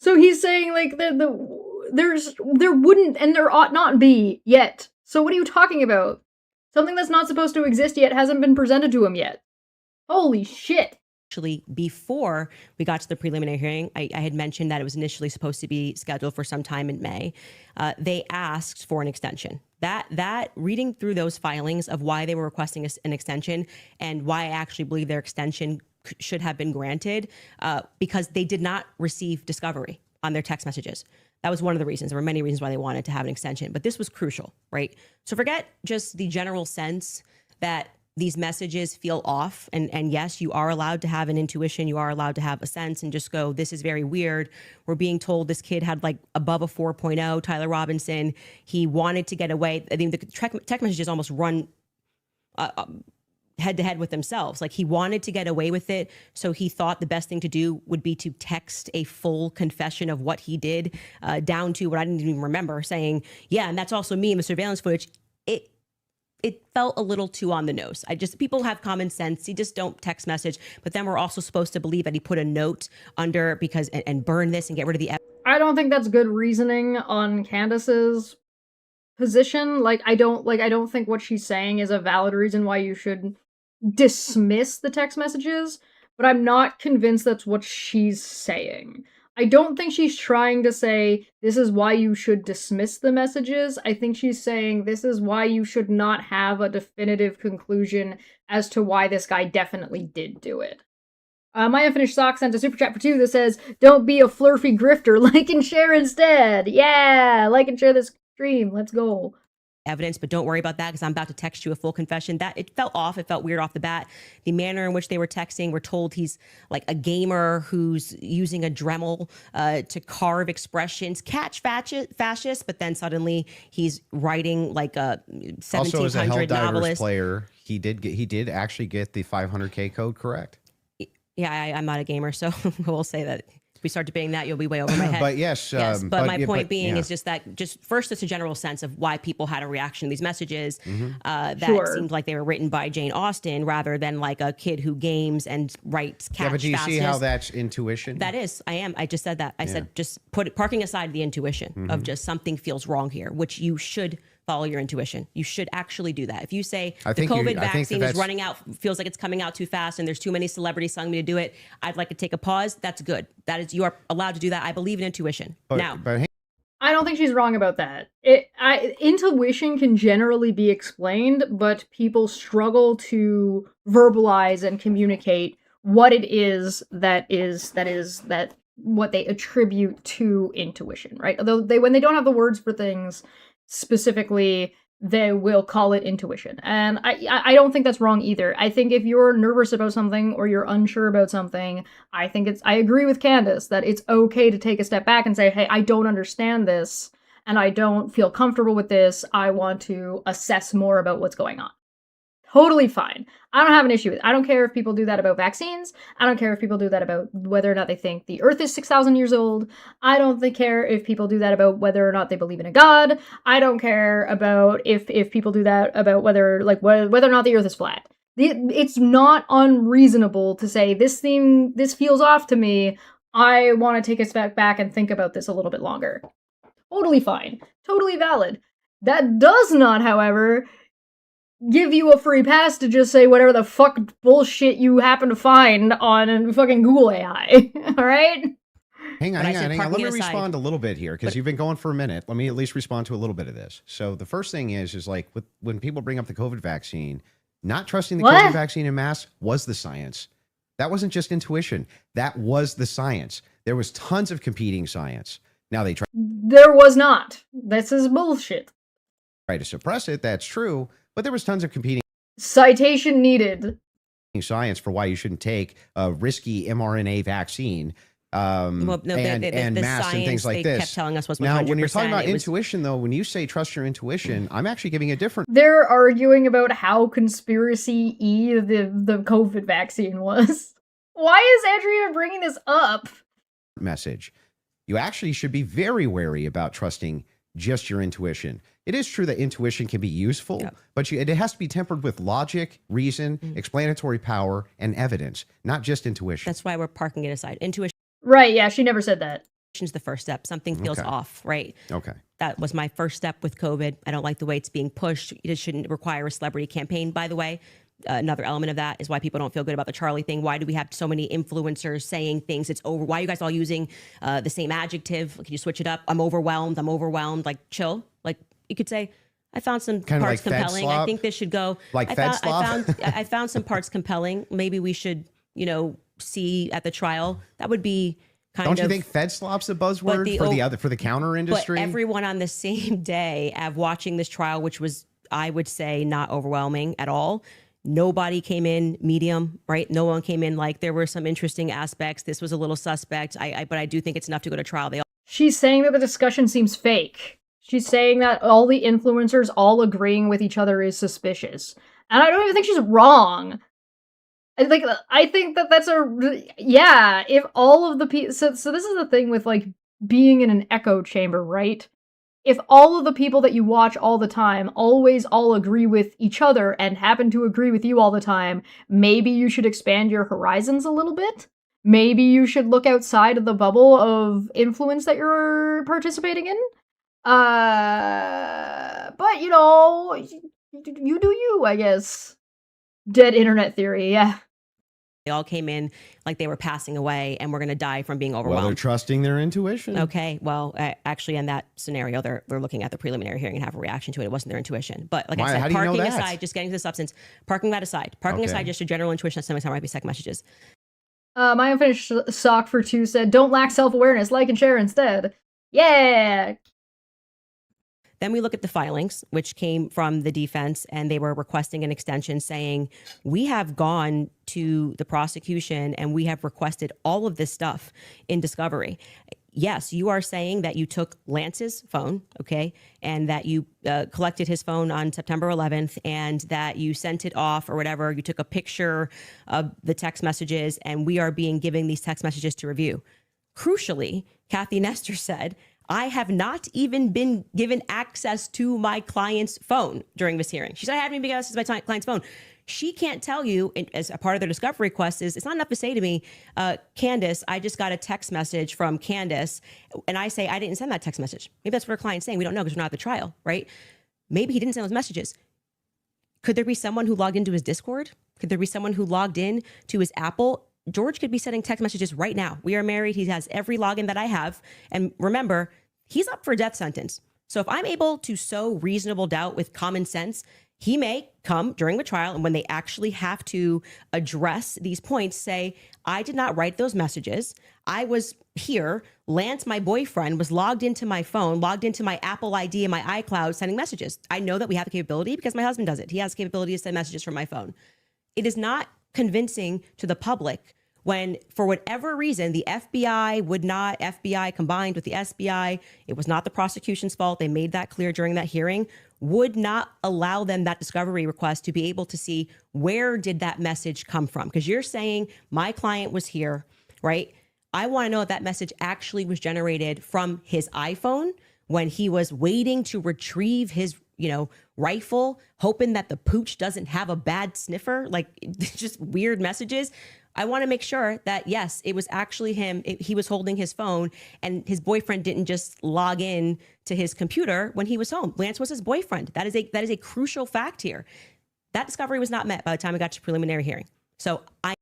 So he's saying, like, there wouldn't and there ought not be yet. So what are you talking about? Something that's not supposed to exist yet hasn't been presented to him yet. Holy shit. Actually, before we got to the preliminary hearing, I had mentioned that it was initially supposed to be scheduled for some time in May. They asked for an extension. That reading through those filings of why they were requesting an extension and why I actually believe their extension should have been granted, because they did not receive discovery on their text messages. That was one of the reasons. There were many reasons why they wanted to have an extension, but this was crucial, right? So forget just the general sense that these messages feel off. And yes, you are allowed to have an intuition. You are allowed to have a sense and just go, this is very weird. We're being told this kid had like above a 4.0, Tyler Robinson. He wanted to get away. I mean, the text messages almost run head to head with themselves. Like, he wanted to get away with it. So he thought the best thing to do would be to text a full confession of what he did, down to what I didn't even remember, saying, yeah, and that's also me in the surveillance footage. It felt a little too on the nose. People have common sense. You just don't text message. But then we're also supposed to believe that he put a note under and burn this and get rid of the evidence. I don't think that's good reasoning on Candace's position. I don't think what she's saying is a valid reason why you should dismiss the text messages, but I'm not convinced that's what she's saying. I don't think she's trying to say, this is why you should dismiss the messages. I think she's saying, this is why you should not have a definitive conclusion as to why this guy definitely did do it. My Unfinished Sock sent a super chat for 2 that says, don't be a flurfy grifter, like and share instead. Yeah, like and share this stream. Let's go. Evidence, but don't worry about that because I'm about to text you a full confession. That it felt off. It felt weird off the bat. The manner in which they were texting, we're told he's like a gamer who's using a Dremel to carve expressions, catch fascist, but then suddenly he's writing like a 1700 also, as a Helldivers novelist. Player, he did actually get the 500K code correct. Yeah, I'm not a gamer, so we'll say that. we start debating that, you'll be way over my head. But yes, but my point being yeah. is just that, just first, it's a general sense of why people had a reaction to these messages that Sure. seemed like they were written by Jane Austen rather than like a kid who games and writes catch Yeah, but do you see how fastest. that's intuition? That is, I just said that. I said just parking aside the intuition of just something feels wrong here, which you should follow your intuition. You should actually do that. If you say the COVID vaccine is running out, feels like it's coming out too fast and there's too many celebrities telling me to do it, I'd like to take a pause. That's good. That is, you are allowed to do that. I believe in intuition. But I don't think she's wrong about that. Intuition can generally be explained, but people struggle to verbalize and communicate what it is that what they attribute to intuition, right? Although when they don't have the words for things specifically, they will call it intuition. And I don't think that's wrong either. I think if you're nervous about something or you're unsure about something, I agree with Candace that it's okay to take a step back and say, hey, I don't understand this and I don't feel comfortable with this. I want to assess more about what's going on. Totally fine. I don't have an issue with it. I don't care if people do that about vaccines. I don't care if people do that about whether or not they think the earth is 6,000 years old. I don't care if people do that about whether or not they believe in a god. I don't care about if people do that about whether or not the earth is flat. It's not unreasonable to say this feels off to me. I want to take a step back and think about this a little bit longer. Totally fine. Totally valid. That does not, however, give you a free pass to just say whatever the fuck bullshit you happen to find on fucking Google AI. All right? Hang on. Let me respond a little bit here because you've been going for a minute. Let me at least respond to a little bit of this. So the first thing is like when people bring up the COVID vaccine, not trusting the COVID vaccine en masse was the science. That wasn't just intuition. That was the science. There was tons of competing science. Now they try. There was not. This is bullshit. Try to suppress it. That's true. But there was tons of competing citation needed science for why you shouldn't take a risky mRNA vaccine and masks and things like they this. Kept telling us was 100%. Now, when you're talking about intuition, though, when you say trust your intuition, I'm actually giving a different. They're arguing about how conspiracy-y the COVID vaccine was. Why is Andrew even bringing this up? Message. You actually should be very wary about trusting just your intuition. It is true that intuition can be useful, but it has to be tempered with logic, reason, explanatory power, and evidence, not just intuition. That's why we're parking it aside. Intuition. Right, yeah, she never said that. Is the first step. Something feels off, right? Okay. That was my first step with COVID. I don't like the way it's being pushed. It shouldn't require a celebrity campaign, by the way. Another element of that is why people don't feel good about the Charlie thing. Why do we have so many influencers saying things? It's over. Why are you guys all using the same adjective? Can you switch it up? I'm overwhelmed. Like, chill. Like, you could say, I found some kind parts like compelling. I think this should go. Like I found some parts compelling. Maybe we should, see at the trial. That would be Don't you think Fed slop's a buzzword for the counter industry? But everyone on the same day of watching this trial, which was, I would say, not overwhelming at all. Nobody came in medium, right? No one came in like there were some interesting aspects. This was a little suspect. But I do think it's enough to go to trial. She's saying that the discussion seems fake. She's saying that all the influencers all agreeing with each other is suspicious. And I don't even think she's wrong. I think that that's if all of the people, so this is the thing with like being in an echo chamber, right? If all of the people that you watch all the time always all agree with each other and happen to agree with you all the time, maybe you should expand your horizons a little bit. Maybe you should look outside of the bubble of influence that you're participating in. But you do you, I guess. Dead internet theory, yeah. They all came in like they were passing away and we're going to die from being overwhelmed. Well, they're trusting their intuition. Okay. Well, actually, in that scenario, they're looking at the preliminary hearing and have a reaction to it. It wasn't their intuition. But like I said, parking aside, just getting to the substance, parking that aside, aside just your general intuition. Sometimes I might be second messages. My unfinished sock for 2 said, don't lack self-awareness, like and share instead. Yeah. Then we look at the filings, which came from the defense, and they were requesting an extension saying, we have gone to the prosecution and we have requested all of this stuff in discovery. Yes, you are saying that you took Lance's phone, okay, and that you collected his phone on September 11th and that you sent it off or whatever. You took a picture of the text messages and we are being given these text messages to review. Crucially, Kathy Nestor said, I have not even been given access to my client's phone during this hearing. She said, I haven't even been given access to my client's phone. She can't tell you, as a part of their discovery request, is it's not enough to say to me, Candace, I just got a text message from Candace. And I say, I didn't send that text message. Maybe that's what her client's saying. We don't know because we're not at the trial, right? Maybe he didn't send those messages. Could there be someone who logged into his Discord? Could there be someone who logged in to his Apple? George could be sending text messages right now. We are married. He has every login that I have. And remember, he's up for a death sentence. So if I'm able to sow reasonable doubt with common sense, he may come during the trial, and when they actually have to address these points, say, I did not write those messages. I was here. Lance, my boyfriend, was logged into my phone, logged into my Apple ID and my iCloud, sending messages. I know that we have the capability because my husband does it. He has the capability to send messages from my phone. It is not convincing to the public when, for whatever reason, the FBI combined with the SBI, it was not the prosecution's fault. They made that clear during that hearing, would not allow them that discovery request to be able to see where did that message come from. Because you're saying my client was here, right? I want to know if that message actually was generated from his iPhone when he was waiting to retrieve his, rifle, hoping that the pooch doesn't have a bad sniffer, like just weird messages. I want to make sure that, yes, it was actually him. He was holding his phone and his boyfriend didn't just log in to his computer when he was home. Lance was his boyfriend. That is a crucial fact here. That discovery was not met by the time we got to preliminary hearing. I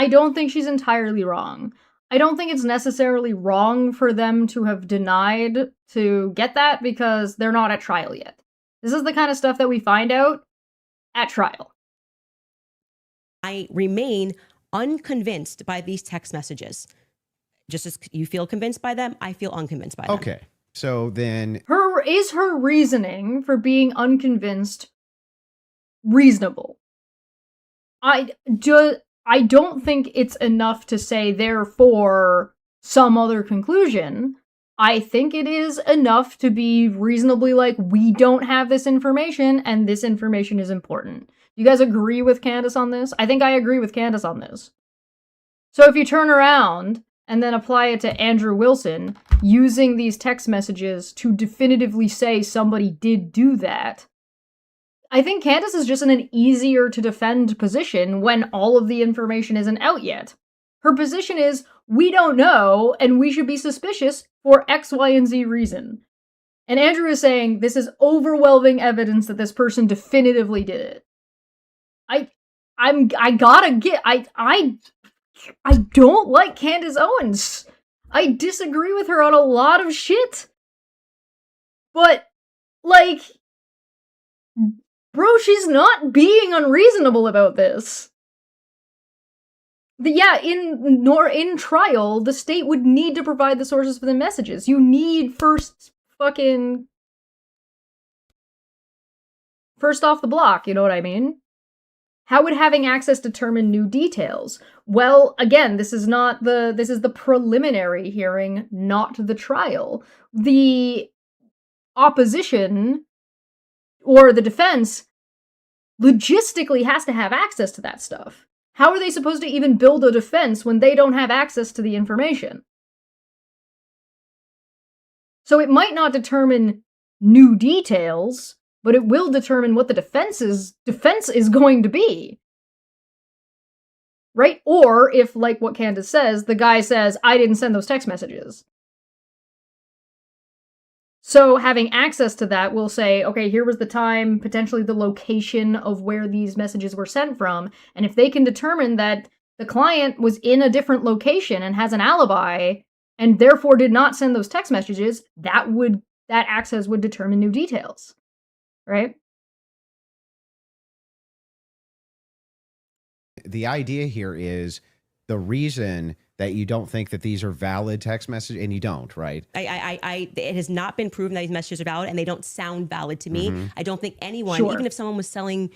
don't think she's entirely wrong. I don't think it's necessarily wrong for them to have denied to get that because they're not at trial yet. This is the kind of stuff that we find out at trial. I remain unconvinced by these text messages. Just as you feel convinced by them, I feel unconvinced by them. Okay. So then her reasoning for being unconvinced reasonable? I don't think it's enough to say therefore some other conclusion. I think it is enough to be reasonably like, we don't have this information and this information is important. You guys agree with Candace on this? I think I agree with Candace on this. So if you turn around and then apply it to Andrew Wilson, using these text messages to definitively say somebody did do that, I think Candace is just in an easier to defend position when all of the information isn't out yet. Her position is, we don't know, and we should be suspicious for X, Y, and Z reason. And Andrew is saying, this is overwhelming evidence that this person definitively did it. I don't like Candace Owens. I disagree with her on a lot of shit. But, bro, she's not being unreasonable about this. In trial, the state would need to provide the sources for the messages. You need first off the block, you know what I mean? How would having access determine new details? Well, again, this is the preliminary hearing, not the trial. The opposition or the defense logistically has to have access to that stuff. How are they supposed to even build a defense when they don't have access to the information? So it might not determine new details, but it will determine what the defense is going to be. Right? Or if, like what Candace says, the guy says, I didn't send those text messages. So having access to that will say, okay, here was the time, potentially the location of where these messages were sent from. And if they can determine that the client was in a different location and has an alibi and therefore did not send those text messages, that access would determine new details. Right? The idea here is the reason that you don't think that these are valid text messages, and you don't, right? It has not been proven that these messages are valid, and they don't sound valid to me. I don't think anyone, Sure. even if someone was selling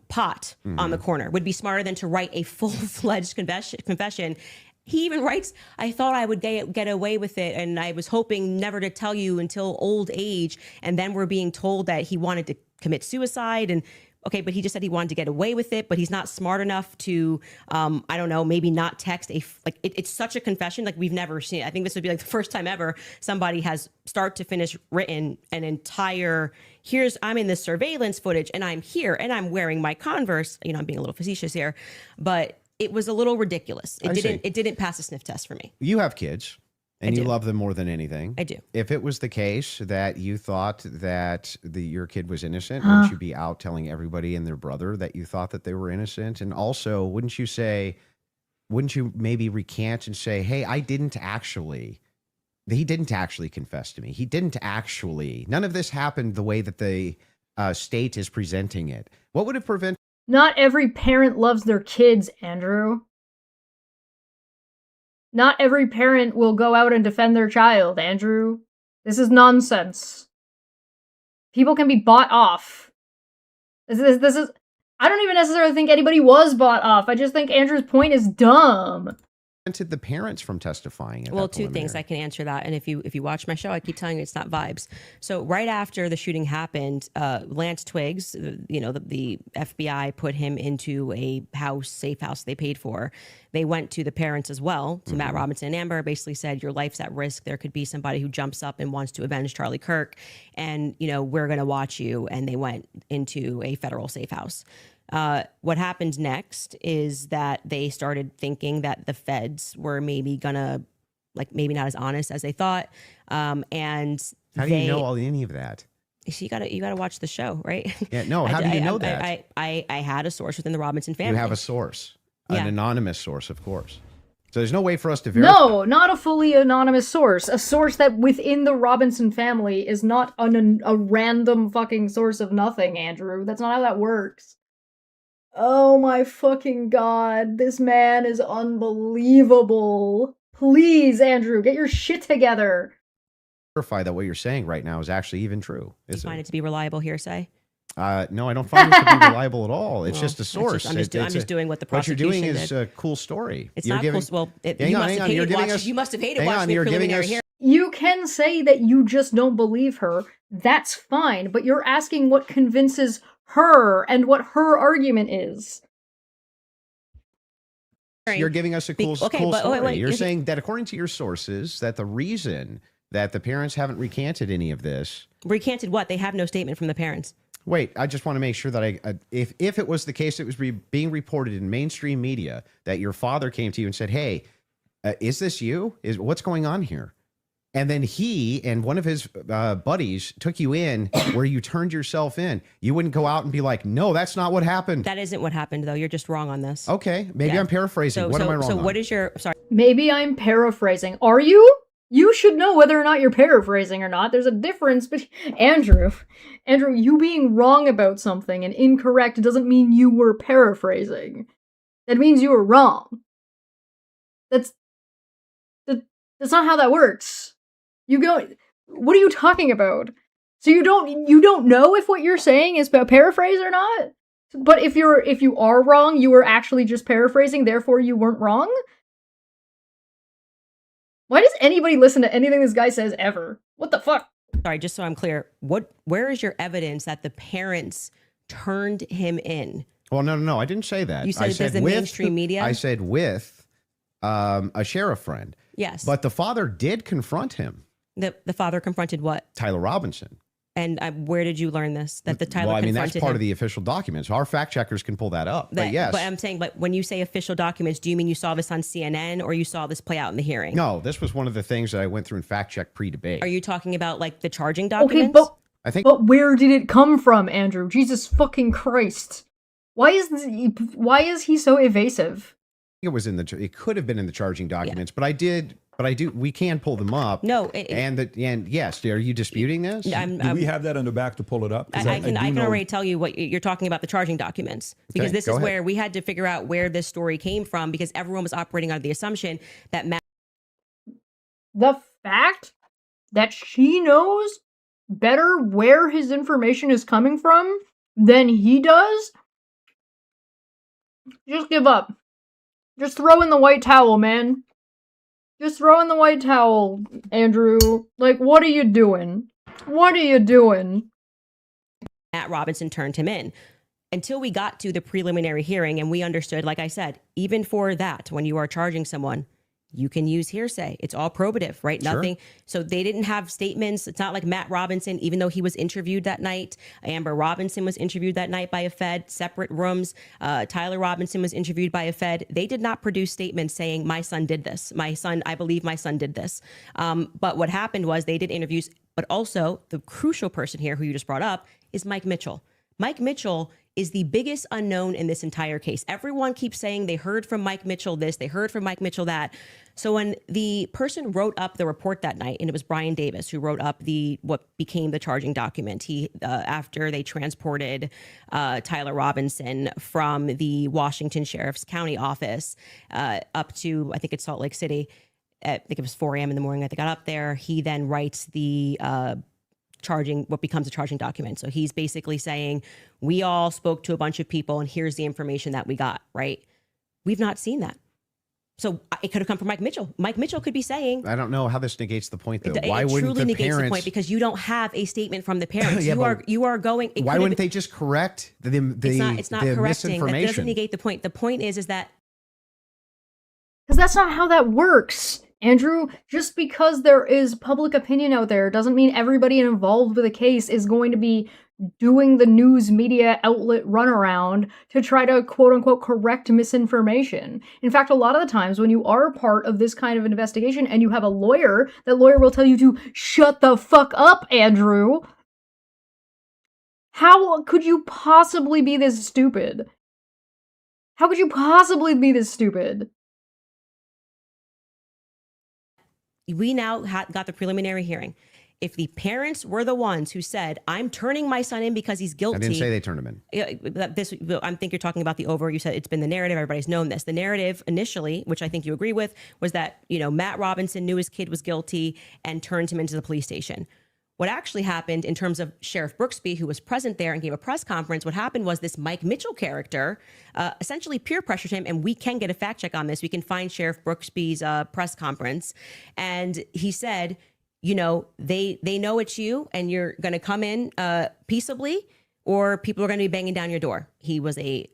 pot on the corner, would be smarter than to write a full-fledged confession. He even writes, I thought I would get away with it, and I was hoping never to tell you until old age. And then we're being told that he wanted to commit suicide. And Okay, but he just said he wanted to get away with it, but he's not smart enough to, I don't know, maybe not text it's such a confession like we've never seen. I think this would be like the first time ever somebody has start to finish written an entire, I'm in this surveillance footage and I'm here and I'm wearing my Converse. I'm being a little facetious here, but it was a little ridiculous. It didn't pass a sniff test for me. You have kids. And you love them more than anything. I do. If it was the case that you thought that your kid was innocent, wouldn't you be out telling everybody and their brother that you thought that they were innocent? And also, wouldn't you maybe recant and say, hey, he didn't actually confess to me. He didn't actually, none of this happened the way that the state is presenting it. What would have prevented? Not every parent loves their kids, Andrew. Not every parent will go out and defend their child, Andrew. This is nonsense. People can be bought off. This is... I don't even necessarily think anybody was bought off. I just think Andrew's point is dumb. Prevented the parents from testifying? Well, two things I can answer that. And if you watch my show, I keep telling you it's not vibes. So right after the shooting happened, Lance Twiggs, the FBI put him into a safe house they paid for. They went to the parents as well, to Matt Robinson and Amber, basically said, your life's at risk. There could be somebody who jumps up and wants to avenge Charlie Kirk. And, we're going to watch you. And they went into a federal safe house. What happened next is that they started thinking that the feds were maybe gonna, maybe not as honest as they thought. And how do you know any of that? You gotta watch the show, right? Yeah, no. How do you know that? I had a source within the Robinson family. You have a source, an anonymous source, of course. So there's no way for us to verify. No, not a fully anonymous source. A source that within the Robinson family is not a random fucking source of nothing, Andrew. That's not how that works. Oh my fucking god, this man is unbelievable. Please, Andrew, get your shit together. Verify that what you're saying right now is actually even true. Do you find it to be reliable hearsay? No, I don't find it to be reliable at all. It's just a source. I'm just doing what the prosecution What you're doing is did. a cool story. It's not cool. Well, you must have hated watching the preliminary hearing. You can say that you just don't believe her. That's fine, but you're asking what convinces her and what her argument is. You're giving us a cool story. Wait, you're saying that according to your sources, that the reason that the parents haven't recanted any of this... Recanted what? They have no statement from the parents. Wait, I just want to make sure that if it was the case, it was being reported in mainstream media that your father came to you and said, hey, is this you? What's going on here? And then he and one of his buddies took you in where you turned yourself in. You wouldn't go out and be like, no, that's not what happened. That isn't what happened, though. You're just wrong on this. Okay. Maybe I'm paraphrasing. What am I wrong on? So what is your... Sorry. Maybe I'm paraphrasing. Are you? You should know whether or not you're paraphrasing or not. There's a difference between... Andrew, you being wrong about something and incorrect doesn't mean you were paraphrasing. That means you were wrong. That's not how that works. What are you talking about? So you don't know if what you're saying is a paraphrase or not? But if you are wrong, you were actually just paraphrasing, therefore you weren't wrong? Why does anybody listen to anything this guy says ever? What the fuck? Sorry, just so I'm clear, where is your evidence that the parents turned him in? Well, no, I didn't say that. You said there's the mainstream media? I said with a sheriff friend. Yes. But the father did confront him. The father confronted what? Tyler Robinson. And where did you learn this? That the Tyler confronted him? That's part of the official documents. Our fact checkers can pull that up. But yes. But I'm saying, when you say official documents, do you mean you saw this on CNN or you saw this play out in the hearing? No, this was one of the things that I went through and fact checked pre-debate. Are you talking about the charging documents? Okay, but where did it come from, Andrew? Jesus fucking Christ! Why is he so evasive? It could have been in the charging documents, but we can pull them up. No. And yes, are you disputing this? Do we have that on the back to pull it up? I can already tell you what you're talking about, the charging documents, because this is where we had to figure out where this story came from, because everyone was operating under the assumption that the fact that she knows better where his information is coming from than he does, just give up. Just throw in the white towel, man. Just throw in the white towel, Andrew. What are you doing? What are you doing? Matt Robinson turned him in. until we got to the preliminary hearing and we understood, like I said, even for that, when you are charging someone, you can use hearsay. It's all probative, right? Sure. Nothing. So they didn't have statements. It's not like Matt Robinson, even though he was interviewed that night. Amber Robinson was interviewed that night by a Fed, separate rooms. Tyler Robinson was interviewed by a Fed. They did not produce statements saying, my son did this. I believe my son did this. But what happened was they did interviews, but also the crucial person here who you just brought up is Mike Mitchell. Mike Mitchell is the biggest unknown in this entire case. Everyone keeps saying they heard from Mike Mitchell this, they heard from Mike Mitchell that. So when the person wrote up the report that night, and it was Brian Davis who wrote up what became the charging document, he after they transported Tyler Robinson from the Washington Sheriff's County office up to, I think it's Salt Lake City. I think it was 4 a.m. in the morning that they got up there. He then writes the what becomes a charging document. So he's basically saying, we all spoke to a bunch of people and here's the information that we got, right? We've not seen that. So it could have come from Mike Mitchell. Mike Mitchell could be saying, I don't know how this negates the point, though. Why wouldn't truly negates the point, because you don't have a statement from the parents. Yeah, you are going. Why wouldn't they just correct the it's not correcting. misinformation? That doesn't negate the point. The point is that because that's not how that works. Andrew, just because there is public opinion out there doesn't mean everybody involved with a case is going to be doing the news media outlet runaround to try to quote-unquote correct misinformation. In fact, a lot of the times when you are part of this kind of an investigation and you have a lawyer, that lawyer will tell you to shut the fuck up, Andrew. How could you possibly be this stupid? How could you possibly be this stupid? we now got the preliminary hearing. If the parents were the ones who said, I'm turning my son in because he's guilty. I didn't say they turned him in. I think you're talking about the over. You said it's been the narrative. Everybody's known this. The narrative initially, which I think you agree with, was that, Matt Robinson knew his kid was guilty and turned him into the police station. What actually happened in terms of Sheriff Brooksby, who was present there and gave a press conference, what happened was this Mike Mitchell character essentially peer pressured him, and we can get a fact check on this. We can find Sheriff Brooksby's press conference. And he said, they know it's you and you're going to come in peaceably, or people are going to be banging down your door. He was a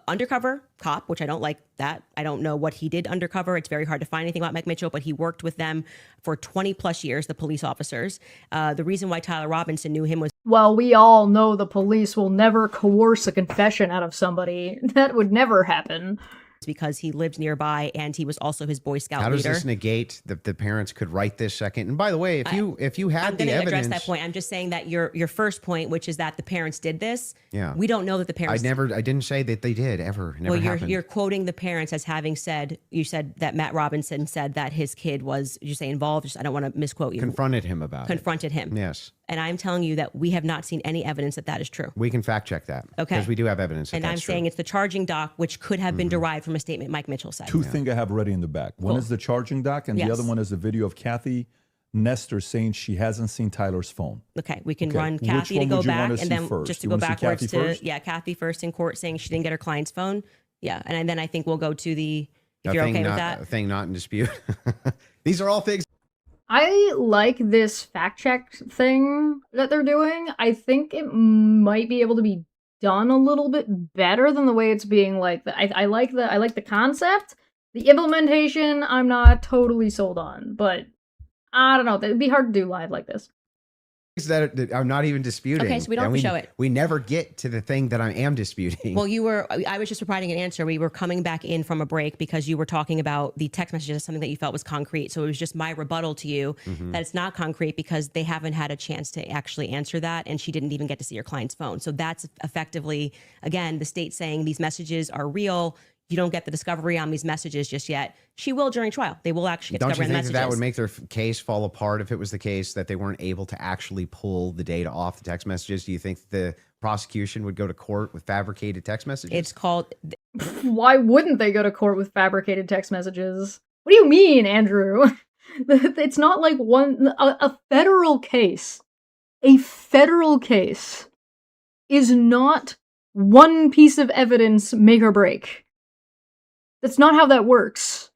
undercover cop, which I don't like that. I don't know what he did undercover. It's very hard to find anything about Mike Mitchell, but he worked with them for 20 plus years, the police officers. The reason why Tyler Robinson knew him was, well, we all know the police will never coerce a confession out of somebody. That would never happen. Because he lived nearby and he was also his Boy Scout leader. How does this negate that the parents could write this second? And by the way, if you had the evidence, I'm going to address that point. I'm just saying that your first point, which is that the parents did this. Yeah, we don't know that the parents. I didn't say that they did ever. Never happened. You're quoting the parents as having said. You said that Matt Robinson said that his kid was. Did you say involved? I don't want to misquote you. Confronted him about it. Confronted him. Yes. And I'm telling you that we have not seen any evidence that is true. We can fact check that. Okay. Because we do have evidence. And I'm saying it's the charging doc, which could have been derived from a statement Mike Mitchell said. Two things I have ready in the back. One is the charging doc, and the other one is the video of Kathy Nestor saying she hasn't seen Tyler's phone. Okay, we can run Kathy to go back, and then just to go backwards to Kathy first in court saying she didn't get her client's phone. Yeah, and then I think we'll go to the. If you're okay with that, a thing not in dispute. These are all things. I like this fact check thing that they're doing. I think it might be able to be done a little bit better than the way it's being like. I like the concept. The implementation, I'm not totally sold on, but I don't know. It'd be hard to do live like this. That I'm not even disputing. Okay, so we don't have to show it. We never get to the thing that I am disputing. Well, I was just providing an answer. We were coming back in from a break because you were talking about the text messages as something that you felt was concrete. So it was just my rebuttal to you that it's not concrete because they haven't had a chance to actually answer that. And she didn't even get to see your client's phone. So that's effectively, again, the state saying these messages are real. You don't get the discovery on these messages just yet. She will during trial. They will actually get discovery on the messages. Don't you think that would make their case fall apart if it was the case that they weren't able to actually pull the data off the text messages? Do you think the prosecution would go to court with fabricated text messages? It's called... Why wouldn't they go to court with fabricated text messages? What do you mean, Andrew? It's not like a federal case. A federal case is not one piece of evidence make or break. That's not how that works.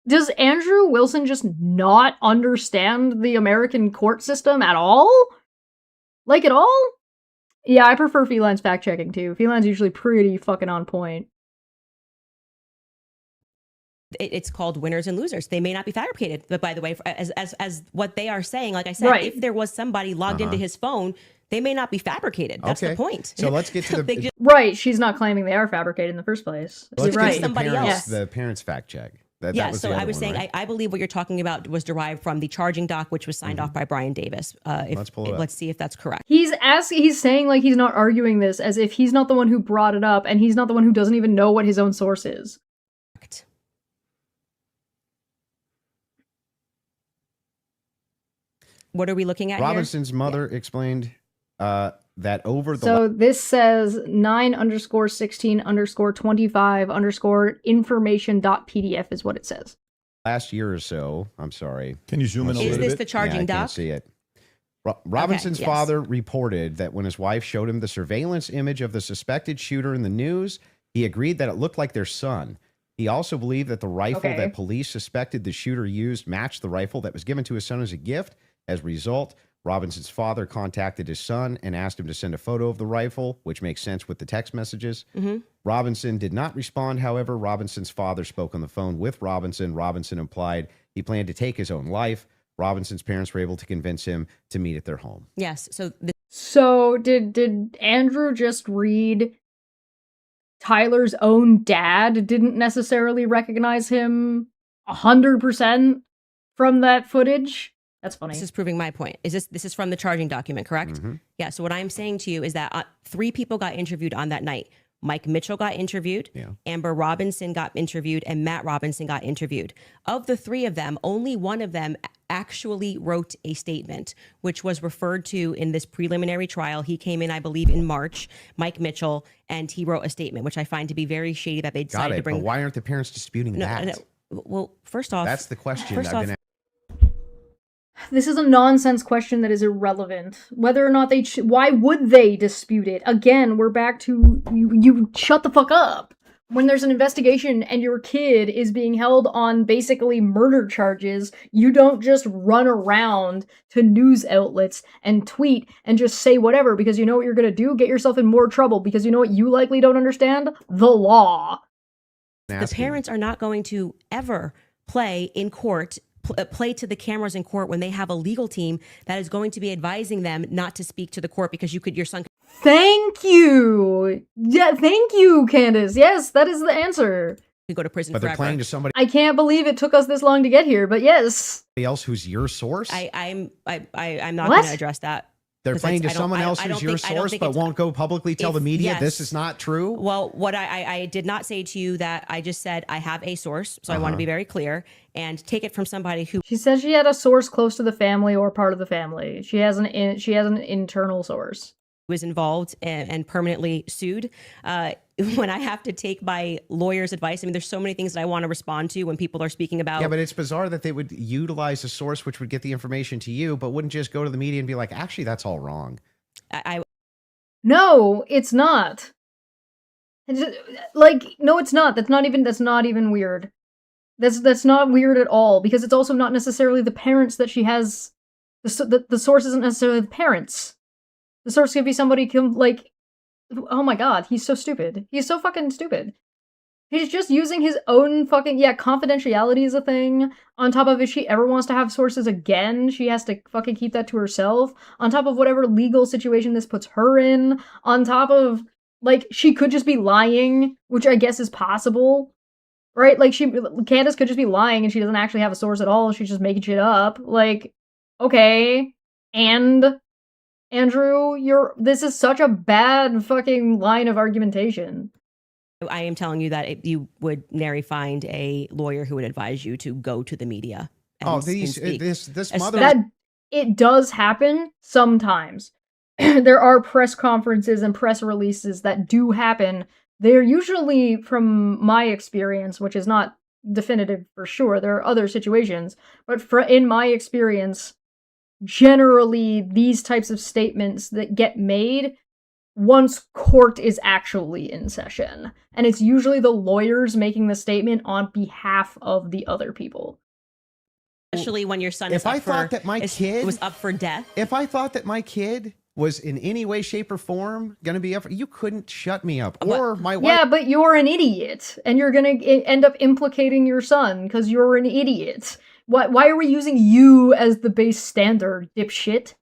Does Andrew Wilson just not understand the American court system at all? Like, at all? Yeah, I prefer Feline's fact checking too. Feline's usually pretty fucking on point. It's called winners and losers. They may not be fabricated, but by the way, as what they are saying, like I said, Right. if there was somebody logged into his phone, they may not be fabricated. That's the point. So let's get to the Right, she's not claiming they are fabricated in the first place. let's You're get right. to the Somebody parents, else. the parents fact check. That Yeah, was so the I other was one, saying, right? I believe what you're talking about was derived from the charging doc, which was signed off by Brian Davis. Let's pull it up. Let's see if that's correct. He's saying like he's not arguing this as if he's not the one who brought it up and he's not the one who doesn't even know what his own source is. What are we looking at Robinson's mother explained that over the So this says 9_16_25_information.pdf is what it says. last year or so, I'm sorry. Can you zoom in a Is little this bit? the charging I doc? can't see it. Robinson's yes. father reported that when his wife showed him the surveillance image of the suspected shooter in the news, he agreed that it looked like their son. He also believed that the rifle that police suspected the shooter used matched the rifle that was given to his son as a gift. As a result, Robinson's father contacted his son and asked him to send a photo of the rifle, which makes sense with the text messages. Robinson did not respond. However, Robinson's father spoke on the phone with Robinson. Robinson implied he planned to take his own life. Robinson's parents were able to convince him to meet at their home. Yes. So did Andrew just read Tyler's own dad didn't necessarily recognize him 100% from that footage? That's funny. This is proving my point. This is from the charging document, correct? Yeah. So what I'm saying to you is that 3 people got interviewed on that night. Mike Mitchell got interviewed, Amber Robinson got interviewed, and Matt Robinson got interviewed. Of the 3 of them, only one of them actually wrote a statement, which was referred to in this preliminary trial. He came in, I believe, in March, Mike Mitchell, and he wrote a statement, which I find to be very shady that they decided to bring. But why aren't the parents disputing that? No. Well, first off, that's the question first I've been asking. This is a nonsense question that is irrelevant. Whether or not why would they dispute it? Again, we're back to you shut the fuck up. When there's an investigation and your kid is being held on basically murder charges, you don't just run around to news outlets and tweet and just say whatever because you know what you're going to do? Get yourself in more trouble because you know what you likely don't understand? The law. The parents are not going to ever play in court play to the cameras in court when they have a legal team that is going to be advising them not to speak to the court because your son. Thank you. Yeah, thank you, Candace. Yes, that is the answer. You go to prison but forever. They're playing to somebody. I can't believe it took us this long to get here, but yes. Else who's your source? I'm not going to address that. They're playing to someone else who's your source, but won't go publicly tell the media this is not true? Well, what I did not say to you that I just said I have a source, so I want to be very clear and take it from somebody who. She said she had a source close to the family or part of the family. She has an internal source. Was involved and permanently sued. When I have to take my lawyer's advice, I mean, there's so many things that I want to respond to when people are speaking about. Yeah, but it's bizarre that they would utilize a source which would get the information to you, but wouldn't just go to the media and be like, actually, that's all wrong. No, it's not. No, it's not. That's not even weird. That's not weird at all because it's also not necessarily the parents that she has. The source isn't necessarily the parents. The source could be somebody oh my god, he's so stupid. He's so fucking stupid. He's just using his own fucking, confidentiality is a thing. On top of if she ever wants to have sources again, she has to fucking keep that to herself. On top of whatever legal situation this puts her in. On top of, she could just be lying, which I guess is possible. Right? Candace could just be lying and she doesn't actually have a source at all. She's just making shit up. Okay. And Andrew, this is such a bad fucking line of argumentation. I am telling you that you would nary find a lawyer who would advise you to go to the media. This mother. That it does happen sometimes. There are press conferences and press releases that do happen. They're usually, from my experience, which is not definitive for sure, there are other situations, but in my experience, generally these types of statements that get made once court is actually in session. And it's usually the lawyers making the statement on behalf of the other people. Especially when your son was up for death. If I thought that my kid was in any way, shape, or form going to be up. You couldn't shut me up. Or my wife. Yeah, but you're an idiot, and you're gonna end up implicating your son because you're an idiot. Why are we using you as the base standard, dipshit?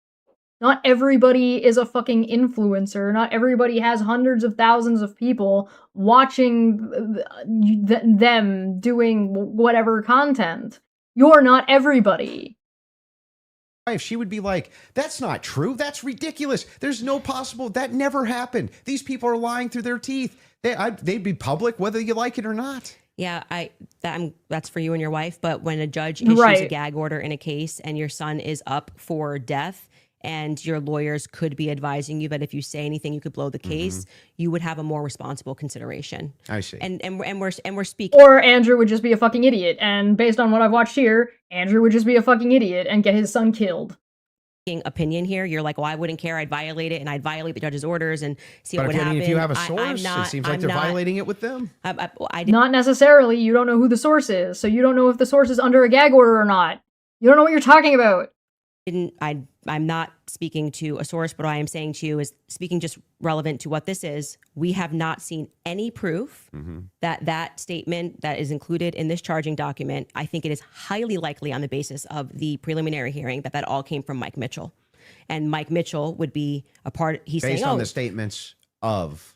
Not everybody is a fucking influencer. Not everybody has hundreds of thousands of people watching them doing whatever content. You're not everybody. If she would be like, that's not true. That's ridiculous. There's no possible. That never happened. These people are lying through their teeth. They'd be public whether you like it or not. Yeah, that's for you and your wife. But when a judge issues a gag order in a case and your son is up for death, and your lawyers could be advising you that if you say anything, you could blow the case, you would have a more responsible consideration. I see. And we're speaking. Or Andrew would just be a fucking idiot, and based on what I've watched here, Andrew would just be a fucking idiot and get his son killed. Opinion here, you're like, well, I wouldn't care. I'd violate it, and I'd violate the judge's orders and see what would happen. If you have a source, it seems like they're violating it with them. Not necessarily. You don't know who the source is, so you don't know if the source is under a gag order or not. You don't know what you're talking about. I'm not speaking to a source, but what I am saying to you is speaking just relevant to what this is. We have not seen any proof that statement that is included in this charging document. I think it is highly likely on the basis of the preliminary hearing that all came from Mike Mitchell. And Mike Mitchell would be a part. He's based saying, on the statements of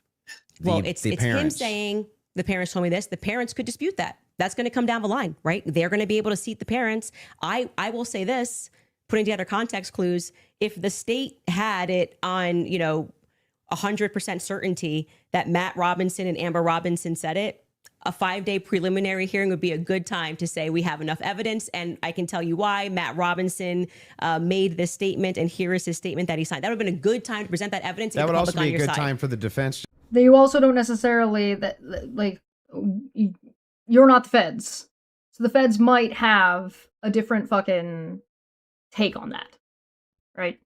it's him saying the parents told me this. The parents could dispute that. That's going to come down the line, right? They're going to be able to seat the parents. I will say this. Putting together context clues, if the state had it on, 100% certainty that Matt Robinson and Amber Robinson said it, a 5-day preliminary hearing would be a good time to say we have enough evidence, and I can tell you why Matt Robinson made this statement, and here is his statement that he signed. That would have been a good time to present that evidence. That would also be a good time for the defense. You also don't necessarily, you're not the feds. So the feds might have a different fucking take on that, right?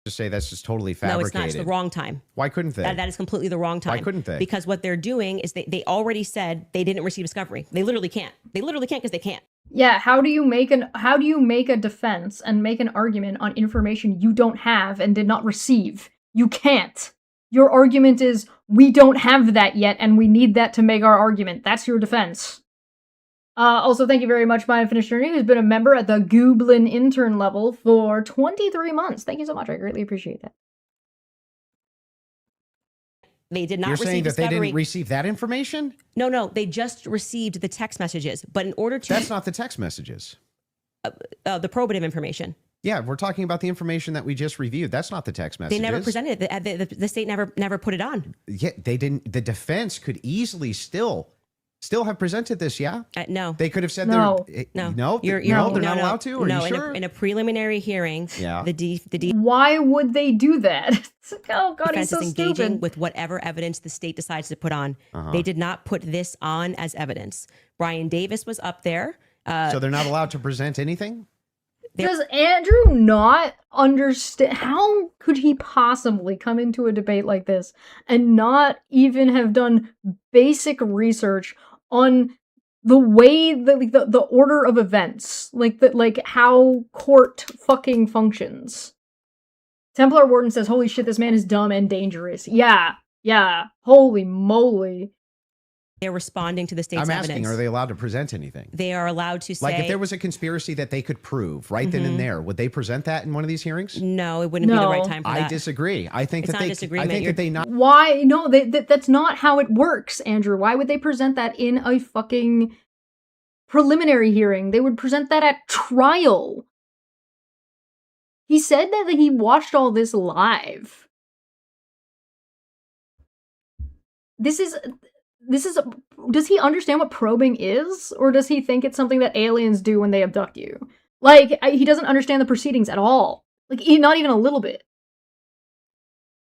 Just say that's just totally fabricated. No, it's not. It's the wrong time. Why couldn't they? That is completely the wrong time. Why couldn't they? Because what they're doing is they already said they didn't receive discovery. They literally can't. They literally can't because they can't. Yeah, how do you make a defense and make an argument on information you don't have and did not receive? You can't. Your argument is we don't have that yet and we need that to make our argument. That's your defense. Also, thank you very much, My Unfinished Journey, who's been a member at the Gooblin intern level for 23 months. Thank you so much. I greatly appreciate that. They did not receive saying that discovery. They didn't receive that information? No. They just received the text messages. But in order to... That's not the text messages. The probative information. Yeah, we're talking about the information that we just reviewed. That's not the text messages. They never presented it. The state never put it on. Yeah, they didn't. The defense could easily still have presented this, yeah? No. They could have said no. They're not allowed to? Are you sure? In a preliminary hearing, yeah. Why would they do that? Oh, God, he's so is engaging stupid. with whatever evidence the state decides to put on. They did not put this on as evidence. Brian Davis was up there. So they're not allowed to present anything? Does Andrew not understand? How could he possibly come into a debate like this and not even have done basic research on the way the order of events, like how court fucking functions? Templar Warden says, "Holy shit, this man is dumb and dangerous." Yeah. Holy moly. They're responding to the state's evidence. I'm asking, are they allowed to present anything? They are allowed to say... Like if there was a conspiracy that they could prove right then and there, would they present that in one of these hearings? No, it wouldn't be the right time for that. I disagree. I think it's that not they... disagreement. I think that they not... Why? No, that's not how it works, Andrew. Why would they present that in a fucking preliminary hearing? They would present that at trial. He said that he watched all this live. This is does he understand what probing is? Or does he think it's something that aliens do when they abduct you? He doesn't understand the proceedings at all. Not even a little bit.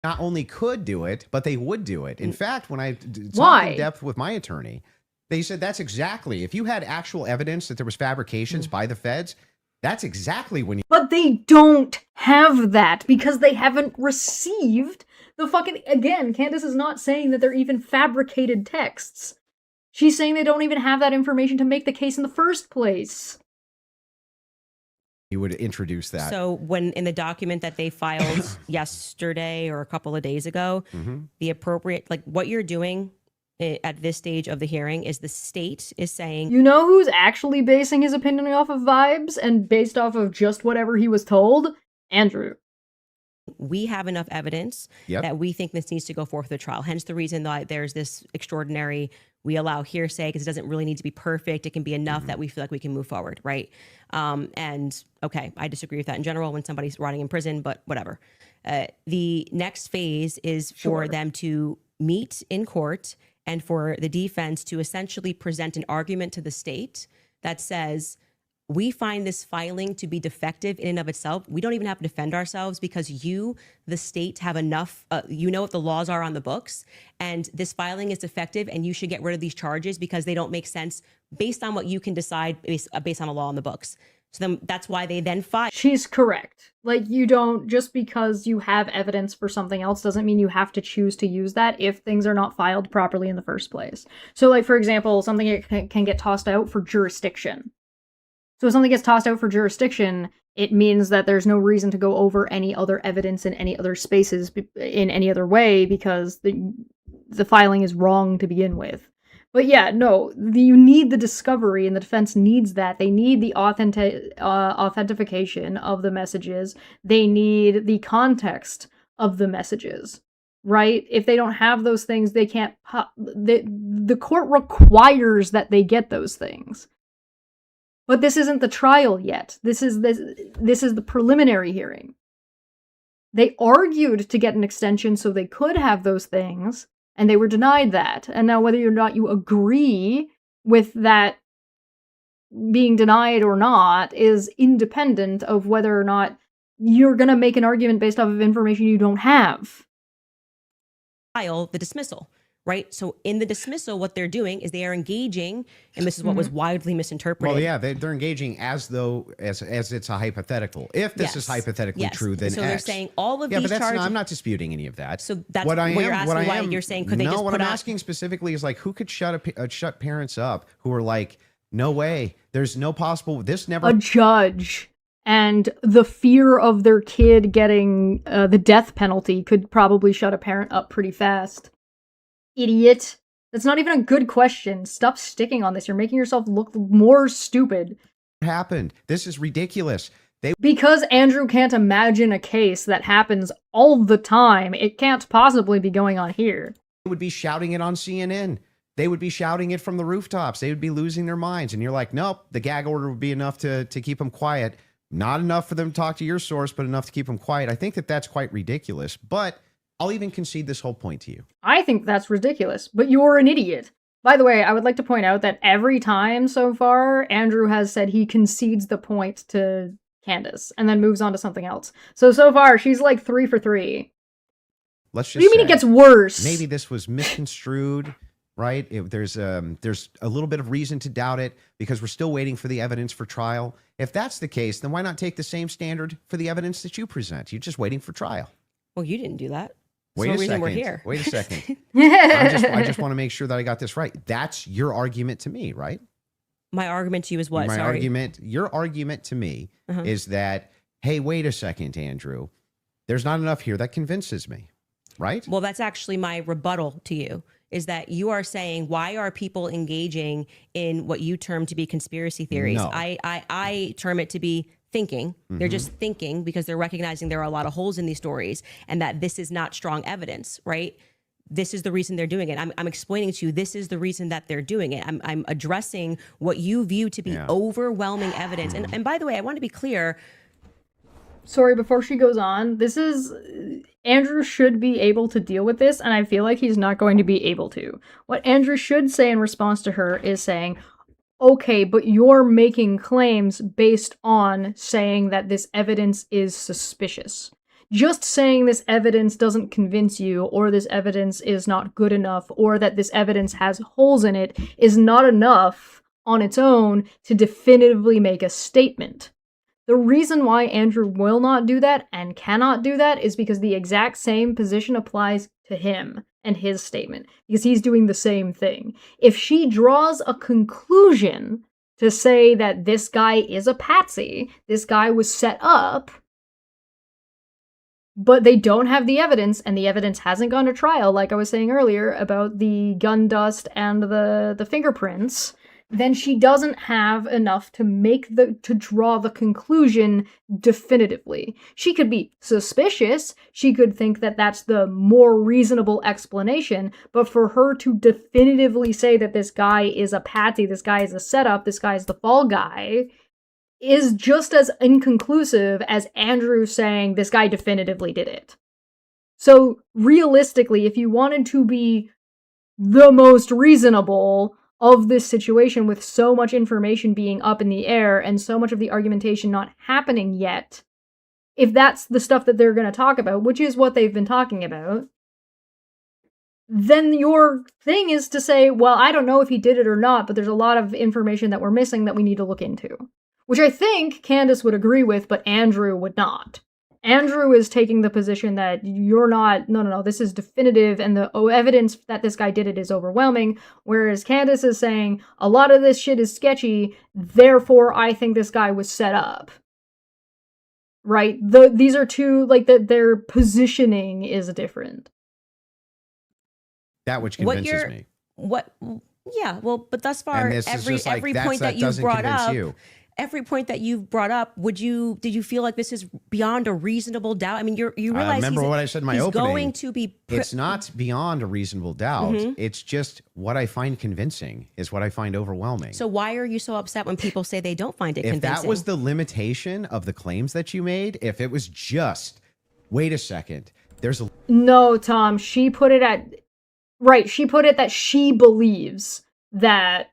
Not only could do it, but they would do it. In fact, when I talked in depth with my attorney, they said that's exactly, if you had actual evidence that there was fabrications by the feds, that's exactly when you... But they don't have that because they haven't received the fucking... Again, Candace is not saying that they're even fabricated texts. She's saying they don't even have that information to make the case in the first place. He would introduce that. So when in the document that they filed yesterday or a couple of days ago, the appropriate, like what you're doing at this stage of the hearing is the state is saying, you know who's actually basing his opinion off of vibes and based off of just whatever he was told? Andrew. we have enough evidence that we think this needs to go forth to trial. Hence the reason that there's this extraordinary, we allow hearsay because it doesn't really need to be perfect. It can be enough that we feel like we can move forward, right? And okay, I disagree with that in general when somebody's rotting in prison, but whatever. The next phase is for them to meet in court and for the defense to essentially present an argument to the state that says, we find this filing to be defective in and of itself. We don't even have to defend ourselves because you, the state, have enough, you know what the laws are on the books, and this filing is defective and you should get rid of these charges because they don't make sense based on what you can decide based on a law on the books. So then that's why they then file. She's correct. Like, you don't, just because you have evidence for something else doesn't mean you have to choose to use that if things are not filed properly in the first place. So like, for example, something can get tossed out for jurisdiction. So if something gets tossed out for jurisdiction, it means that there's no reason to go over any other evidence in any other spaces in any other way because the filing is wrong to begin with. But yeah, no, you need the discovery and the defense needs that. They need the authentication of the messages. They need the context of the messages, right? If they don't have those things, they can't... The court requires that they get those things. But this isn't the trial yet. This is the preliminary hearing. They argued to get an extension so they could have those things, and they were denied that. And now whether or not you agree with that being denied or not is independent of whether or not you're going to make an argument based off of information you don't have. File the dismissal. Right. So in the dismissal, what they're doing is they are engaging, and this is what was widely misinterpreted. Well, yeah, they're engaging as though as it's a hypothetical. If this is hypothetically true, then so X. they're saying all of but these charges. I'm not disputing any of that. So that's what you're asking. Why you're saying could they just put what I'm asking specifically is like who could shut parents up who are like, no way, there's no possible. This never. A judge. And the fear of their kid getting the death penalty could probably shut a parent up pretty fast. Idiot. That's not even a good question. Stop sticking on this. You're making yourself look more stupid. What happened? This is ridiculous. Because Andrew can't imagine a case that happens all the time, it can't possibly be going on here. They would be shouting it on CNN. They would be shouting it from the rooftops. They would be losing their minds. And you're like, nope, the gag order would be enough to keep them quiet. Not enough for them to talk to your source, but enough to keep them quiet. I think that's quite ridiculous. But I'll even concede this whole point to you. I think that's ridiculous, but you're an idiot. By the way, I would like to point out that every time so far, Andrew has said he concedes the point to Candace and then moves on to something else. So far, she's like 3 for 3. Let's just What do you mean it gets worse? Maybe this was misconstrued, right? There's a little bit of reason to doubt it because we're still waiting for the evidence for trial. If that's the case, then why not take the same standard for the evidence that you present? You're just waiting for trial. Well, you didn't do that. Wait a second. We're here. Wait a second. I just want to make sure that I got this right. That's your argument to me, right? My argument to you is what? Your argument to me is that, hey, wait a second, Andrew. There's not enough here that convinces me, right? Well, that's actually my rebuttal to you, is that you are saying, why are people engaging in what you term to be conspiracy theories? No. I term it to be thinking. They're just thinking because they're recognizing there are a lot of holes in these stories and that this is not strong evidence, right? This is the reason they're doing it. I'm explaining to you, this is the reason that they're doing it. I'm addressing what you view to be overwhelming evidence. And by the way, I want to be clear. Sorry, before she goes on, Andrew should be able to deal with this, and I feel like he's not going to be able to. What Andrew should say in response to her is saying, okay, but you're making claims based on saying that this evidence is suspicious. Just saying this evidence doesn't convince you, or this evidence is not good enough, or that this evidence has holes in it, is not enough on its own to definitively make a statement. The reason why Andrew will not do that and cannot do that is because the exact same position applies to him and his statement, because he's doing the same thing. If she draws a conclusion to say that this guy is a patsy, this guy was set up, but they don't have the evidence, and the evidence hasn't gone to trial, like I was saying earlier, about the gun dust and the fingerprints, then she doesn't have enough to draw the conclusion definitively. She could be suspicious, she could think that that's the more reasonable explanation, but for her to definitively say that this guy is a patsy, this guy is a setup, this guy is the fall guy, is just as inconclusive as Andrew saying this guy definitively did it. So realistically, if you wanted to be the most reasonable of this situation with so much information being up in the air and so much of the argumentation not happening yet, if that's the stuff that they're going to talk about, which is what they've been talking about, then your thing is to say, well, I don't know if he did it or not, but there's a lot of information that we're missing that we need to look into. Which I think Candace would agree with, but Andrew would not. Andrew is taking the position that you're not, no, this is definitive, and the evidence that this guy did it is overwhelming, whereas Candace is saying, a lot of this shit is sketchy, therefore I think this guy was set up. Right? These are two, like, their positioning is different. That which convinces me. Yeah, well, but thus far, every point that you've brought up, every point that you've brought up, did you feel like this is beyond a reasonable doubt? I mean, you realize remember what I said in my opening. Going to be it's not beyond a reasonable doubt. Mm-hmm. It's just what I find convincing is what I find overwhelming. So why are you so upset when people say they don't find it convincing? If that was the limitation of the claims that you made, if it was just, wait a second, there's a... No, Tom, she put it that she believes that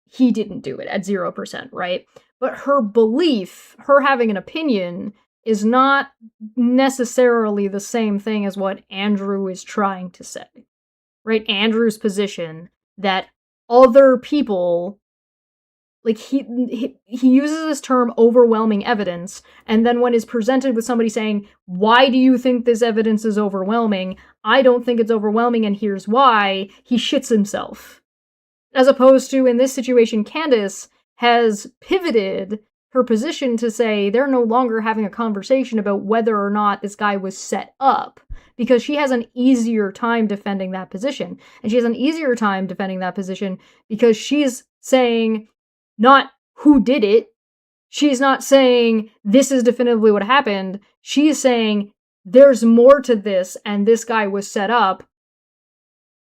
he didn't do it at 0%, right? But her belief, her having an opinion, is not necessarily the same thing as what Andrew is trying to say, right? Andrew's position that other people, like, he uses this term overwhelming evidence, and then when is presented with somebody saying, why do you think this evidence is overwhelming? I don't think it's overwhelming, and here's why, he shits himself. As opposed to, in this situation, Candace has pivoted her position to say they're no longer having a conversation about whether or not this guy was set up, because she has an easier time defending that position. And she has an easier time defending that position because she's saying not who did it. She's not saying this is definitively what happened. She's saying there's more to this, and this guy was set up.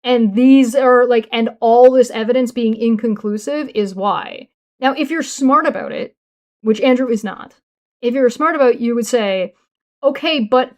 And these are, like, and all this evidence being inconclusive is why. Now, if you're smart about it, which Andrew is not, if you're smart about it, you would say, okay, but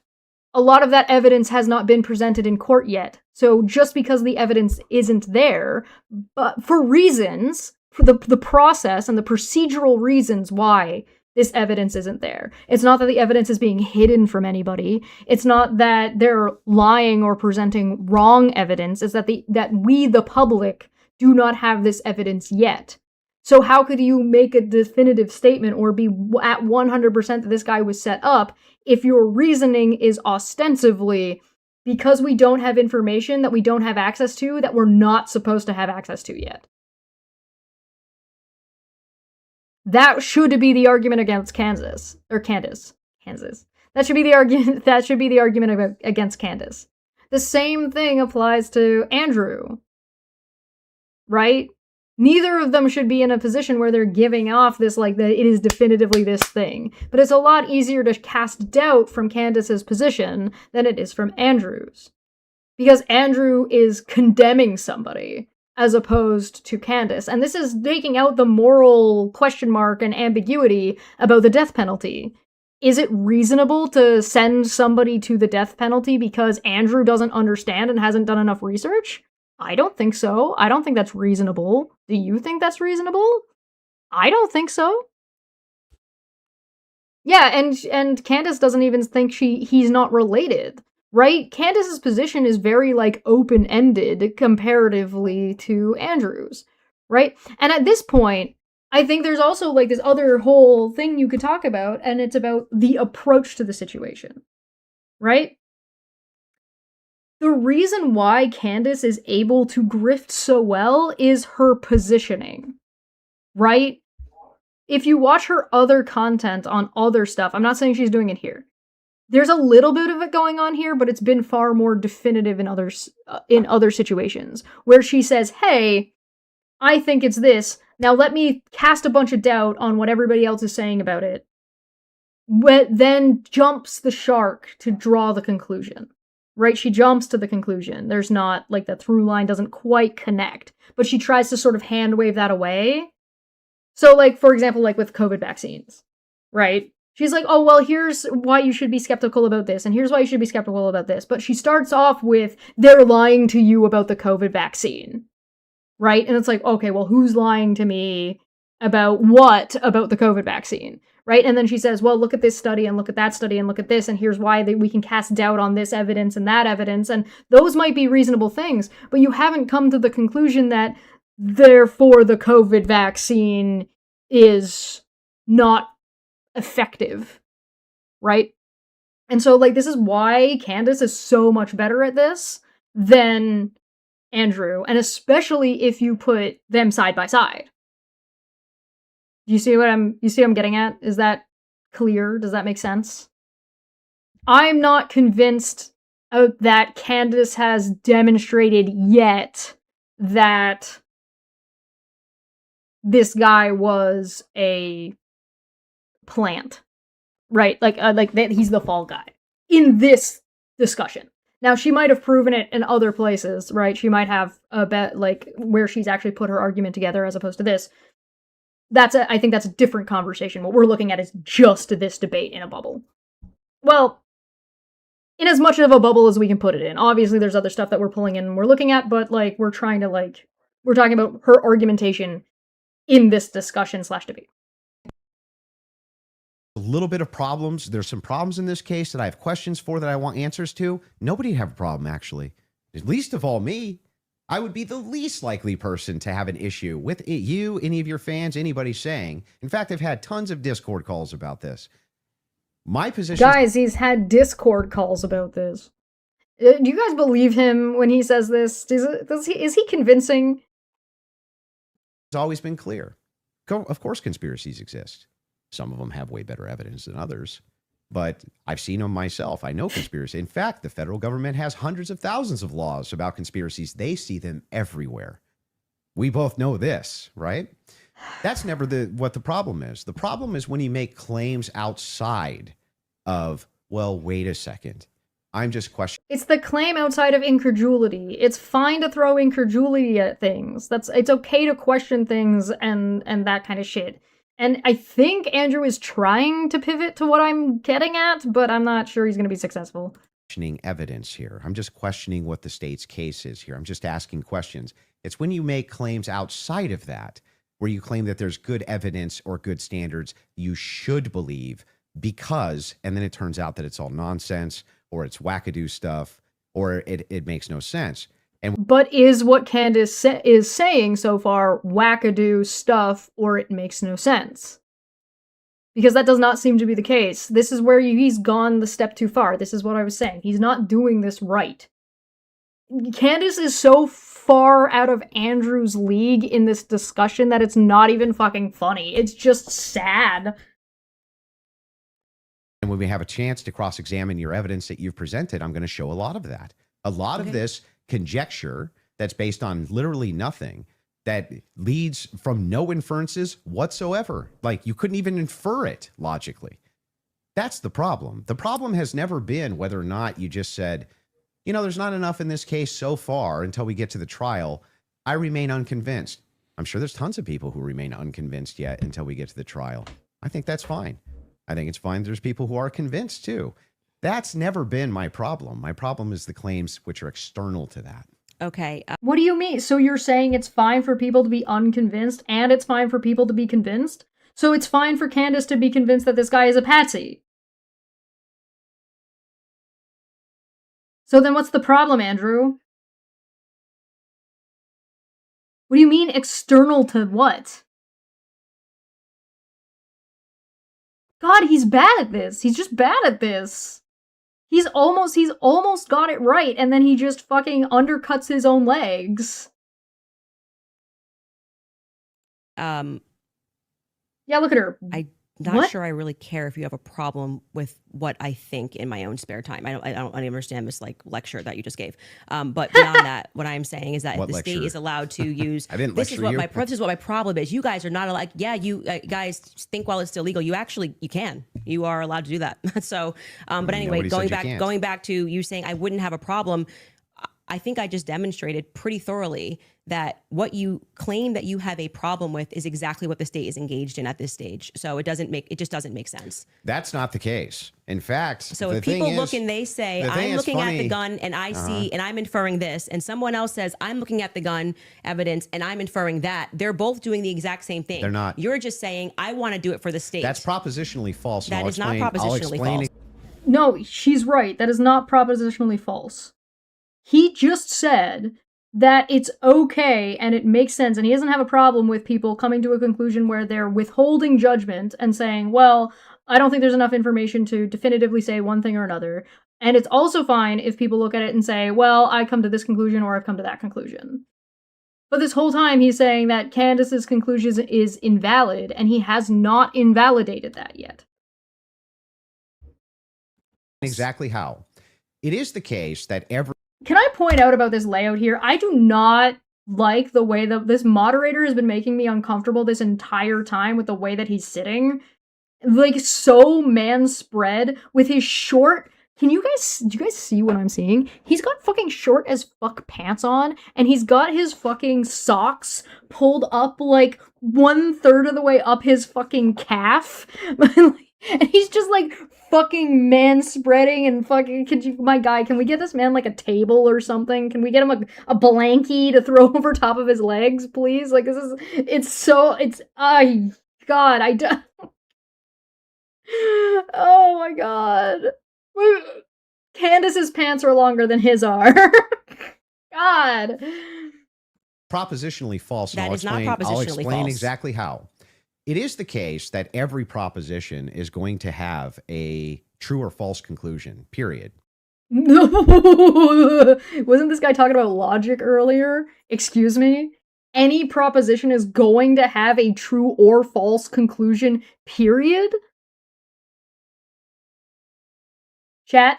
a lot of that evidence has not been presented in court yet. So just because the evidence isn't there, but for reasons, for the process and the procedural reasons why this evidence isn't there. It's not that the evidence is being hidden from anybody. It's not that they're lying or presenting wrong evidence. It's that we, the public, do not have this evidence yet. So how could you make a definitive statement or be at 100% that this guy was set up if your reasoning is ostensibly because we don't have information that we don't have access to that we're not supposed to have access to yet? That should be the argument against Candace. That should be the argument. That should be the argument against Candace. The same thing applies to Andrew, right? Neither of them should be in a position where they're giving off this, like, that it is definitively this thing. But it's a lot easier to cast doubt from Candace's position than it is from Andrew's. Because Andrew is condemning somebody as opposed to Candace. And this is taking out the moral question mark and ambiguity about the death penalty. Is it reasonable to send somebody to the death penalty because Andrew doesn't understand and hasn't done enough research? I don't think so. I don't think that's reasonable. Do you think that's reasonable? I don't think so. Yeah, and Candace doesn't even think he's not related, right? Candace's position is very, like, open-ended comparatively to Andrew's, right? And at this point, I think there's also, like, this other whole thing you could talk about, and it's about the approach to the situation, right? The reason why Candace is able to grift so well is her positioning, right? if you watch her other content on other stuff, I'm not saying she's doing it here. There's a little bit of it going on here, but it's been far more definitive in other situations where she says, "Hey, I think it's this. Now let me cast a bunch of doubt on what everybody else is saying about it." Then jumps the shark to draw the conclusion. Right? She jumps to the conclusion. There's not, like, the through line doesn't quite connect, but she tries to sort of hand wave that away. So, like, for example, like with COVID vaccines, right? She's like, oh, well, here's why you should be skeptical about this, and here's why you should be skeptical about this. But she starts off with, they're lying to you about the COVID vaccine, right? And it's like, okay, well, who's lying to me about what about the COVID vaccine, right? And then she says, well, look at this study, and look at that study, and look at this, and here's why we can cast doubt on this evidence and that evidence, and those might be reasonable things, but you haven't come to the conclusion that, therefore, the COVID vaccine is not effective, right? And so, like, this is why Candace is so much better at this than Andrew, and especially if you put them side by side. You see what I'm getting at? Is that clear? Does that make sense? I'm not convinced that Candace has demonstrated yet that this guy was a plant, right? Like that he's the fall guy in this discussion. Now, she might have proven it in other places, right? She might have a bet, like, where she's actually put her argument together as opposed to this. I think that's a different conversation. What we're looking at is just this debate in a bubble. Well, in as much of a bubble as we can put it in. Obviously, there's other stuff that we're pulling in and we're looking at, but, like, we're talking about her argumentation in this discussion/debate. A little bit of problems. There's some problems in this case that I have questions for that I want answers to. Nobody have a problem, actually. At least of all me. I would be the least likely person to have an issue with it, you, any of your fans, anybody saying. In fact, I've had tons of Discord calls about this. My position... Guys, he's had Discord calls about this. Do you guys believe him when he says this? Is he convincing? It's always been clear. Of course conspiracies exist. Some of them have way better evidence than others. But I've seen them myself. I know conspiracy. In fact, the federal government has hundreds of thousands of laws about conspiracies. They see them everywhere. We both know this, right? That's never what the problem is. The problem is when you make claims outside of, well, wait a second. I'm just questioning. It's the claim outside of incredulity. It's fine to throw incredulity at things. It's okay to question things and that kind of shit. And I think Andrew is trying to pivot to what I'm getting at, but I'm not sure he's going to be successful. Questioning evidence here. I'm just questioning what the state's case is here. I'm just asking questions. It's when you make claims outside of that, where you claim that there's good evidence or good standards you should believe because, and then it turns out that it's all nonsense or it's wackadoo stuff or it makes no sense. But is what Candace is saying so far wackadoo stuff, or it makes no sense? Because that does not seem to be the case. This is where he's gone the step too far. This is what I was saying. He's not doing this right. Candace is so far out of Andrew's league in this discussion that it's not even fucking funny. It's just sad. And when we have a chance to cross-examine your evidence that you've presented, I'm going to show a lot of that. A lot of this conjecture that's based on literally nothing, that leads from no inferences whatsoever. Like, you couldn't even infer it logically. That's the problem. The problem has never been whether or not you just said, you know, there's not enough in this case so far until we get to the trial. I remain unconvinced. I'm sure there's tons of people who remain unconvinced yet until we get to the trial. I think that's fine. I think it's fine. There's people who are convinced too. That's never been my problem. My problem is the claims which are external to that. Okay. What do you mean? So you're saying it's fine for people to be unconvinced and it's fine for people to be convinced? So it's fine for Candace to be convinced that this guy is a patsy? So then what's the problem, Andrew? What do you mean external to what? God, he's bad at this. He's just bad at this. He's almost got it right, and then he just fucking undercuts his own legs. Yeah, look at her. I'm not What? sure I really care if you have a problem with what I think in my own spare time. I don't understand this like lecture that you just gave. But beyond that, what I'm saying is that What the state lecture? is allowed to use. I didn't This is lecture what you. this is what my problem is. You guys are not like, yeah, you guys think while it's illegal. You can. You are allowed to do that. So, but anyway, Nobody said you can't. going back to you saying I wouldn't have a problem. I think I just demonstrated pretty thoroughly that what you claim that you have a problem with is exactly what the state is engaged in at this stage. So it just doesn't make sense. That's not the case. In fact, So the if people thing look is- and they say, the thing I'm is looking at funny- the gun and I see and I'm inferring this, and someone else says, I'm looking at the gun evidence and I'm inferring that, they're both doing the exact same thing. They're not. You're just saying, I want to do it for the state. That's propositionally false. and That I'll is not explain- I'll propositionally explain false. No, she's right. That is not propositionally false. He just said that it's okay and it makes sense, and he doesn't have a problem with people coming to a conclusion where they're withholding judgment and saying, well, I don't think there's enough information to definitively say one thing or another. And it's also fine if people look at it and say, well, I come to this conclusion or I've come to that conclusion. But this whole time he's saying that Candace's conclusion is invalid, and he has not invalidated that yet. exactly how. It is the case that every Can I point out about this layout here? I do not like the way that this moderator has been making me uncomfortable this entire time with the way that he's sitting. Like, so man-spread with his short... do you guys see what I'm seeing? He's got fucking short as fuck pants on, and he's got his fucking socks pulled up like 1/3 of the way up his fucking calf. And he's just like fucking man spreading and fucking, can we get this man like a table or something? Can we get him a blankie to throw over top of his legs, please? Like, God, oh my god. Candace's pants are longer than his are. God. propositionally false. And That I'll is not explain, I'll propositionally explain false. exactly how. It is the case that every proposition is going to have a true or false conclusion, period. Wasn't this guy talking about logic earlier? Excuse me? Any proposition is going to have a true or false conclusion, period? Chat,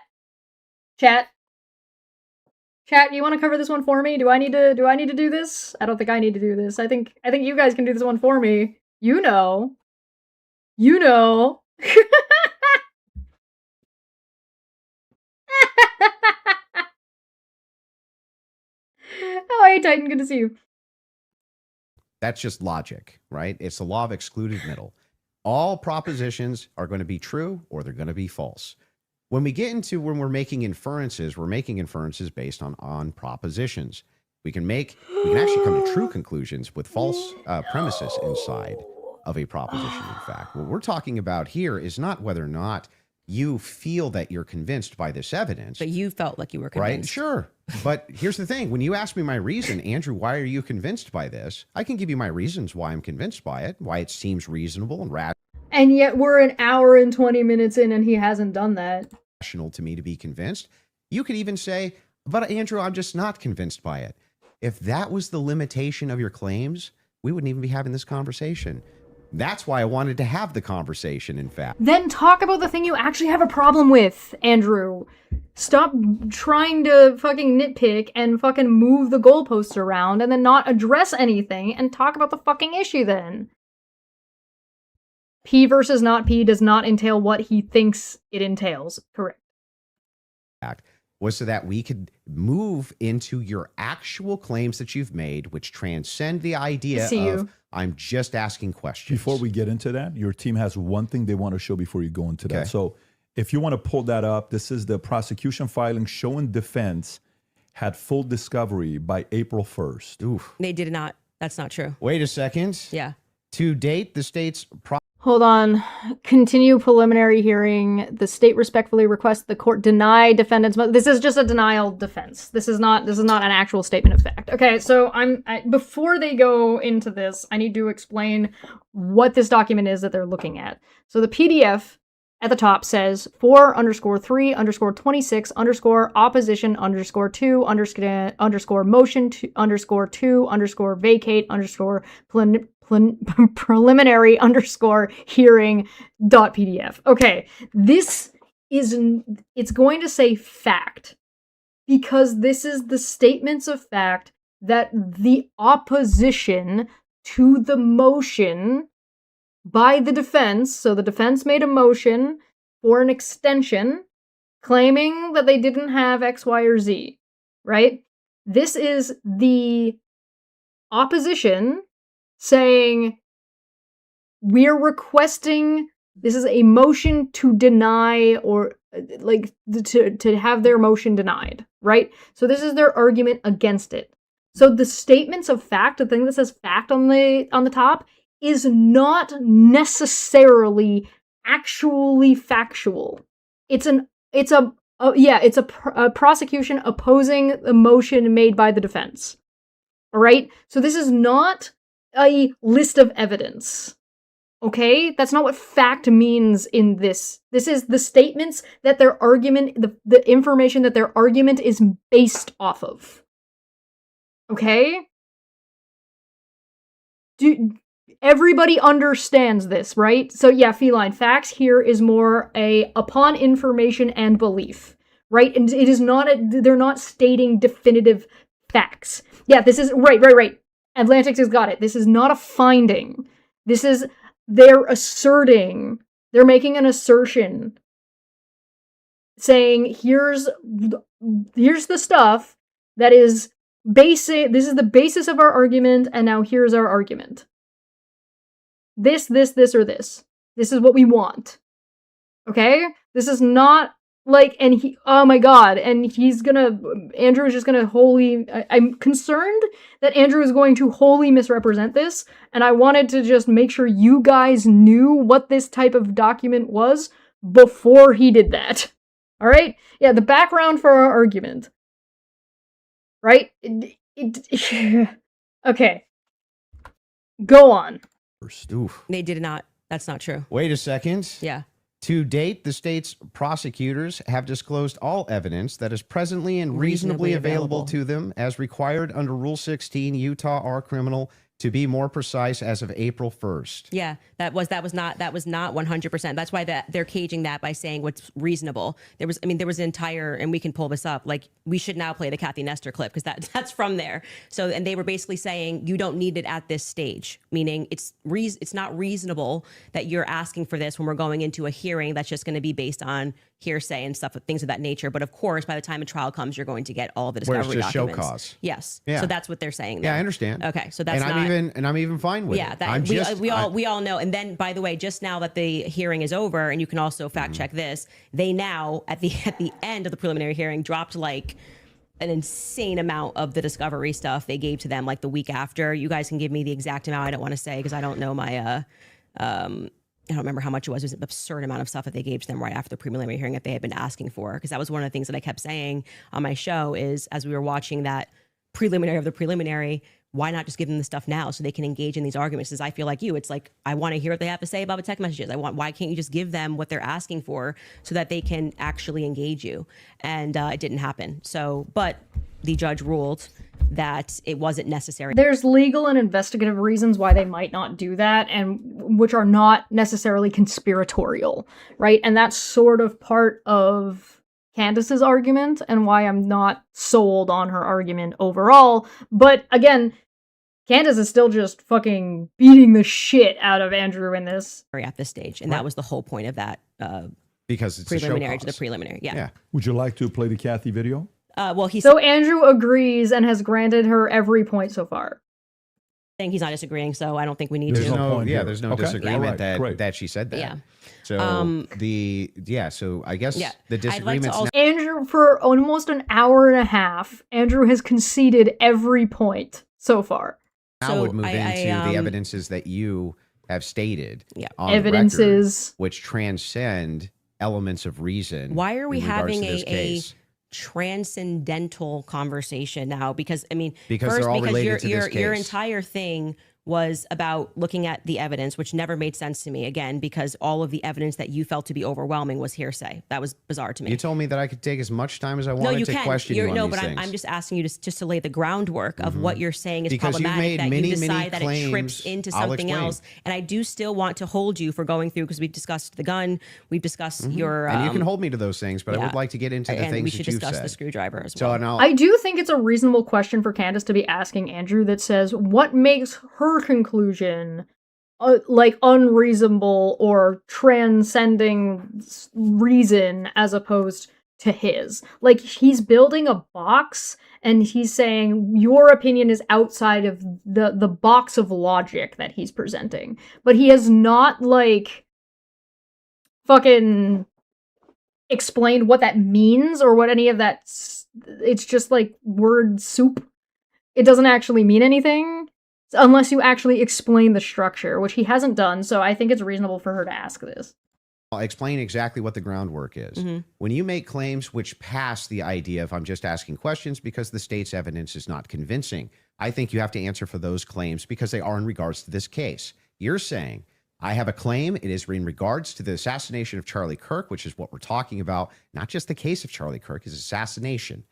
you want to cover this one for me? Do I need to do this? I don't think I need to do this. I think you guys can do this one for me. You know. Oh, hey Titan, good to see you. That's just logic, right? It's the law of excluded middle. All propositions are going to be true or they're going to be false. When we're making inferences based on propositions. We can actually come to true conclusions with false premises inside of a proposition. In fact, what we're talking about here is not whether or not you feel that you're convinced by this evidence. But you felt like you were convinced. Right? Sure. But here's the thing. When you ask me my reason, Andrew, why are you convinced by this? I can give you my reasons why I'm convinced by it, why it seems reasonable and And yet we're an hour and 20 minutes in and he hasn't done that. rational to me to be convinced. You could even say, but Andrew, I'm just not convinced by it. If that was the limitation of your claims, we wouldn't even be having this conversation. That's why I wanted to have the conversation, in fact. Then talk about the thing you actually have a problem with, Andrew. Stop trying to fucking nitpick and fucking move the goalposts around and then not address anything and talk about the fucking issue then. P versus not P does not entail what he thinks it entails. Correct. Was so that we could move into your actual claims that you've made, which transcend the idea of I'm just asking questions. Before we get into that, your team has one thing they want to show before you go into that. Okay. So if you want to pull that up, this is the prosecution filing showing defense had full discovery by April 1st. Oof. They did not. That's not true. Wait a second. Yeah. To date, the state's Hold on. Continue preliminary hearing. The state respectfully requests the court deny defendants. This is just a denial defense. This is not an actual statement of fact. Okay, so before they go into this, I need to explain what this document is that they're looking at. So the PDF at the top says 4_3_26_opposition_2_motion _2_ vacate _ preliminary underscore hearing dot PDF. Okay, this is, it's going to say fact, because this is the statements of fact that the opposition to the motion by the defense, so the defense made a motion for an extension claiming that they didn't have X, Y, or Z, right? This is the opposition saying, we're requesting, this is a motion to deny, or like to have their motion denied, right? So this is their argument against it. So the statements of fact, the thing that says fact on the top, is not necessarily actually factual. It's a prosecution opposing the motion made by the defense. All right? So this is not a list of evidence. Okay? That's not what fact means in this. This is the statements that their argument, the information that their argument is based off of. Okay? Everybody understands this, right? So yeah, Feline, facts here is more a upon information and belief, right? And it is not, they're not stating definitive facts. Yeah, this is, right. Atlantics has got it. This is not a finding. This is, they're asserting, they're making an assertion saying, here's the stuff that is basic, this is the basis of our argument, and now here's our argument. This, or this. This is what we want. Okay? This is not like, and he, oh my god, and Andrew is just gonna wholly, I'm concerned that Andrew is going to wholly misrepresent this, and I wanted to just make sure you guys knew what this type of document was before he did that. Alright? Yeah, the background for our argument. Right? Okay. Go on. Oof. They did not. That's not true. Wait a second. Yeah. To date, the state's prosecutors have disclosed all evidence that is presently and reasonably available to them as required under Rule 16 Utah R Criminal, to be more precise, as of April 1st. Yeah, that was not 100%. That's why they're caging that by saying what's reasonable. There was an entire, and we can pull this up, like, we should now play the Kathy Nestor clip because that's from there. So, and they were basically saying you don't need it at this stage, meaning it's not reasonable that you're asking for this when we're going into a hearing that's just going to be based on hearsay and stuff, things of that nature. But of course, by the time a trial comes, you're going to get all the discovery documents. Where it's just show cause. Yes. Yeah. So that's what they're saying there. Yeah, I understand. Okay, so that's I'm even fine with it. Yeah, we all know. And then, by the way, just now that the hearing is over, and you can also fact check this, they now at the end of the preliminary hearing dropped like an insane amount of the discovery stuff they gave to them like the week after. You guys can give me the exact amount. I don't want to say because I don't know my I don't remember how much it was. It was an absurd amount of stuff that they gave to them right after the preliminary hearing that they had been asking for. Because that was one of the things that I kept saying on my show is as we were watching that preliminary of the preliminary, why not just give them the stuff now so they can engage in these arguments? Because I feel like you, it's like, I want to hear what they have to say about the text messages. Why can't you just give them what they're asking for so that they can actually engage you? And it didn't happen. So, but the judge ruled that it wasn't necessary. There's legal and investigative reasons why they might not do that, and which are not necessarily conspiratorial, right? And that's sort of part of Candace's argument and why I'm not sold on her argument overall. But again, Candace is still just fucking beating the shit out of Andrew in this. At this stage. And that was the whole point of that because it's preliminary to the preliminary. Yeah. Would you like to play the Kathy video? So Andrew agrees and has granted her every point so far. Saying he's not disagreeing, so I don't think we need there's to. There's no disagreement that she said that. Yeah. So so I guess the disagreement. Andrew, for almost an hour and a half, Andrew has conceded every point so far. Now would move into the evidences that you have stated. Yeah. On evidences record, which transcend elements of reason. Why are we having a transcendental conversation now? Because I mean, because they're all related to this case. Your entire thing was about looking at the evidence, which never made sense to me, again, because all of the evidence that you felt to be overwhelming was hearsay. That was bizarre to me. You told me that I could take as much time as I wanted to question you on no, these but things. I'm just asking you just to lay the groundwork of what you're saying is Because you've problematic, made that many, you decide many that it trips claims. into I'll something explain. else. And I do still want to hold you for going through, because we've discussed the gun, we've discussed your... And you can hold me to those things, but I yeah. would like to get into the and things we that should you've discuss said. the screwdriver as So well. now, I do think it's a reasonable question for Candace to be asking Andrew that says, what makes her conclusion like unreasonable or transcending reason as opposed to his? Like, he's building a box and he's saying your opinion is outside of the box of logic that he's presenting, but he has not like fucking explained what that means or what any of that. It's just like word soup. It doesn't actually mean anything unless you actually explain the structure, which he hasn't done, so I think it's reasonable for her to ask this. I'll explain exactly what the groundwork is. When you make claims which pass the idea of I'm just asking questions because the state's evidence is not convincing, I think you have to answer for those claims because they are in regards to this case. You're saying, I have a claim. It is in regards to the assassination of Charlie Kirk, which is what we're talking about, not just the case of Charlie Kirk, his assassination.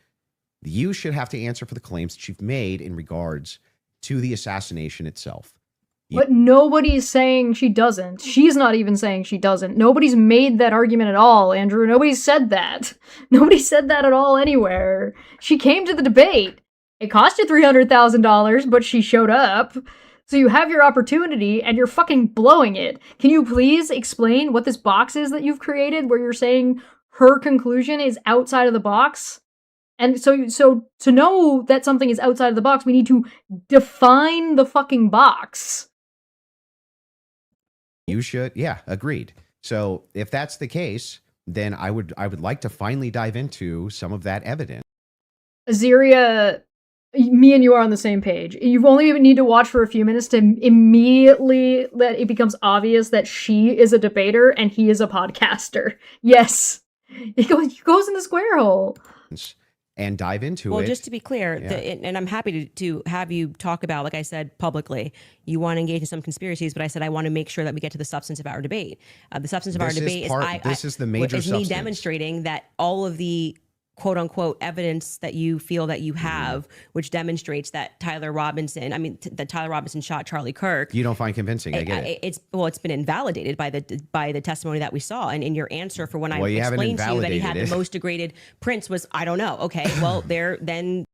You should have to answer for the claims that you've made in regards to the assassination itself. But nobody's saying she doesn't. She's not even saying she doesn't. Nobody's made that argument at all, Andrew. Nobody said that. Nobody said that at all anywhere. She came to the debate. It cost you $300,000, but she showed up. So you have your opportunity, and you're fucking blowing it. Can you please explain what this box is that you've created, where you're saying her conclusion is outside of the box? And so to know that something is outside of the box, we need to define the fucking box. You should, yeah, agreed. So if that's the case, then I would like to finally dive into some of that evidence. Azaria, me and you are on the same page. You only need to watch for a few minutes to immediately that it becomes obvious that she is a debater and he is a podcaster. Yes, he goes in the square hole. And dive into it. Well, just to be clear, and I'm happy to have you talk about, like I said publicly, you want to engage in some conspiracies, but I said I want to make sure that we get to the substance of our debate. The substance of our debate is the major is me demonstrating that all of the quote unquote evidence that you feel that you have, which demonstrates that Tyler Robinson shot Charlie Kirk. You don't find convincing. I get it. It's been invalidated by the testimony that we saw, and in your answer for when I explained to you that he had the most degraded prints was, I don't know. Okay, well then.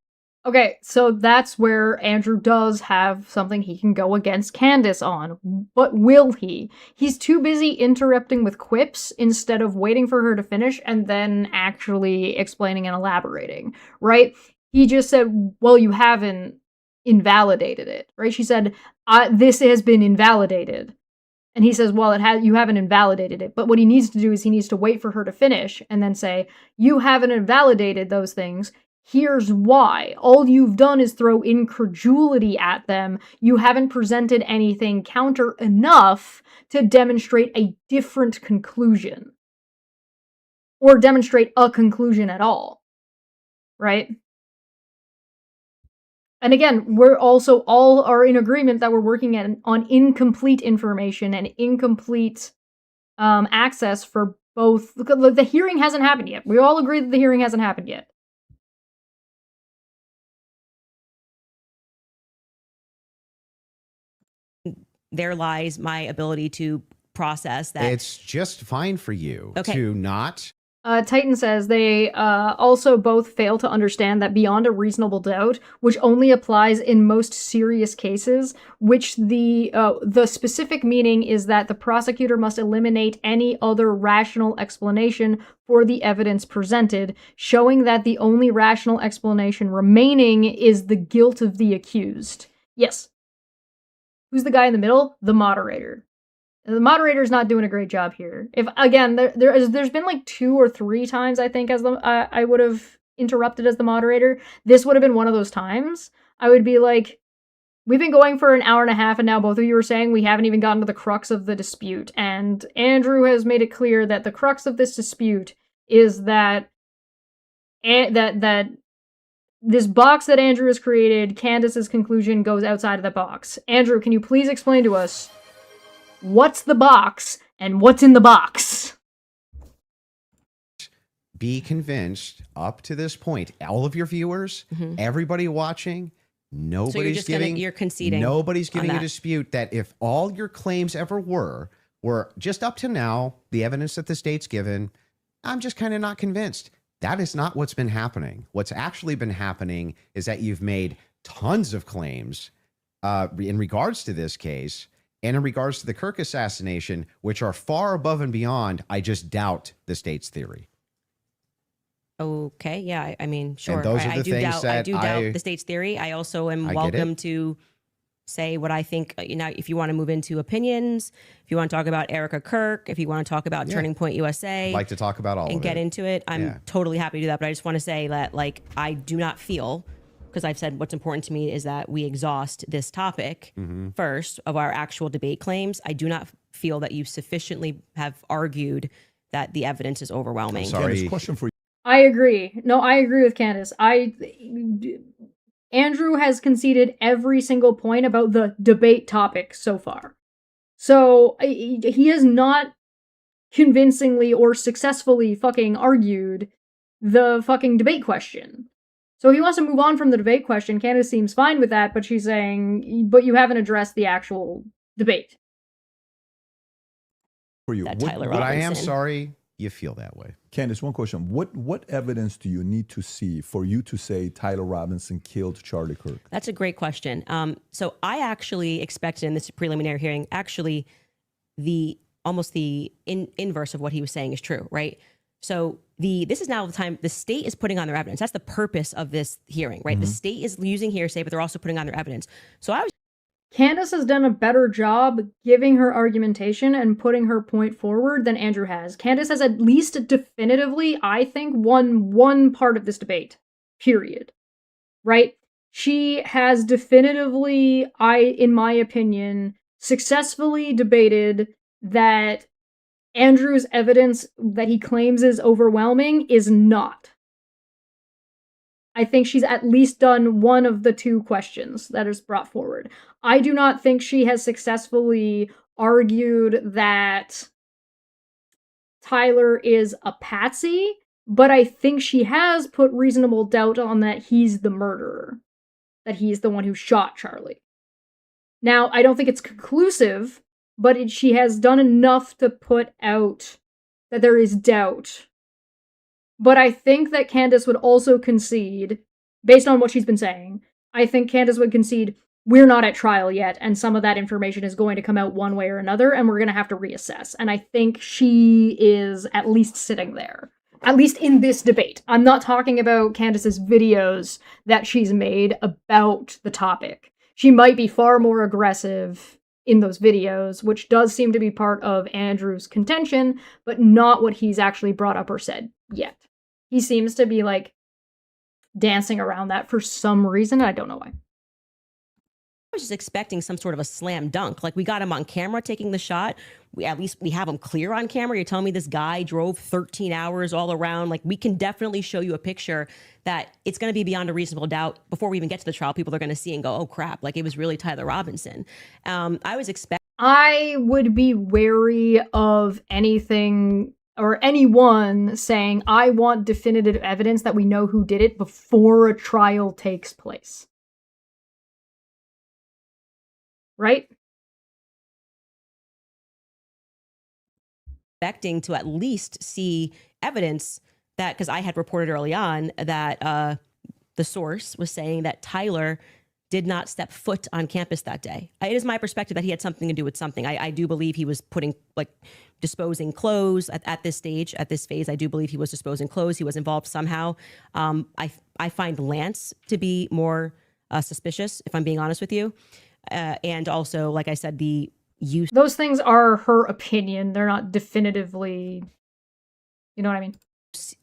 Okay, so that's where Andrew does have something he can go against Candace on. But will he? He's too busy interrupting with quips instead of waiting for her to finish and then actually explaining and elaborating, right? He just said, well, you haven't invalidated it, right? She said, this has been invalidated. And he says, well, you haven't invalidated it. But what he needs to do is he needs to wait for her to finish and then say, you haven't invalidated those things. Here's why. All you've done is throw incredulity at them. You haven't presented anything counter enough to demonstrate a different conclusion. Or demonstrate a conclusion at all. Right? And again, we're also all are in agreement that we're working on incomplete information and incomplete access for both. The hearing hasn't happened yet. We all agree that the hearing hasn't happened yet. There lies my ability to process that. It's just fine for you to not. Titan says they also both fail to understand that beyond a reasonable doubt, which only applies in most serious cases, which the specific meaning is that the prosecutor must eliminate any other rational explanation for the evidence presented, showing that the only rational explanation remaining is the guilt of the accused. Yes. Who's the guy in the middle? The moderator. The moderator's not doing a great job here. If again, there's been like 2 or 3 times I think as I would have interrupted as the moderator. This would have been one of those times. I would be like, we've been going for an hour and a half, and now both of you are saying we haven't even gotten to the crux of the dispute. And Andrew has made it clear that the crux of this dispute is that this box that Andrew has created, Candace's conclusion goes outside of the box. Andrew, can you please explain to us what's the box and what's in the box? Be convinced up to this point, all of your viewers, everybody watching, nobody's you're conceding. Nobody's giving a dispute that if all your claims ever were just up to now, the evidence that the state's given, I'm just kind of not convinced. That is not what's been happening. What's actually been happening is that you've made tons of claims in regards to this case and in regards to the Kirk assassination, which are far above and beyond, I just doubt, the state's theory. Okay, yeah, I mean, sure. And those are the I do things doubt, I do doubt the state's theory. I also am welcome to say what I think. You know, if you want to move into opinions, if you want to talk about Erica Kirk, if you want to talk about Turning Point USA, I'd like to talk about all and of get it. into it, I'm totally happy to do that. But I just want to say that, like, I do not feel, because I've said what's important to me is that we exhaust this topic first of our actual debate claims. I do not feel that you sufficiently have argued that the evidence is overwhelming. Candace, question for you. I agree. No, I agree with Candace. Andrew has conceded every single point about the debate topic so far. So he has not convincingly or successfully fucking argued the fucking debate question. So he wants to move on from the debate question. Candace seems fine with that, but she's saying, but you haven't addressed the actual debate. For you. That Tyler But I am Robinson. sorry you feel that way. Candace, one question. What evidence do you need to see for you to say Tyler Robinson killed Charlie Kirk? That's a great question. So I actually expected in this preliminary hearing, actually, the inverse of what he was saying is true, right? So this is now the time the state is putting on their evidence. That's the purpose of this hearing, right? The state is using hearsay, but they're also putting on their evidence. So I was. Candace has done a better job giving her argumentation and putting her point forward than Andrew has. Candace has at least definitively, I think, won one part of this debate. Period. Right? She has definitively, in my opinion, successfully debated that Andrew's evidence that he claims is overwhelming is not. I think she's at least done one of the two questions that is brought forward. I do not think she has successfully argued that Tyler is a patsy, but I think she has put reasonable doubt on that he's the murderer, that he's the one who shot Charlie. Now, I don't think it's conclusive, but she has done enough to put out that there is doubt. But I think that Candace would also concede, based on what she's been saying, I think Candace would concede, we're not at trial yet, and some of that information is going to come out one way or another, and we're going to have to reassess. And I think she is at least sitting there. At least in this debate. I'm not talking about Candace's videos that she's made about the topic. She might be far more aggressive in those videos, which does seem to be part of Andrew's contention, but not what he's actually brought up or said yet. He seems to be, like, dancing around that for some reason. I don't know why. I was just expecting some sort of a slam dunk. Like, we got him on camera taking the shot. At least we have him clear on camera. You're telling me this guy drove 13 hours all around. Like, we can definitely show you a picture that it's going to be beyond a reasonable doubt. Before we even get to the trial, people are going to see and go, oh, crap, like, it was really Tyler Robinson. I was expecting. I would be wary of anything or anyone saying, I want definitive evidence that we know who did it before a trial takes place. Right? Expecting to at least see evidence that, because I had reported early on that the source was saying that Tyler did not step foot on campus that day. It is my perspective that he had something to do with something. I do believe he was disposing clothes at this stage, at this phase. I do believe he was disposing clothes. He was involved somehow. I find Lance to be more suspicious, if I'm being honest with you. And also, like I said, the use. Those things are her opinion. They're not definitively, you know what I mean?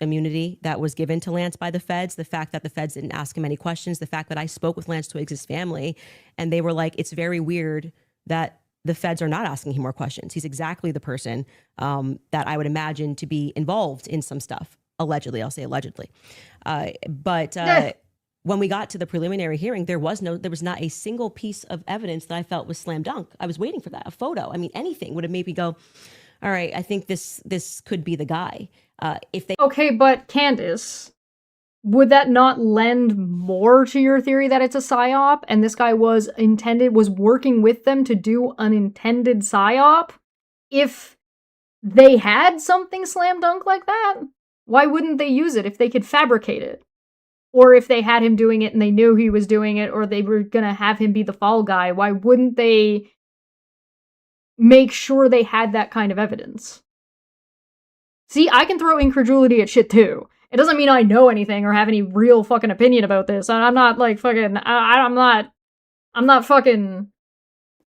Immunity that was given to Lance by the feds, the fact that the feds didn't ask him any questions, the fact that I spoke with Lance Twiggs' family, and they were like, it's very weird that the feds are not asking him more questions. He's exactly the person that I would imagine to be involved in some stuff. Allegedly, I'll say allegedly. But when we got to the preliminary hearing, there was not a single piece of evidence that I felt was slam dunk. I was waiting for that, a photo. I mean, anything would have made me go, all right, I think this could be the guy. If they Okay, but Candace, would that not lend more to your theory that it's a psyop and this guy was working with them to do an intended psyop? If they had something slam dunk like that, why wouldn't they use it if they could fabricate it? Or if they had him doing it and they knew he was doing it, or they were gonna have him be the fall guy, why wouldn't they make sure they had that kind of evidence? See, I can throw incredulity at shit too. It doesn't mean I know anything or have any real fucking opinion about this. I'm not like fucking, I'm not fucking,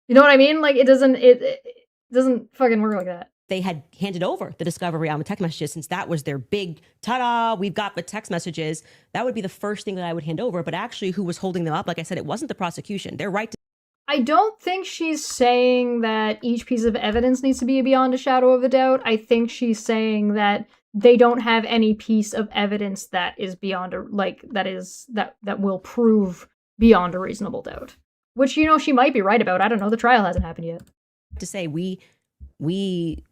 you know what I mean? Like it doesn't fucking work like that. They had handed over the discovery on the text messages, since that was their big ta-da, we've got the text messages. That would be the first thing that I would hand over. But actually, who was holding them up? Like I said, it wasn't the prosecution. They're right to. I don't think she's saying that each piece of evidence needs to be beyond a shadow of a doubt. I think she's saying that they don't have any piece of evidence that is beyond that will prove beyond a reasonable doubt. Which, you know, she might be right about. I don't know. The trial hasn't happened yet. To say we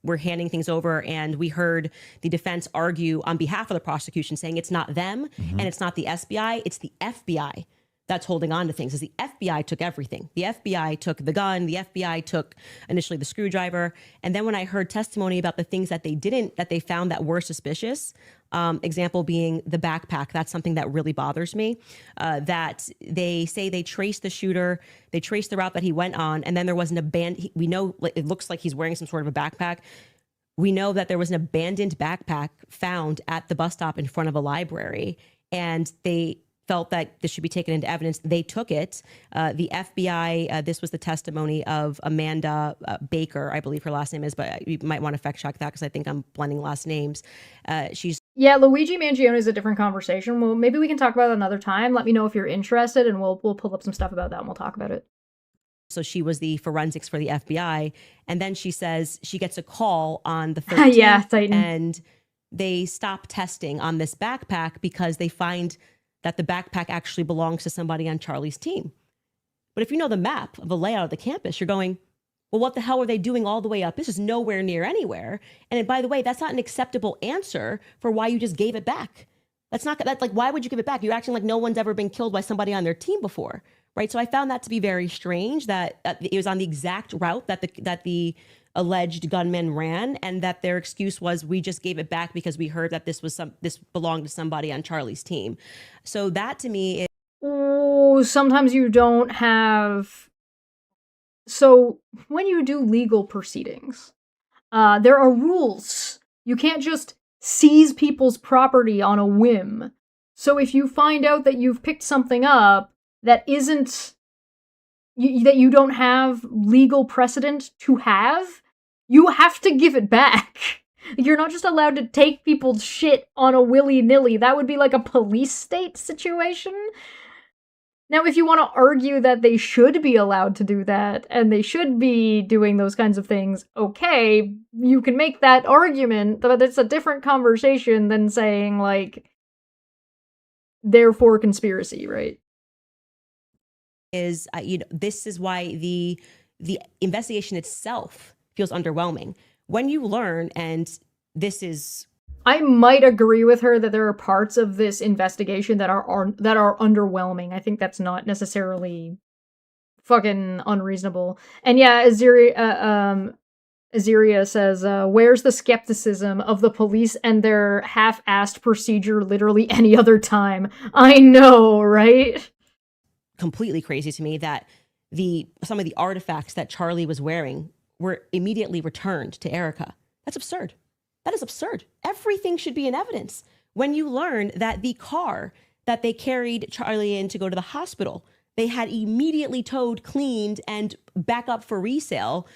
were handing things over, and we heard the defense argue on behalf of the prosecution saying it's not them and it's not the SBI, it's the FBI that's holding on to things. As the FBI took everything. The FBI took the gun, the FBI took initially the screwdriver. And then when I heard testimony about the things that they found that were suspicious, example being the backpack, that's something that really bothers me, that they say they traced the shooter, they traced the route that he went on, and then there was an we know it looks like he's wearing some sort of a backpack. We know that there was an abandoned backpack found at the bus stop in front of a library, and they felt that this should be taken into evidence. They took it. The FBI, this was the testimony of Amanda Baker, I believe her last name is, but you might want to fact check that because I think I'm blending last names. Yeah, Luigi Mangione is a different conversation. Well, maybe we can talk about it another time. Let me know if you're interested, and we'll pull up some stuff about that and we'll talk about it. So she was the forensics for the FBI. And then she says she gets a call on the 13th. Yeah, Titan. And they stop testing on this backpack because they find that the backpack actually belongs to somebody on Charlie's team. But if you know the map of the layout of the campus, you're going, well, what the hell are they doing all the way up? This is nowhere near anywhere. And by the way, that's not an acceptable answer for why you just gave it back. That's like, why would you give it back? You're acting like no one's ever been killed by somebody on their team before, right? So I found that to be very strange, that it was on the exact route that the alleged gunman ran, and that their excuse was, we just gave it back because we heard that this belonged to somebody on Charlie's team. So that to me is... Oh, sometimes you don't have... So when you do legal proceedings, there are rules. You can't just seize people's property on a whim. So if you find out that you've picked something up that isn't... that you don't have legal precedent to have, you have to give it back. You're not just allowed to take people's shit on a willy-nilly. That would be like a police state situation. Now, if you want to argue that they should be allowed to do that, and they should be doing those kinds of things, okay, you can make that argument, but it's a different conversation than saying, like, therefore conspiracy, right? Is this is why the investigation itself feels underwhelming. When you learn, and this is... I might agree with her that there are parts of this investigation that are underwhelming. I think that's not necessarily fucking unreasonable. And yeah, Aziria says, where's the skepticism of the police and their half-assed procedure literally any other time? I know, right? Completely crazy to me that some of the artifacts that Charlie was wearing were immediately returned to Erica. That's absurd. That is absurd. Everything should be in evidence. When you learn that the car that they carried Charlie in to go to the hospital, they had immediately towed, cleaned, and back up for resale.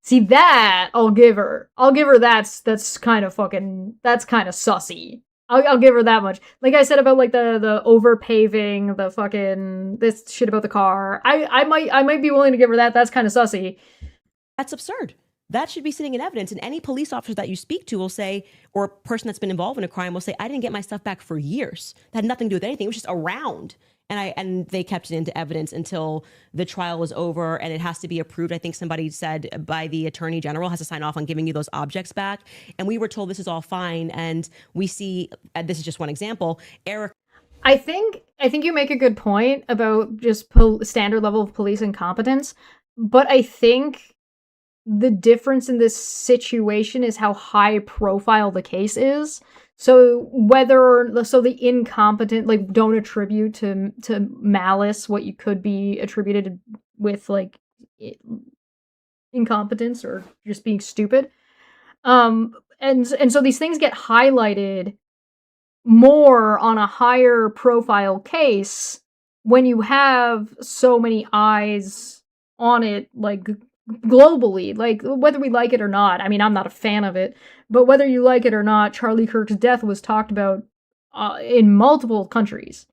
See, that I'll give her. That's kind of sussy. I'll give her that much. Like I said about like the over paving, the fucking this shit about the car. I might be willing to give her that. That's kind of sussy. That's absurd. that should be sitting in evidence. And any police officer that you speak to will say, or a person that's been involved in a crime will say, I didn't get my stuff back for years. That had nothing to do with anything. It was just around. And they kept it into evidence until the trial was over, and it has to be approved. I think somebody said by the attorney general has to sign off on giving you those objects back. And we were told this is all fine. And we see, this is just one example, Eric. I think you make a good point about just standard level of police incompetence, but I think the difference in this situation is how high profile the case is. So the incompetent, like, don't attribute to malice what you could be attributed with, like, incompetence or just being stupid. And so these things get highlighted more on a higher profile case when you have so many eyes on it, like, globally, like, whether we like it or not. I mean, I'm not a fan of it, but whether you like it or not, Charlie Kirk's death was talked about in multiple countries,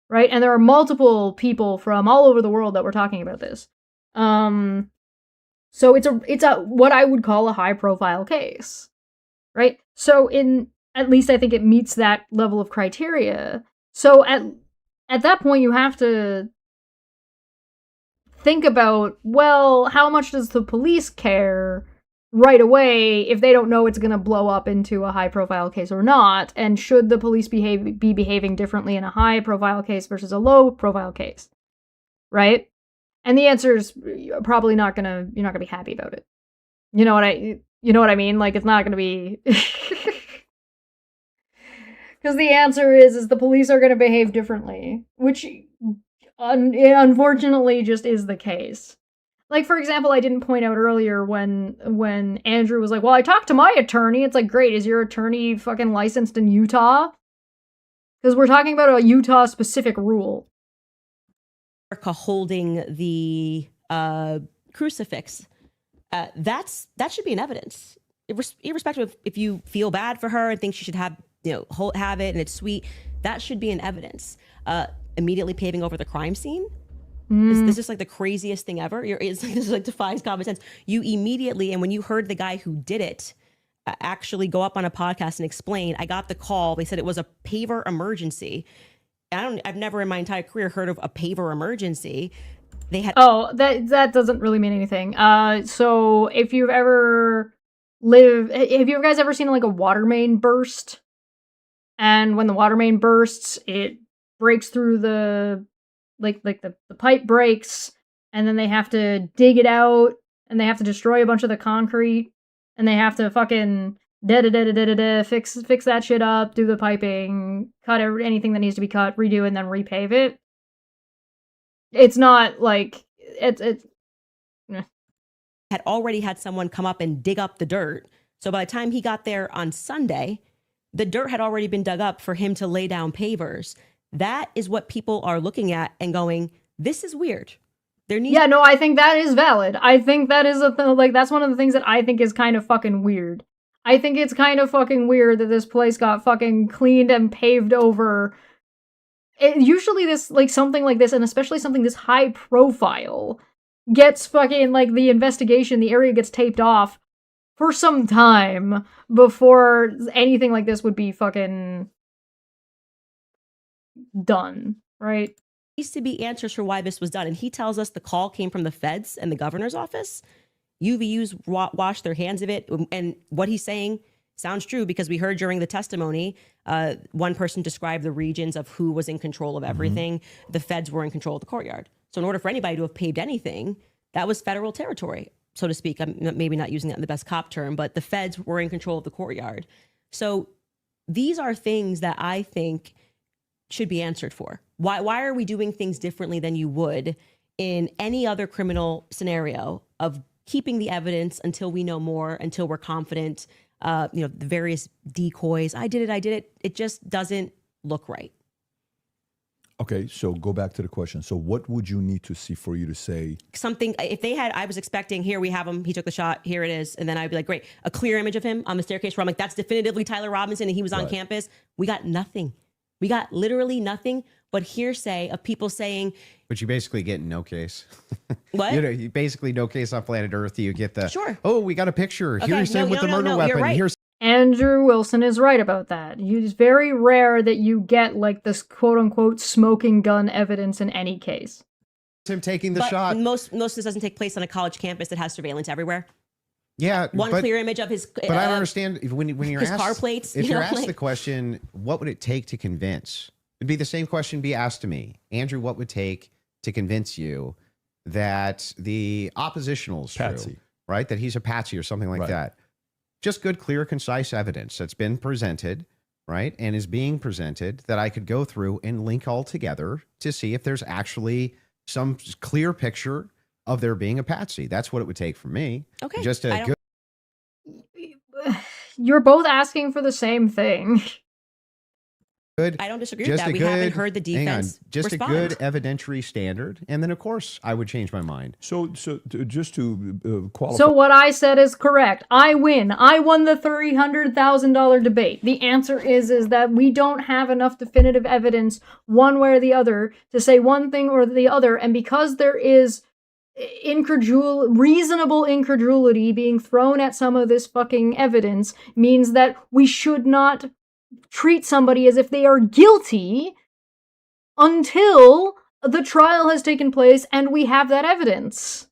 right? And there are multiple people from all over the world that were talking about this. So it's a what I would call a high profile case, right? So at least I think it meets that level of criteria. So at that point, you have to think about, well, how much does the police care right away if they don't know it's going to blow up into a high-profile case or not? And should the police be behaving differently in a high-profile case versus a low-profile case, right? And the answer is probably you're not gonna be happy about it. You know what I mean? Like, it's not gonna be. Because the answer is the police are going to behave differently, which unfortunately just is the case. Like, for example, I didn't point out earlier when Andrew was like, well, I talked to my attorney. It's like, great, is your attorney fucking licensed in Utah? Because we're talking about a Utah-specific rule. America holding the crucifix. That should be in evidence. Irrespective of if you feel bad for her and think she should have it and it's sweet, that should be in evidence. Immediately paving over the crime scene. This is like the craziest thing ever. This is like defies common sense. You immediately, and when you heard the guy who did it actually go up on a podcast and explain, I got the call. They said it was a paver emergency. I've never in my entire career heard of a paver emergency. They had that doesn't really mean anything. So if you've ever have you guys ever seen like a water main burst? And when the water main bursts, it breaks through the pipe breaks, and then they have to dig it out, and they have to destroy a bunch of the concrete, and they have to fucking fix that shit up, do the piping, cut anything that needs to be cut, redo, and then repave it. It's not like it's had already had someone come up and dig up the dirt. So by the time he got there on Sunday, the dirt had already been dug up for him to lay down pavers. That is what people are looking at and going, this is weird. I think that is valid. I think that is that's one of the things that I think is kind of fucking weird. I think it's kind of fucking weird that this place got fucking cleaned and paved over. Usually this, like, something like this, and especially something this high profile, gets fucking, like, the investigation, the area gets taped off for some time before anything like this would be fucking done, right? Needs to be answers for why this was done. And he tells us the call came from the feds and the governor's office. UVUs washed their hands of it. And what he's saying sounds true, because we heard during the testimony, one person described the regions of who was in control of everything. Mm-hmm. The feds were in control of the courtyard. So in order for anybody to have paved anything, that was federal territory, so to speak. I'm maybe not using that in the best cop term, but the feds were in control of the courtyard. So these are things that I think should be answered for. Why are we doing things differently than you would in any other criminal scenario of keeping the evidence until we know more, until we're confident? The various decoys. I did it. It just doesn't look right. Okay, so go back to the question. So what would you need to see for you to say something? If they had, I was expecting, here we have him, he took the shot, here it is. And then I'd be like, great, a clear image of him on the staircase where I'm like, that's definitively Tyler Robinson and he was on campus. We got nothing. We got literally nothing but hearsay of people saying, but you basically get no case. what? You basically no case on planet Earth. You get the, Sure. oh, we got a picture. Okay, Here's him with the murder you're weapon. right. Here's Andrew Wilson is right about that. It's very rare that you get like this quote-unquote smoking gun evidence in any case. him taking the But shot. most of this doesn't take place on a college campus that has surveillance everywhere. Yeah, One but, clear image of his. But I don't understand when you're his asked car plates. If you you're know, asked like, the question, what would it take to convince? It'd be the same question be asked to me, Andrew. What would take to convince you that the oppositional is Patsy. true, right? That he's a patsy or something like that. Just good, clear, concise evidence that's been presented, right, and is being presented that I could go through and link all together to see if there's actually some clear picture of there being a patsy. That's what it would take from me. Okay. Just a good. You're both asking for the same thing. I don't disagree with that. We haven't heard the defense just respond. a good evidentiary standard, and then of course I would change my mind. So just to qualify. So what I said is correct. I win. I won the $300,000 debate. The answer is that we don't have enough definitive evidence one way or the other to say one thing or the other, and because there is reasonable incredulity being thrown at some of this fucking evidence means that we should not treat somebody as if they are guilty until the trial has taken place and we have that evidence.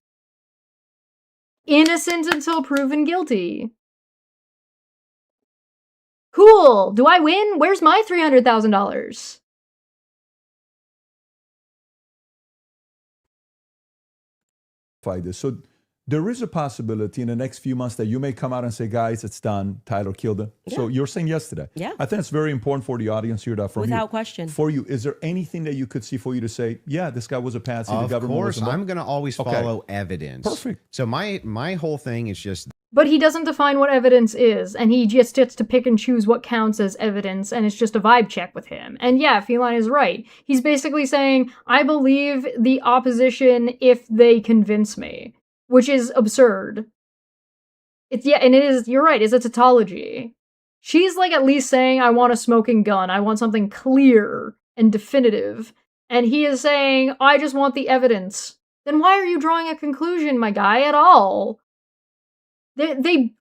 Innocent until proven guilty. Cool. Do I win? Where's my $300,000? This. So there is a possibility in the next few months that you may come out and say, guys, it's done. Tyler killed him. Yeah. So you're saying yes to that. Yeah. I think it's very important for the audience here. Without question. For you, is there anything that you could see for you to say, yeah, this guy was a patsy? Of the government course, was I'm going to always follow evidence. Perfect. So my whole thing is just. But he doesn't define what evidence is, and he just gets to pick and choose what counts as evidence, and it's just a vibe check with him. And yeah, Feline is right. He's basically saying, I believe the opposition if they convince me, which is absurd. And it is, you're right, it's a tautology. She's like at least saying, I want a smoking gun, I want something clear and definitive. And he is saying, I just want the evidence. Then why are you drawing a conclusion, my guy, at all? They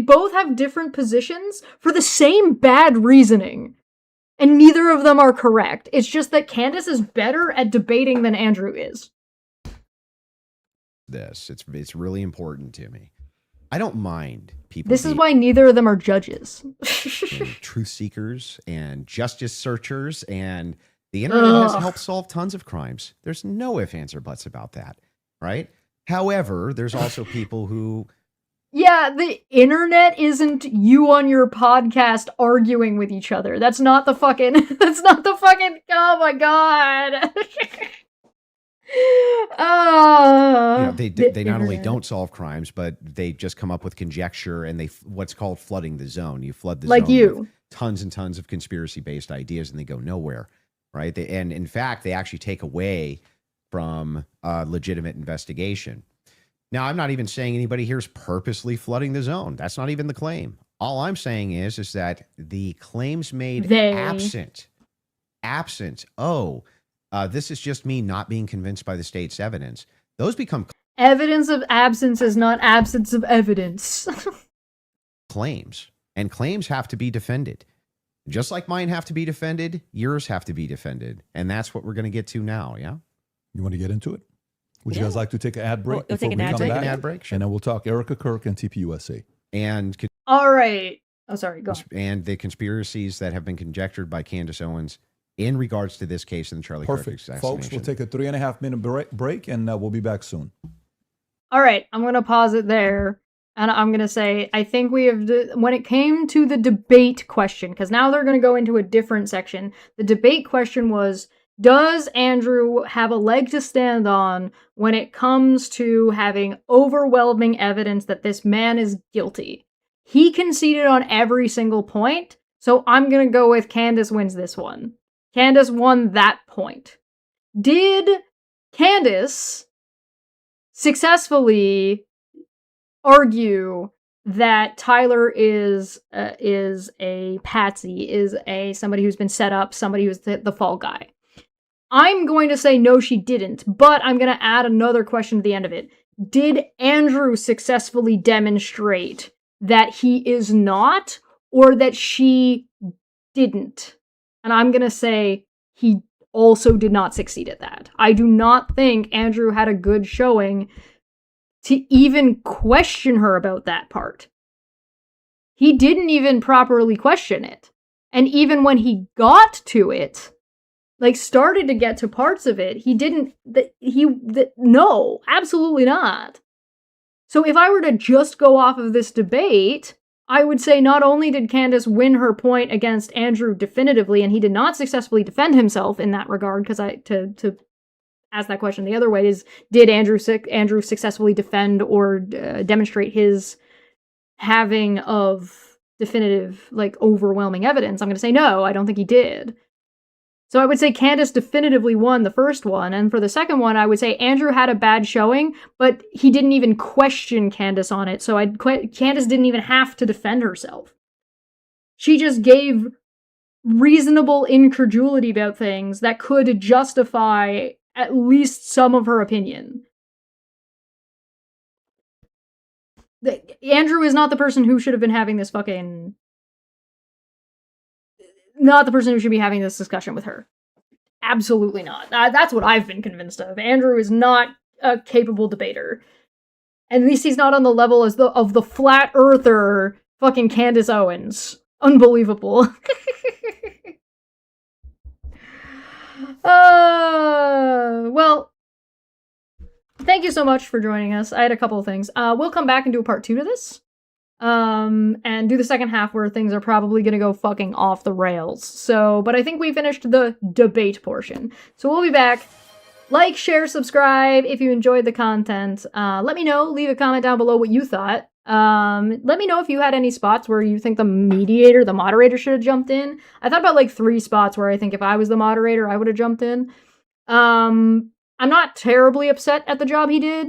both have different positions for the same bad reasoning. And neither of them are correct. It's just that Candace is better at debating than Andrew is. It's really important to me. I don't mind people. This is why neither of them are judges. Truth seekers and justice searchers, and the internet has helped solve tons of crimes. There's no ifs, ands, or buts about that, right? However, there's also people who. Yeah, the internet isn't you on your podcast arguing with each other. That's not the fucking. Oh my god. They not only don't solve crimes, but they just come up with conjecture and what's called flooding the zone. You flood the like zone with tons and tons of conspiracy-based ideas, and they go nowhere, right? And in fact, they actually take away from legitimate investigation. Now, I'm not even saying anybody here is purposely flooding the zone. That's not even the claim. All I'm saying is that the claims made absent. This is just me not being convinced by the state's evidence. Those become evidence of absence is not absence of evidence. claims, and claims have to be defended. Just like mine have to be defended, yours have to be defended. And that's what we're going to get to now, yeah? You want to get into it? Would you guys like to take an ad break? We'll take an ad break. Sure. And then we'll talk Erica Kirk and TPUSA. And all right. Oh, sorry. Go on. And the conspiracies that have been conjectured by Candace Owens in regards to this case in the Charlie Kirk assassination. Folks, we'll take a 3.5-minute break and we'll be back soon. All right. I'm going to pause it there. And I'm going to say, I think we have, when it came to the debate question, because now they're going to go into a different section. The debate question was, does Andrew have a leg to stand on when it comes to having overwhelming evidence that this man is guilty? He conceded on every single point, so I'm going to go with Candace wins this one. Candace won that point. Did Candace successfully argue that Tyler is a patsy, is somebody who's been set up, somebody who's the fall guy? I'm going to say no, she didn't, but I'm going to add another question at the end of it. Did Andrew successfully demonstrate that he is not, or that she didn't? And I'm going to say he also did not succeed at that. I do not think Andrew had a good showing to even question her about that part. He didn't even properly question it. And even when he got to it, like started to get to parts of it, he didn't, no, absolutely not. So if I were to just go off of this debate, I would say not only did Candace win her point against Andrew definitively, and he did not successfully defend himself in that regard, because to ask that question the other way is, did Andrew successfully defend or demonstrate his having of definitive, like, overwhelming evidence? I'm going to say no, I don't think he did. So I would say Candace definitively won the first one, and for the second one, I would say Andrew had a bad showing, but he didn't even question Candace on it, so Candace didn't even have to defend herself. She just gave reasonable incredulity about things that could justify at least some of her opinion. Andrew is not the person who should have been having this fucking... Not the person who should be having this discussion with her. Absolutely not. That's what I've been convinced of. Andrew is not a capable debater. At least he's not on the level of the flat earther fucking Candace Owens. Unbelievable. Well, thank you so much for joining us. I had a couple of things. We'll come back and do a part 2 to this. And do the second half where things are probably gonna go fucking off the rails. So, but I think we finished the debate portion. So we'll be back. Like, share, subscribe if you enjoyed the content. Let me know, leave a comment down below what you thought. Let me know if you had any spots where you think the moderator should have jumped in. I thought about like 3 spots where I think if I was the moderator, I would have jumped in. I'm not terribly upset at the job he did.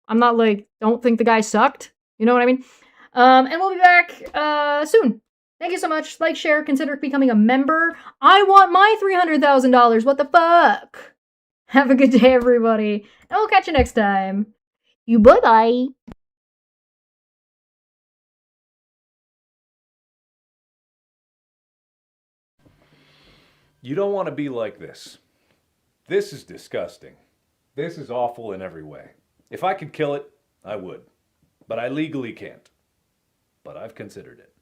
I'm not like, don't think the guy sucked. You know what I mean? And we'll be back soon. Thank you so much. Like, share, consider becoming a member. I want my $300,000. What the fuck? Have a good day, everybody. And we'll catch you next time. You bye-bye. You don't want to be like this. This is disgusting. This is awful in every way. If I could kill it, I would. But I legally can't. But I've considered it.